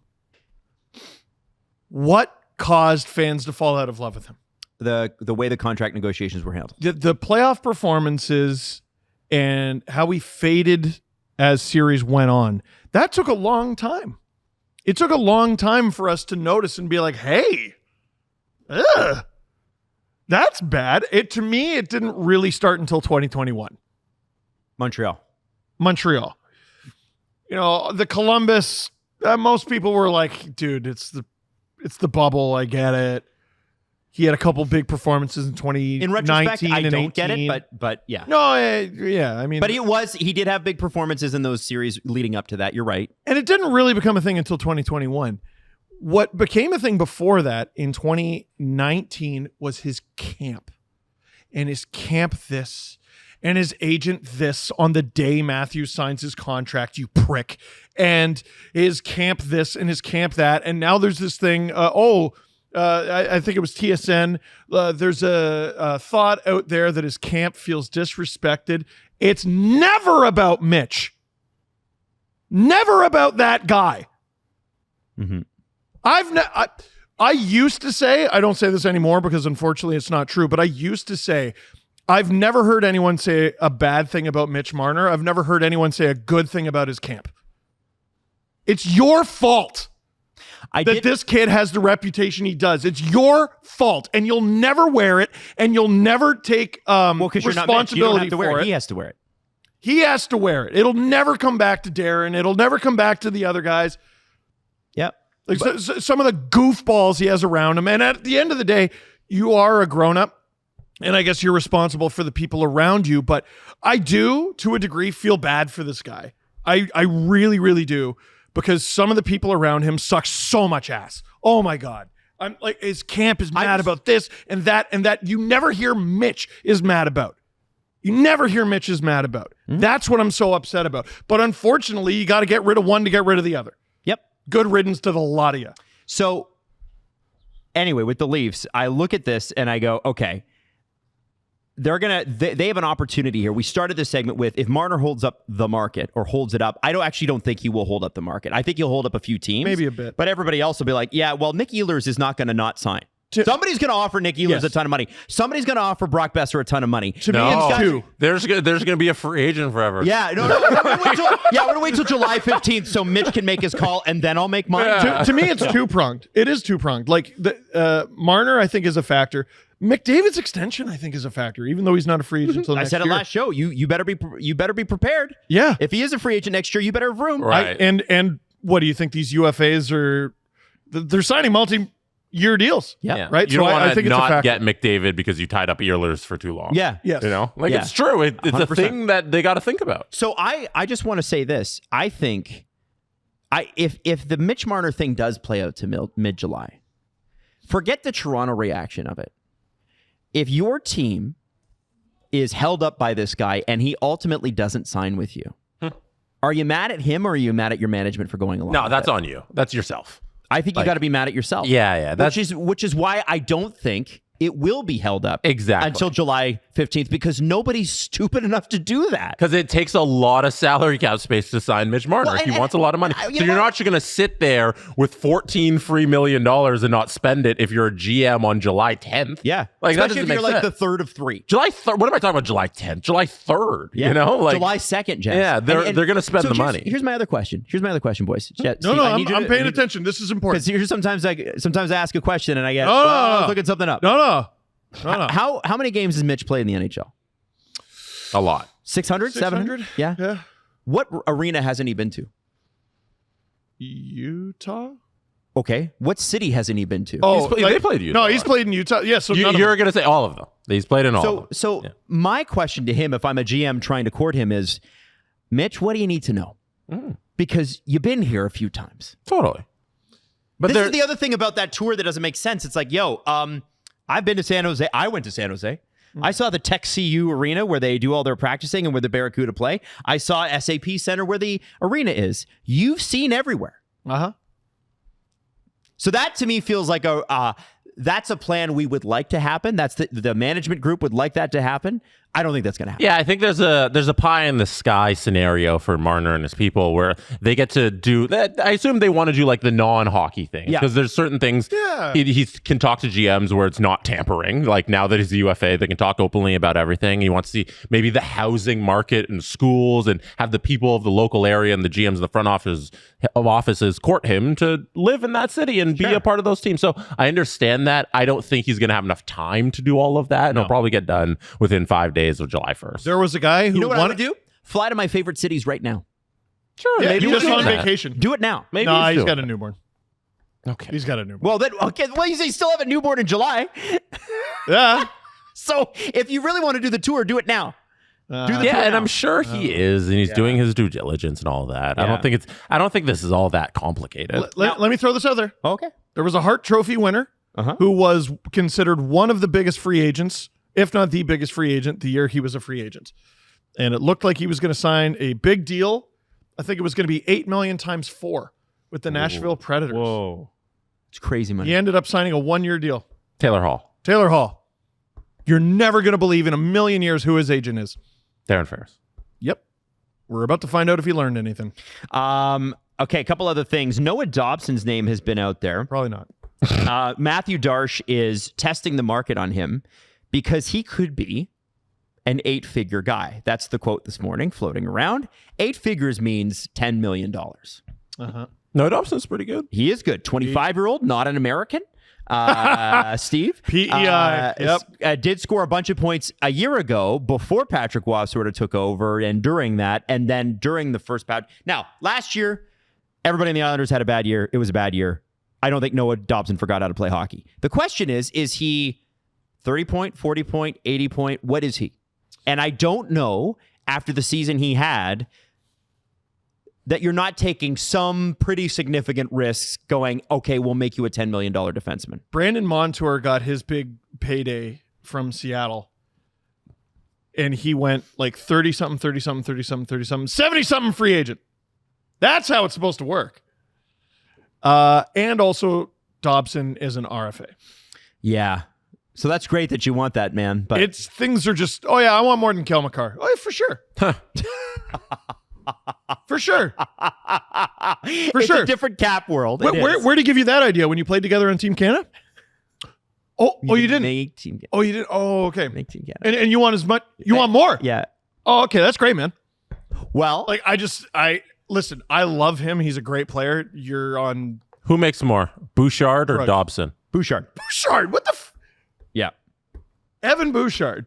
What caused fans to fall out of love with him? The way the contract negotiations were handled. The playoff performances and how he faded as series went on. That took a long time. It took a long time for us to notice and be like, hey, that's bad. To me, it didn't really start until 2021. Montreal. You know, the Columbus, most people were like, dude, it's the bubble. I get it. He had a couple big performances in 2019. In retrospect, I don't 18. get it, but yeah. No, yeah, I mean. But he did have big performances in those series leading up to that. You're right. And it didn't really become a thing until 2021. What became a thing before that in 2019 was his camp. And his camp this, and his agent this on the day Matthews signs his contract, you prick. And his camp this and his camp that. And now there's this thing, I think it was TSN. There's a thought out there that his camp feels disrespected. It's never about Mitch. Never about that guy. Mm-hmm. I used to say, I don't say this anymore because unfortunately it's not true, but I used to say, I've never heard anyone say a bad thing about Mitch Marner. I've never heard anyone say a good thing about his camp. It's your fault. This kid has the reputation he does. It's your fault, and you'll never wear it, and you'll never take responsibility for it. He has to wear it. He has to wear it. It'll never come back to Darren. It'll never come back to the other guys. Yep. Like some of the goofballs he has around him. And at the end of the day, you are a grown-up, and I guess you're responsible for the people around you. But I do, to a degree, feel bad for this guy. I really, really do. Because some of the people around him suck so much ass. Oh my God. I'm like, his camp is mad about this and that you never hear Mitch is mad about. Mm-hmm. That's what I'm so upset about. But unfortunately, you got to get rid of one to get rid of the other. Yep. Good riddance to the lot of you. So anyway, with the Leafs, I look at this and I go, okay, they have an opportunity here. We started this segment with, if Marner holds up the market or holds it up, I actually don't think he will hold up the market. I think he'll hold up a few teams. Maybe a bit. But everybody else will be like, yeah, well, Nick Ehlers is not going to not sign. Somebody's going to offer Nick Ehlers a ton of money. Somebody's going to offer Brock Besser a ton of money. There's going to be a free agent forever. Yeah, we're going to wait till July 15th so Mitch can make his call and then I'll make mine. Yeah. To me, it's two-pronged. It is two-pronged. Like, Marner, I think, is a factor. McDavid's extension, I think, is a factor, even though he's not a free agent until next year. I said it last show. You better be prepared. Yeah. If he is a free agent next year, you better have room. Right. And what do you think these UFAs are? They're signing multi-year deals. Yeah. Right. You don't want to not get McDavid because you tied up Ehlers for too long. Yeah. Yes. You know, it's true. It's 100%. A thing that they got to think about. So I just want to say this. I think if the Mitch Marner thing does play out to mid-July, forget the Toronto reaction of it. If your team is held up by this guy and he ultimately doesn't sign with you, are you mad at him or are you mad at your management for going along? No, that's on you. That's yourself. I think you got to be mad at yourself. Yeah. Which is why I don't think it will be held up exactly until July 15th because nobody's stupid enough to do that. Because it takes a lot of salary cap space to sign Mitch Marner if he wants a lot of money. You're not actually going to sit there with $14 free million and not spend it if you're a GM on July 10th. Yeah. Like, especially that if you're make like sense. the third of three. July 3rd. What am I talking about? July 10th? July 3rd. Yeah. You know? Like, July 2nd, Jess. Yeah, they're going to spend the money. Here's my other question. Boys. Steve, I'm paying attention. This is important. Because here's sometimes I ask a question and I get, I was looking something up. No. How many games has Mitch played in the NHL? A lot. 600? 700? Yeah. What arena hasn't he been to? Utah? Okay. What city hasn't he been to? They played Utah. No, he's played in Utah. Yeah, so you're going to say all of them. He's played in all of them. So my question to him, if I'm a GM trying to court him, is, Mitch, what do you need to know? Because you've been here a few times. Totally. But this is the other thing about that tour that doesn't make sense. It's like, I've been to San Jose. I went to San Jose. I saw the Tech CU arena where they do all their practicing and where the Barracuda play. I saw SAP Center where the arena is. You've seen everywhere. So that to me feels like that's a plan we would like to happen. That's the management group would like that to happen. I don't think that's going to happen. Yeah, I think there's a pie in the sky scenario for Marner and his people where they get to do that. I assume they want to do like the non-hockey things because there's certain things he can talk to GMs where it's not tampering. Like now that he's a UFA, they can talk openly about everything. He wants to see maybe the housing market and schools and have the people of the local area and the GMs in the front offices court him to live in that city and be a part of those teams. So I understand that. I don't think he's going to have enough time to do all of that, and it'll probably get done within 5 days of July 1st. There was a guy who I would do? Fly to my favorite cities right now. Sure, maybe just on vacation. Do it now. Maybe he's got a newborn. Okay, he's got a newborn. Well, then you say still have a newborn in July. Yeah. So if you really want to do the tour, do it now. Do the tour and now. I'm sure he is, and he's doing his due diligence and all that. Yeah. I don't think this is all that complicated. Let me throw this out there. Okay. There was a Hart Trophy winner who was considered one of the biggest free agents, if not the biggest free agent, the year he was a free agent. And it looked like he was going to sign a big deal. I think it was going to be $8 million times 4 with the Nashville Predators. Whoa. It's crazy money. He ended up signing a 1-year deal. Taylor Hall. You're never going to believe in a million years who his agent is. Darren Ferris. Yep. We're about to find out if he learned anything. Okay, a couple other things. Noah Dobson's name has been out there. Probably not. Matthew Darsh is testing the market on him because he could be an 8-figure guy. That's the quote this morning floating around. 8 figures means $10 million. Noah Dobson's pretty good. He is good. 25-year-old, not an American. Steve PEI did score a bunch of points a year ago before Patrick Waugh sort of took over, and during that, and then during the first patch. Now, last year, everybody in the Islanders had a bad year. It was a bad year. I don't think Noah Dobson forgot how to play hockey. The question is he 30 point, 40 point, 80 point? What is he? And I don't know, after the season he had, that you're not taking some pretty significant risks going, okay, we'll make you a $10 million defenseman. Brandon Montour got his big payday from Seattle. And he went like 30-something, 30-something, 30-something, 30-something, 70-something free agent. That's how it's supposed to work. And also, Dobson is an RFA. Yeah. So that's great that you want that, man. But things are just, I want more than Kel McCarr. Oh, yeah, for sure. For sure. It's a different cap world. Where did he give you that idea? When you played together on Team Canada? You didn't? Make Team Canada. Oh, you didn't? Oh, okay. Make Team Canada. And you want as much? You want more? Yeah. Oh, okay. That's great, man. Well, like listen, I love him. He's a great player. You're on. Who makes more, Bouchard or Dobson? Bouchard. What the? Yeah. Evan Bouchard.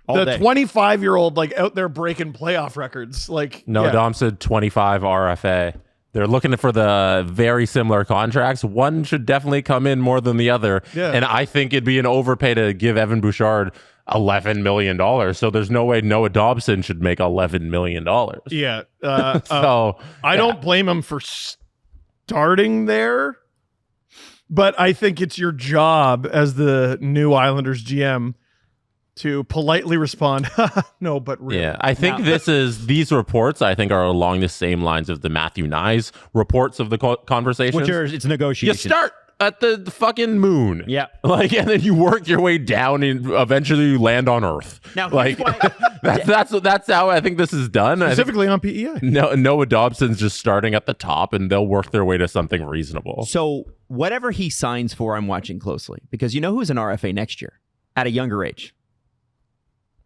All the day. 25-year-old out there breaking playoff records. No, Dobson 25 RFA. They're looking for the very similar contracts. One should definitely come in more than the other. Yeah. And I think it'd be an overpay to give Evan Bouchard $11 million. So there's no way Noah Dobson should make $11 million. Yeah. I don't blame him for starting there, but I think it's your job as the new Islanders GM to politely respond, no, but really. Yeah, I think these reports, I think, are along the same lines of the Matthew Knies reports of the conversation. It's negotiation. You start at the fucking moon. Yeah. And then you work your way down and eventually you land on Earth. Now, that's how I think this is done. Specifically on PEI. Noah Dobson's just starting at the top and they'll work their way to something reasonable. So whatever he signs for, I'm watching closely because you know who's an RFA next year at a younger age?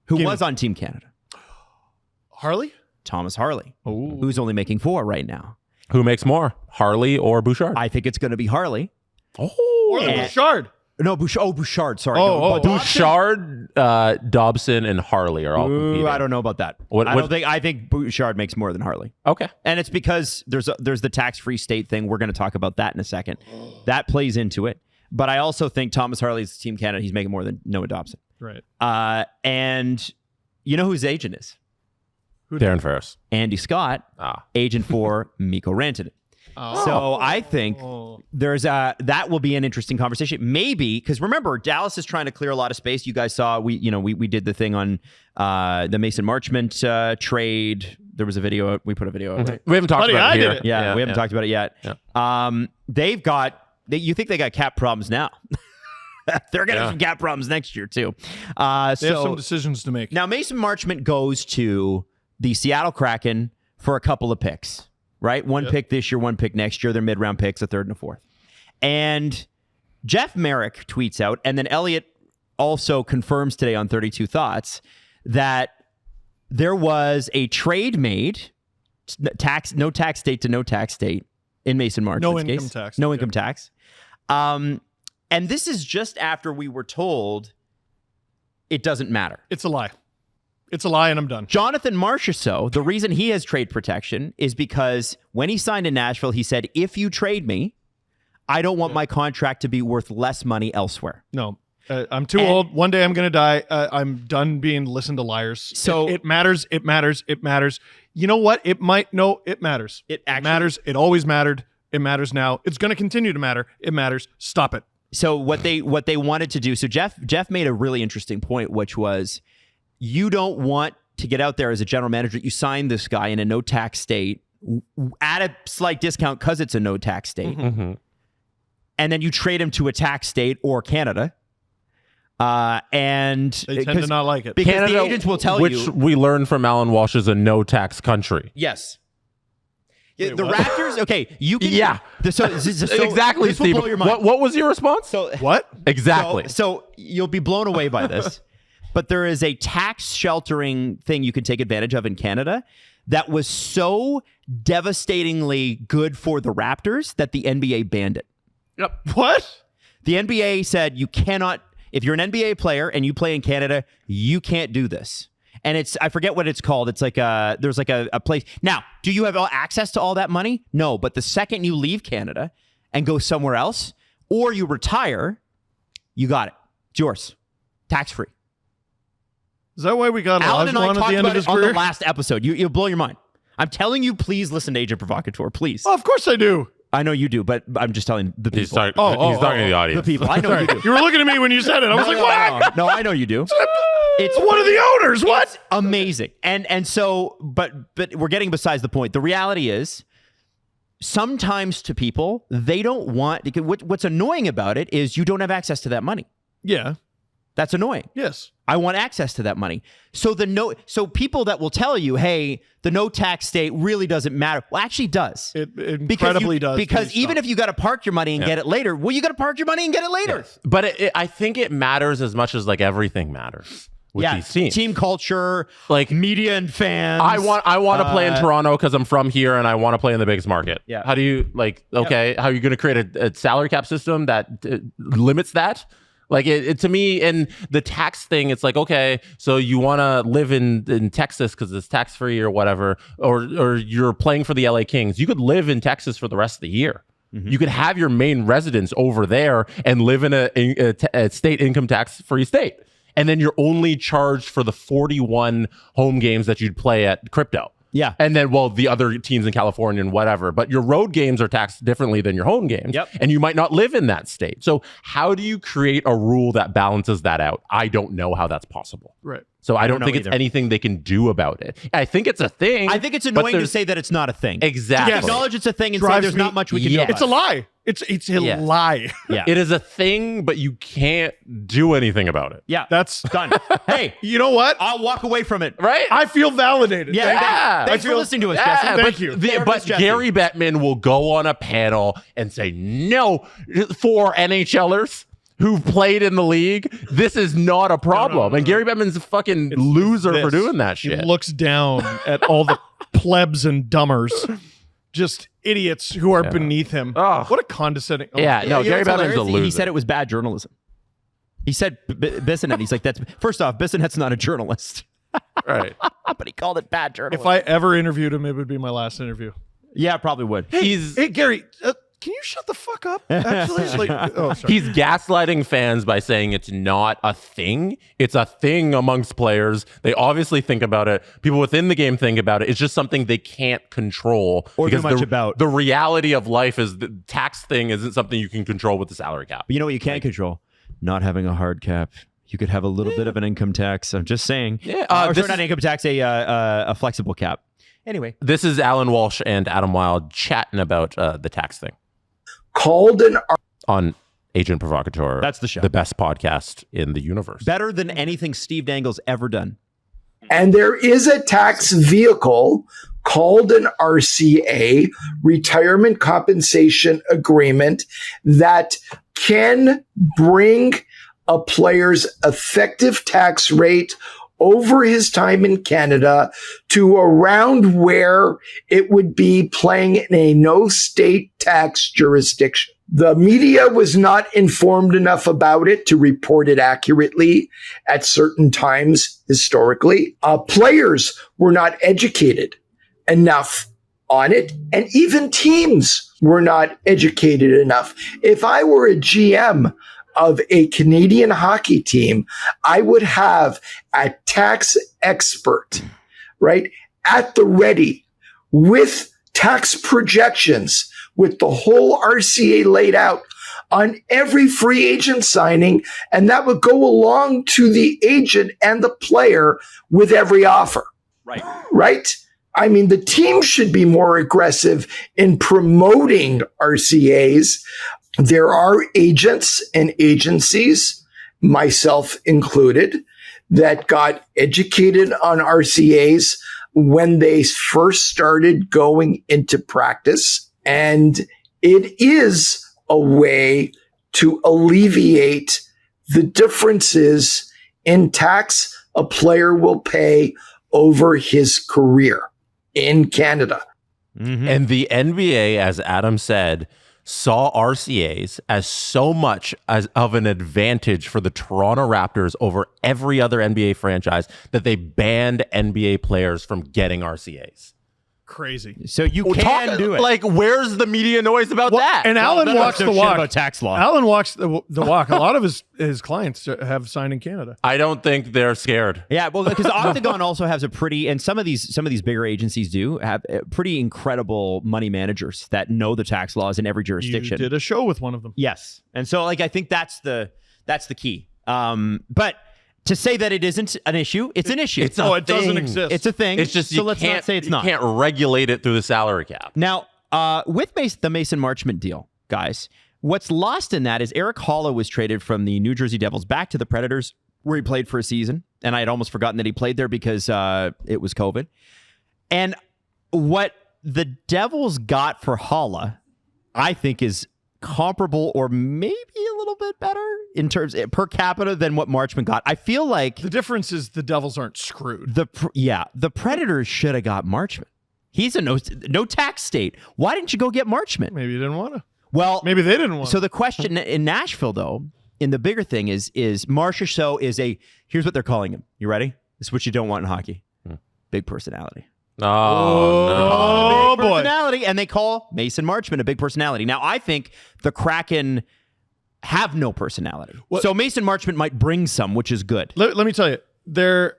Who was on Team Canada? Harley? Thomas Harley. Ooh. Who's only making 4 right now. Who makes more, Harley or Bouchard? I think it's going to be Harley. Or Bouchard. No, Bouchard. Sorry. Bouchard, Dobson, and Harley are all competing. I don't know about that. I think Bouchard makes more than Harley. Okay. And it's because there's the tax-free state thing. We're going to talk about that in a second. That plays into it. But I also think Thomas Harley's Team Canada, he's making more than Noah Dobson. Right. And you know who his agent is? Darren Ferris. Andy Scott, agent for Mikko Rantanen. So I think there's that will be an interesting conversation. Maybe because remember, Dallas is trying to clear a lot of space. You guys saw we did the thing on the Mason Marchment trade. There was a video. We put a video out. Right? We haven't talked about it here. Yeah, we haven't talked about it yet. Yeah. You think they got cap problems now? They're going to have some cap problems next year, too. They have some decisions to make. Now, Mason Marchment goes to the Seattle Kraken for a couple of picks, right? One pick this year, one pick next year. They're mid-round picks, a third and a fourth. And Jeff Merrick tweets out, and then Elliot also confirms today on 32 Thoughts that there was a trade made, no tax state to no tax state in Mason Marchment's No income case. tax. No income tax. And this is just after we were told it doesn't matter. It's a lie. It's a lie, and I'm done. Jonathan Marchessault, the reason he has trade protection is because when he signed in Nashville, he said, if you trade me, I don't want my contract to be worth less money elsewhere. No. I'm too old. One day I'm going to die. I'm done being listened to liars. So it matters. It matters. It matters. You know what? It matters. It matters. It always mattered. It matters now. It's going to continue to matter. It matters. Stop it. So what they wanted to do. So Jeff made a really interesting point, which was you don't want to get out there as a general manager. You sign this guy in a no tax state at a slight discount because it's a no tax state. Mm-hmm. And then you trade him to a tax state or Canada. And they tend to not like it. Because Canada, the agents will tell which you. Which we learned from Alan Walsh is a no tax country. Yes. Wait, the what? Raptors, okay, you can. Yeah. So exactly, this will Steve. blow your mind. What was your response? So what? Exactly. So you'll be blown away by this. But there is a tax sheltering thing you can take advantage of in Canada that was so devastatingly good for the Raptors that the NBA banned it. Yep. What? The NBA said you cannot, if you're an NBA player and you play in Canada, you can't do this. And I forget what it's called. It's like there's like a place. Now, do you have access to all that money? No, but the second you leave Canada and go somewhere else, or you retire, you got it. It's yours. Tax-free. Is that why we got Alan and I Olajuwon at talked the end of about his it on career? the last episode. You'll blow your mind. I'm telling you, please listen to Agent Provocateur, please. Oh, of course I do. I know you do, but I'm just telling the people. He's talking to the audience. The people. I know you do. You were looking at me when you said it. I was like, what? No, I know you do. It's one of the owners. What? It's amazing. And so, but we're getting besides the point. The reality is, sometimes to people, they don't want. What's annoying about it is you don't have access to that money. Yeah. That's annoying. Yes. I want access to that money. So so people that will tell you, hey, the no tax state really doesn't matter. Well, actually does. It incredibly does. Because even if you got to park your money and get it later, well, you got to park your money and get it later. Yes. But I think it matters as much as like everything matters with these teams. Team culture, like media and fans. I want to play in Toronto because I'm from here and I want to play in the biggest market. Yeah. How do you how are you going to create a salary cap system that limits that? Like it to me, and the tax thing, it's like, okay, so you want to live in Texas because it's tax free or whatever, or you're playing for the LA Kings. You could live in Texas for the rest of the year. Mm-hmm. You could have your main residence over there and live in a state income tax free state. And then you're only charged for the 41 home games that you'd play at crypto. Yeah. And then, the other teams in California and whatever, but your road games are taxed differently than your home games. Yep. And you might not live in that state. So how do you create a rule that balances that out? I don't know how that's possible. Right. So I don't think either. it's anything they can do about it. I think it's a thing. I think it's annoying to say that it's not a thing. Exactly. Yes. Acknowledge it's a thing and say there's not much we can do about It's a lie. It's a lie. Yeah. It is a thing, but you can't do anything about it. Yeah. That's done. Hey, you know what? I'll walk away from it. Right? I feel validated. Yeah. Thanks for listening to us, Jesse. Thank you. But Gary Bettman will go on a panel and say, no, for NHLers who've played in the league, this is not a problem. No. And Gary Bettman's a fucking loser for doing that shit. He looks down at all the plebs and dumbers. Just idiots who are beneath him. Oh. What a condescending. Oh. Yeah, no, Gary Bettman's a loser. He said it was bad journalism. He said Bissonnette. He's like, that's first off, Bissonnette's not a journalist. Right. But he called it bad journalism. If I ever interviewed him, it would be my last interview. Yeah, probably would. Hey, Gary, can you shut the fuck up? Actually, sorry. He's gaslighting fans by saying it's not a thing. It's a thing amongst players. They obviously think about it. People within the game think about it. It's just something they can't control. Or do much about. The reality of life is the tax thing isn't something you can control with the salary cap. But you know what you can control? Not having a hard cap. You could have a little bit of an income tax. I'm just saying. Yeah. Sorry, not income tax, a flexible cap. Anyway. This is Alan Walsh and Adam Wilde chatting about the tax thing. Called an on Agent Provocateur. That's the show. The best podcast in the universe. Better than anything Steve Dangle's ever done. And there is a tax vehicle called an RCA, Retirement Compensation Agreement, that can bring a player's effective tax rate over his time in Canada to around where it would be playing in a no state tax jurisdiction. The media was not informed enough about it to report it accurately at certain times historically. Players were not educated enough on it, and even teams were not educated enough. If I were a GM of a Canadian hockey team, I would have a tax expert, right, at the ready with tax projections, with the whole RCA laid out on every free agent signing, and that would go along to the agent and the player with every offer. Right. Right? I mean, the team should be more aggressive in promoting RCAs. There are agents and agencies, myself included, that got educated on RCAs when they first started going into practice. And it is a way to alleviate the differences in tax a player will pay over his career in Canada. Mm-hmm. And the NBA, as Adam said, saw RCAs as so much as of an advantage for the Toronto Raptors over every other NBA franchise that they banned NBA players from getting RCAs. Crazy. So you can do it. Like, where's the media noise about that? And Alan walks the walk. About tax law. Alan walks the walk. A lot of his clients have signed in Canada. I don't think they're scared. Yeah, well, because Octagon also has a pretty, and some of these bigger agencies do have pretty incredible money managers that know the tax laws in every jurisdiction. You did a show with one of them. Yes, and so like I think that's the key. But to say that it isn't an issue, it's an issue. It doesn't exist. It's a thing. It's just so let's not say it's not. You can't regulate it through the salary cap. Now, with the Mason Marchment deal, guys, what's lost in that is Eric Haula was traded from the New Jersey Devils back to the Predators, where he played for a season, and I had almost forgotten that he played there because it was COVID. And what the Devils got for Haula, I think, is comparable or maybe a little bit better in terms per capita than what Marchment got. I feel like the difference is the Devils aren't screwed. The Predators should have got Marchment. He's a no tax state. Why didn't you go get Marchment? Maybe you didn't want to. Well, maybe they didn't want to. So the question in Nashville, though, in the bigger thing is Marchessault is here's what they're calling him. You ready? This is what you don't want in hockey. Big personality. Oh, big personality, and they call Mason Marchment a big personality. Now, I think the Kraken have no personality. So Mason Marchment might bring some, which is good. Let me tell you,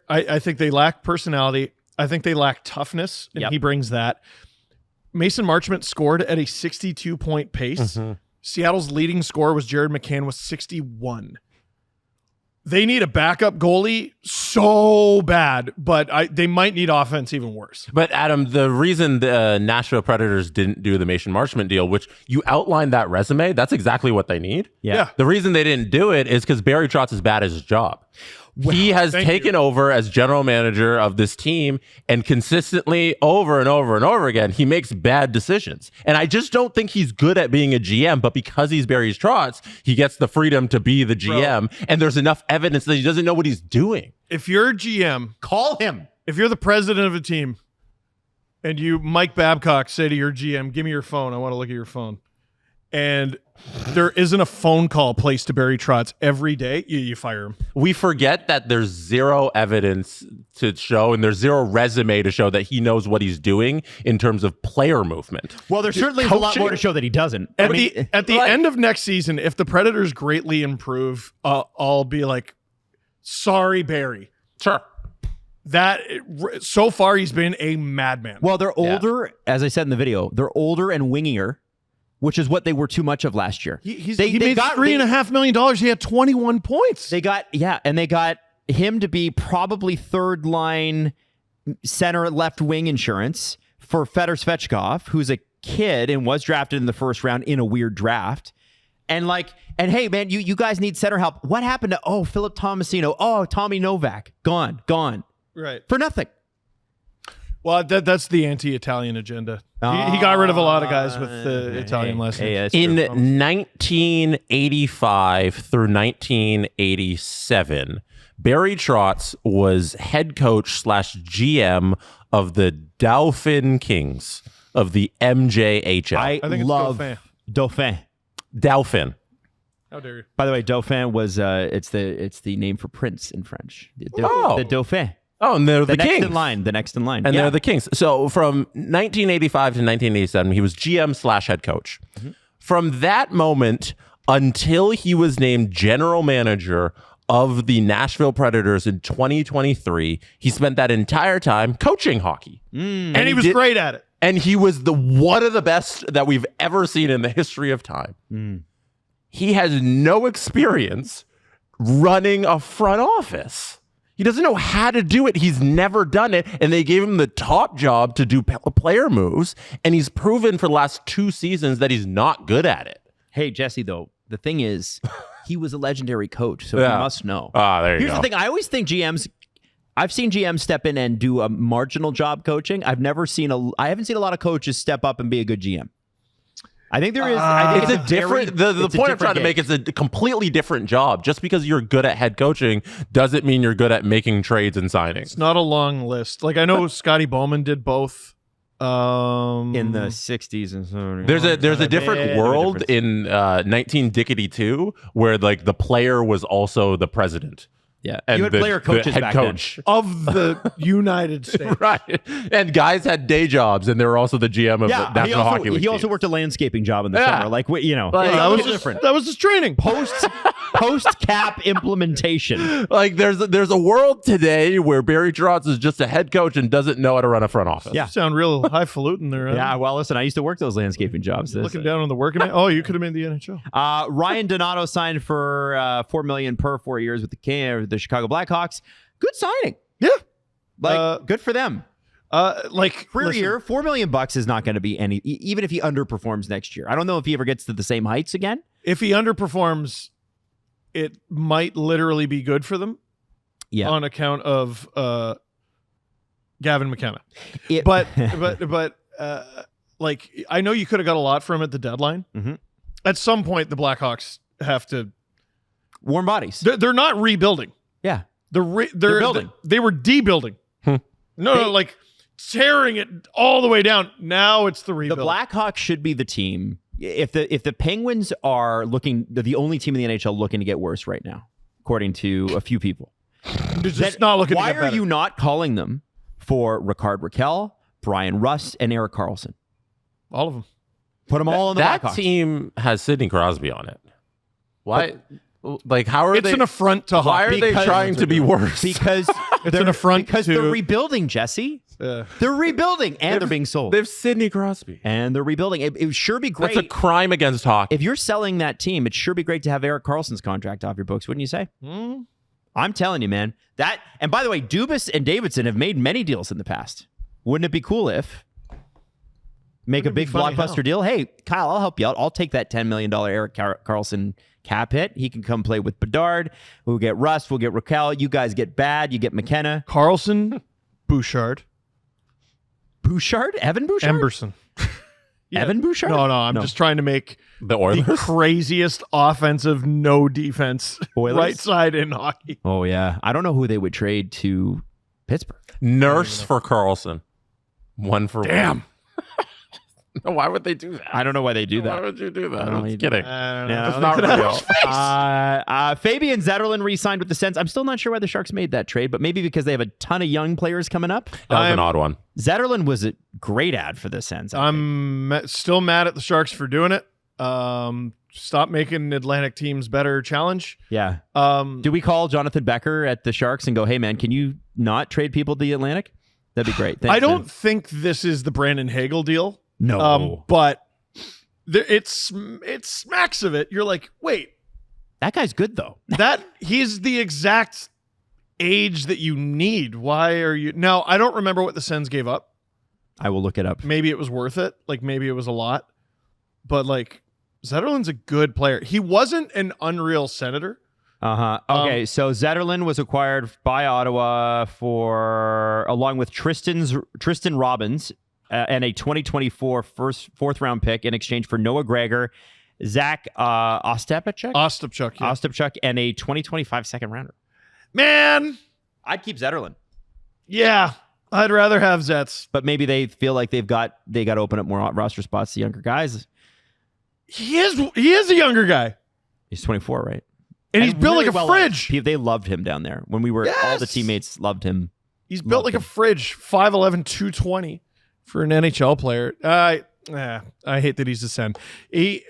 I think they lack personality. I think they lack toughness, and he brings that. Mason Marchment scored at a 62-point pace. Mm-hmm. Seattle's leading scorer was Jared McCann with 61. They need a backup goalie so bad, but they might need offense even worse. But Adam, the reason the Nashville Predators didn't do the Mason Marchment deal, which you outlined that resume, that's exactly what they need. Yeah. The reason they didn't do it is because Barry Trotz is bad at his job. Well, he has taken over as general manager of this team, and consistently over and over and over again, he makes bad decisions. And I just don't think he's good at being a GM, but because he's Barry Trotz, he gets the freedom to be the GM, and there's enough evidence that he doesn't know what he's doing. If you're a GM, call him. If you're the president of a team, and you, Mike Babcock, say to your GM, give me your phone, I want to look at your phone. And there isn't a phone call placed to Barry Trotz every day, you fire him. We forget that there's zero evidence to show, and there's zero resume to show that he knows what he's doing in terms of player movement. Well, there's certainly a lot more to show that he doesn't. At the end of next season, if the Predators greatly improve, I'll be like, sorry, Barry. Sure. That so far he's been a madman. Well, they're older, as I said in the video. They're older and wingier, which is what they were too much of last year. He made $3.5 million. He had 21 points. They got him to be probably third line center left wing insurance for Fedor Svechkov, who's a kid and was drafted in the first round in a weird draft. And hey, man, you guys need center help. What happened to Philip Tomasino? Oh, Tommy Novak, gone, right for nothing. Well, that's the anti-Italian agenda. He got rid of a lot of guys with the Italian last name. In 1985 through 1987, Barry Trotz was head coach / GM of the Dauphin Kings of the MJHL. I think love Dauphin. Dauphin. How dare you? By the way, Dauphin was it's the name for prince in French. The Dauphin. Oh, and they're the next Kings. in line. The next in line. And they're the Kings. So from 1985 to 1987, he was GM / head coach. Mm-hmm. From that moment until he was named general manager of the Nashville Predators in 2023, he spent that entire time coaching hockey. And he was great at it. And he was one of the best that we've ever seen in the history of time. He has no experience running a front office. He doesn't know how to do it. He's never done it. And they gave him the top job to do player moves. And he's proven for the last 2 seasons that he's not good at it. Hey, Jesse, though, the thing is, he was a legendary coach, so he must know. There you Here's go. the thing. I always think I've seen GMs step in and do a marginal job coaching. I haven't seen a lot of coaches step up and be a good GM. I think there is. It's a different. The point I'm trying to make is a completely different job. Just because you're good at head coaching doesn't mean you're good at making trades and signings. It's not a long list. Like I know Scotty Bowman did both in the 60s and so. There's a different world in 1962 where like the player was also the president. Yeah, and you had player coaches head back coach then. Of the United States, right? And guys had day jobs, and they were also the GM of the National Hockey League. He also worked a landscaping job in the summer. Like that was different. That was his training. Post cap implementation. Like there's a world today where Barry Trotz is just a head coach and doesn't know how to run a front office. Yeah, you sound real highfalutin there. Yeah, well, listen, I used to work those landscaping jobs. Looking down on the working man. Oh, you could have made the NHL. Ryan Donato signed for $4 million per 4 years with the Chicago Blackhawks. Good signing. Yeah, good for them. Career year, $4 million is not going to be any. Even if he underperforms next year, I don't know if he ever gets to the same heights again. If he underperforms, it might literally be good for them. Yeah, on account of Gavin McKenna. But I know you could have got a lot from him at the deadline. Mm-hmm. At some point, the Blackhawks have to warm bodies. They're not rebuilding. Yeah, they're building. They were debuilding. No, tearing it all the way down. Now it's the rebuild. The Blackhawks should be the team. If the Penguins are the only team in the NHL looking to get worse right now, according to a few people. Just not looking. Why to get better. are you not calling them for Ricard Raquel, Brian Rust, and Erik Karlsson? All of them. Put them all on the Blackhawks. Blackhawks. That team has Sidney Crosby on it. Why? How are they? It's an affront to Why are they trying to be worse? Because it's an affront. Because they're rebuilding, Jesse. They're rebuilding, and they're being sold. They have Sidney Crosby, and they're rebuilding. It would sure be great. That's a crime against hockey. If you're selling that team, it'd sure be great to have Erik Karlsson's contract off your books, wouldn't you say? I'm telling you, man. And by the way, Dubas and Davidson have made many deals in the past. Wouldn't it be cool if make a big blockbuster deal? Hey, Kyle, I'll help you out. I'll take that $10 million Erik Karlsson cap hit. He can come play with Bedard. We'll get Rust. We'll get Raquel. You guys get Bad. You get McKenna. Karlsson, Bouchard. Evan Bouchard? Emberson. Evan Bouchard? No, I'm just trying to make the craziest offensive, no defense right side in hockey. Oh, yeah. I don't know who they would trade to Pittsburgh. Nurse for Karlsson. 1 for 1. Damn. No, why would they do that? I don't know why they do that. Why would you do that? I'm just kidding. That's not real. Fabian Zetterlund re-signed with the Sens. I'm still not sure why the Sharks made that trade, but maybe because they have a ton of young players coming up. That was an odd one. Zetterlund was a great ad for the Sens. I'm still mad at the Sharks for doing it. Stop making Atlantic teams better challenge. Yeah. Do we call Jonathan Becker at the Sharks and go, hey, man, can you not trade people to the Atlantic? That'd be great. Thanks, I don't think this is the Brandon Hagel deal. No. But it smacks of it. You're like, wait. That guy's good, though. He's the exact age that you need. Why are you... Now, I don't remember what the Sens gave up. I will look it up. Maybe it was worth it. Maybe it was a lot. But, Zetterlund's a good player. He wasn't an unreal Senator. Okay, so Zetterlund was acquired by Ottawa along with Tristan Robbins and a 2024 fourth round pick in exchange for Noah Gregor, Zach Ostapchuk, and a 2025 second rounder. Man, I'd keep Zetterlund. Yeah, I'd rather have Zets. But maybe they feel like they got to open up more roster spots to younger guys. He is a younger guy. He's 24, right? And he's built like a fridge. They loved him down there. When we were, all the teammates loved him. He's built like a fridge. 5'11", 220 for an NHL player. I hate that he's a Sen.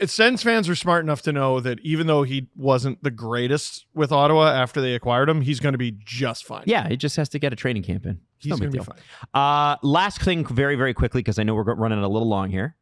Sens fans are smart enough to know that even though he wasn't the greatest with Ottawa after they acquired him, he's going to be just fine. Yeah, he just has to get a training camp in. He's going to be fine. Last thing, very, very quickly, because I know we're running a little long here.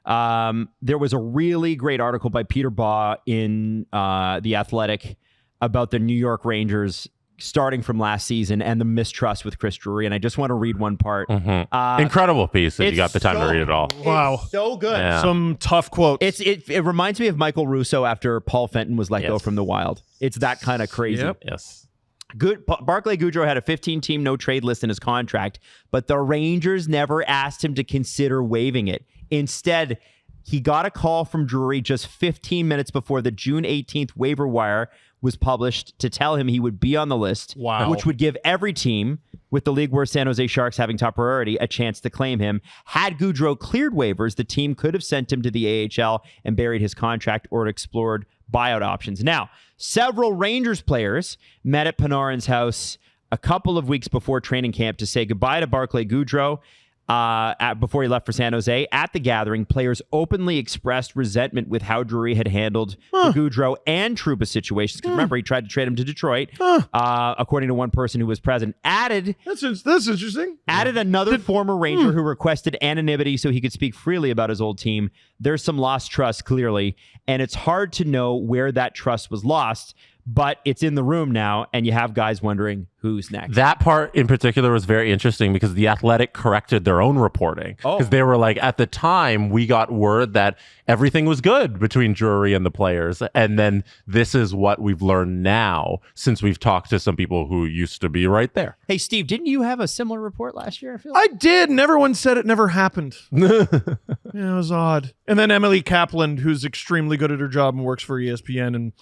There was a really great article by Peter Baugh in The Athletic about the New York Rangers starting from last season and the mistrust with Chris Drury, and I just want to read one part. Incredible piece if you got the time to read it all. Wow. So good. Yeah. Some tough quotes. It reminds me of Michael Russo after Paul Fenton was let go from the Wild. It's that kind of crazy. Yep. Yes. Barclay Goodrow had a 15-team no-trade list in his contract, but the Rangers never asked him to consider waiving it. Instead, he got a call from Drury just 15 minutes before the June 18th waiver wire was published to tell him he would be on the list, which would give every team, with the league worst San Jose Sharks having top priority, a chance to claim him. Had Goodrow cleared waivers, the team could have sent him to the AHL and buried his contract or explored buyout options. Now, several Rangers players met at Panarin's house a couple of weeks before training camp to say goodbye to Barclay Goodrow. Before he left for San Jose. At the gathering, players openly expressed resentment with how Drury had handled the Goodrow and Trouba situations. Because remember, he tried to trade him to Detroit, according to one person who was present. That's interesting. Added another former Ranger who requested anonymity so he could speak freely about his old team. There's some lost trust, clearly, and it's hard to know where that trust was lost. But it's in the room now, and you have guys wondering who's next. That part in particular was very interesting because The Athletic corrected their own reporting. Because they were like, at the time, we got word that everything was good between Drury and the players. And then this is what we've learned now since we've talked to some people who used to be right there. Hey, Steve, didn't you have a similar report last year? I did, and everyone said it never happened. Yeah, it was odd. And then Emily Kaplan, who's extremely good at her job and works for ESPN and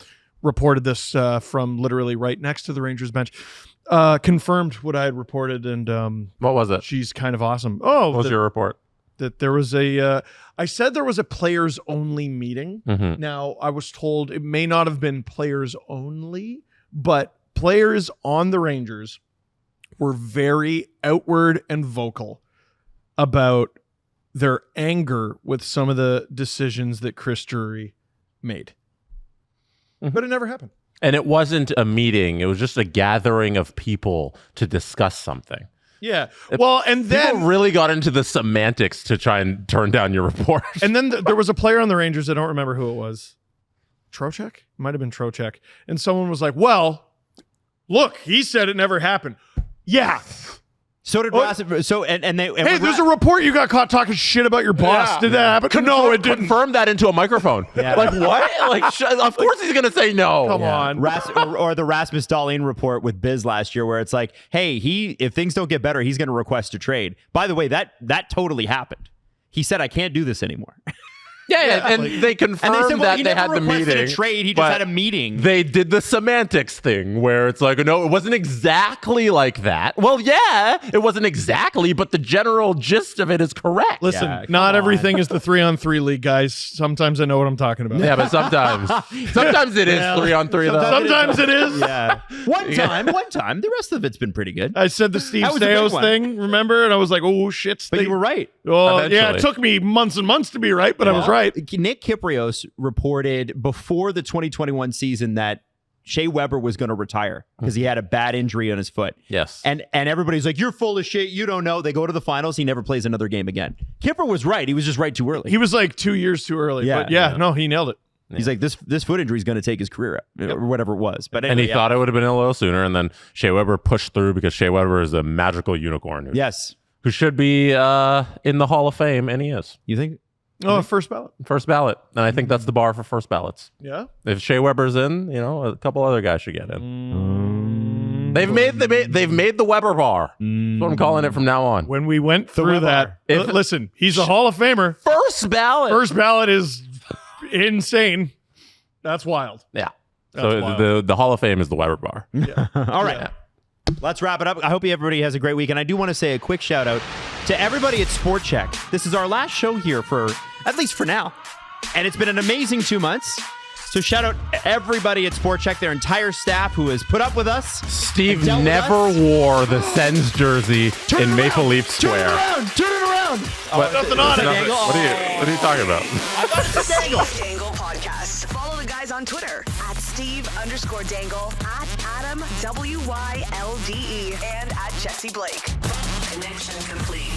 reported this from literally right next to the Rangers bench, confirmed what I had reported. And what was it? She's kind of awesome. What was your report? That there was I said there was a players only meeting. Now, I was told it may not have been players only, but players on the Rangers were very outward and vocal about their anger with some of the decisions that Chris Drury made. But it never happened. And it wasn't a meeting. It was just a gathering of people to discuss something. Yeah. Well, and then people really got into the semantics to try and turn down your report. And then there was a player on the Rangers. I don't remember who it was. Trocheck? Might have been Trocheck. And someone was like, well, look, he said it never happened. Yeah. So did Ross. So and they. Hey, there's a report you got caught talking shit about your boss. Yeah. Did that happen? No, it didn't. Confirm that into a microphone. Yeah. Like what? Like of course he's gonna say no. Come on. Or the Rasmus Dahlin report with Biz last year, where it's like, hey, if things don't get better, he's going to request a trade. By the way, that totally happened. He said, I can't do this anymore. Yeah, and they confirmed and they said, well, that they had the meeting. A trade. He just had a meeting. They did the semantics thing where it's like, no, it wasn't exactly like that. Well, yeah, it wasn't exactly, but the general gist of it is correct. Listen, not everything is the 3-on-3 league, guys. Sometimes I know what I'm talking about. Yeah, but sometimes it is 3-on-3 though. Sometimes it is. Yeah. One time. The rest of it's been pretty good. I said the Steve Stais thing, remember? And I was like, oh, shit. But you were right. Oh, yeah, it took me months and months to be right, but I was right. Nick Kyprios reported before the 2021 season that Shea Weber was going to retire because he had a bad injury on his foot. Yes. And everybody's like, you're full of shit. You don't know. They go to the finals. He never plays another game again. Kipper was right. He was just right too early. He was like 2 years too early. Yeah. But no, he nailed it. He's like, this foot injury is going to take his career up, or whatever it was. But anyway, and he thought it would have been a little sooner. And then Shea Weber pushed through because Shea Weber is a magical unicorn. Yes. Who should be in the Hall of Fame, and he is. You think? Oh, first ballot. First ballot. And I think that's the bar for first ballots. Yeah. If Shea Weber's in, a couple other guys should get in. They've made the Weber bar. That's what I'm calling it from now on. When we went through that, listen, he's a Hall of Famer. First ballot. First ballot is insane. That's wild. Yeah. So the Hall of Fame is the Weber bar. Yeah. All right. Yeah. Let's wrap it up. I hope everybody has a great week. And I do want to say a quick shout out to everybody at Sport Check. This is our last show here at least for now. And it's been an amazing 2 months. So shout out everybody at Sport Check, their entire staff who has put up with us. Steve never wore the Sens jersey in Maple Leaf Square. Turn it around. Nothing on it. What are you talking about? Steve Dangle Podcast. Follow the guys on Twitter at Steve_Dangle, at Adam WYLDE, and at Jesse Blake. Connection complete.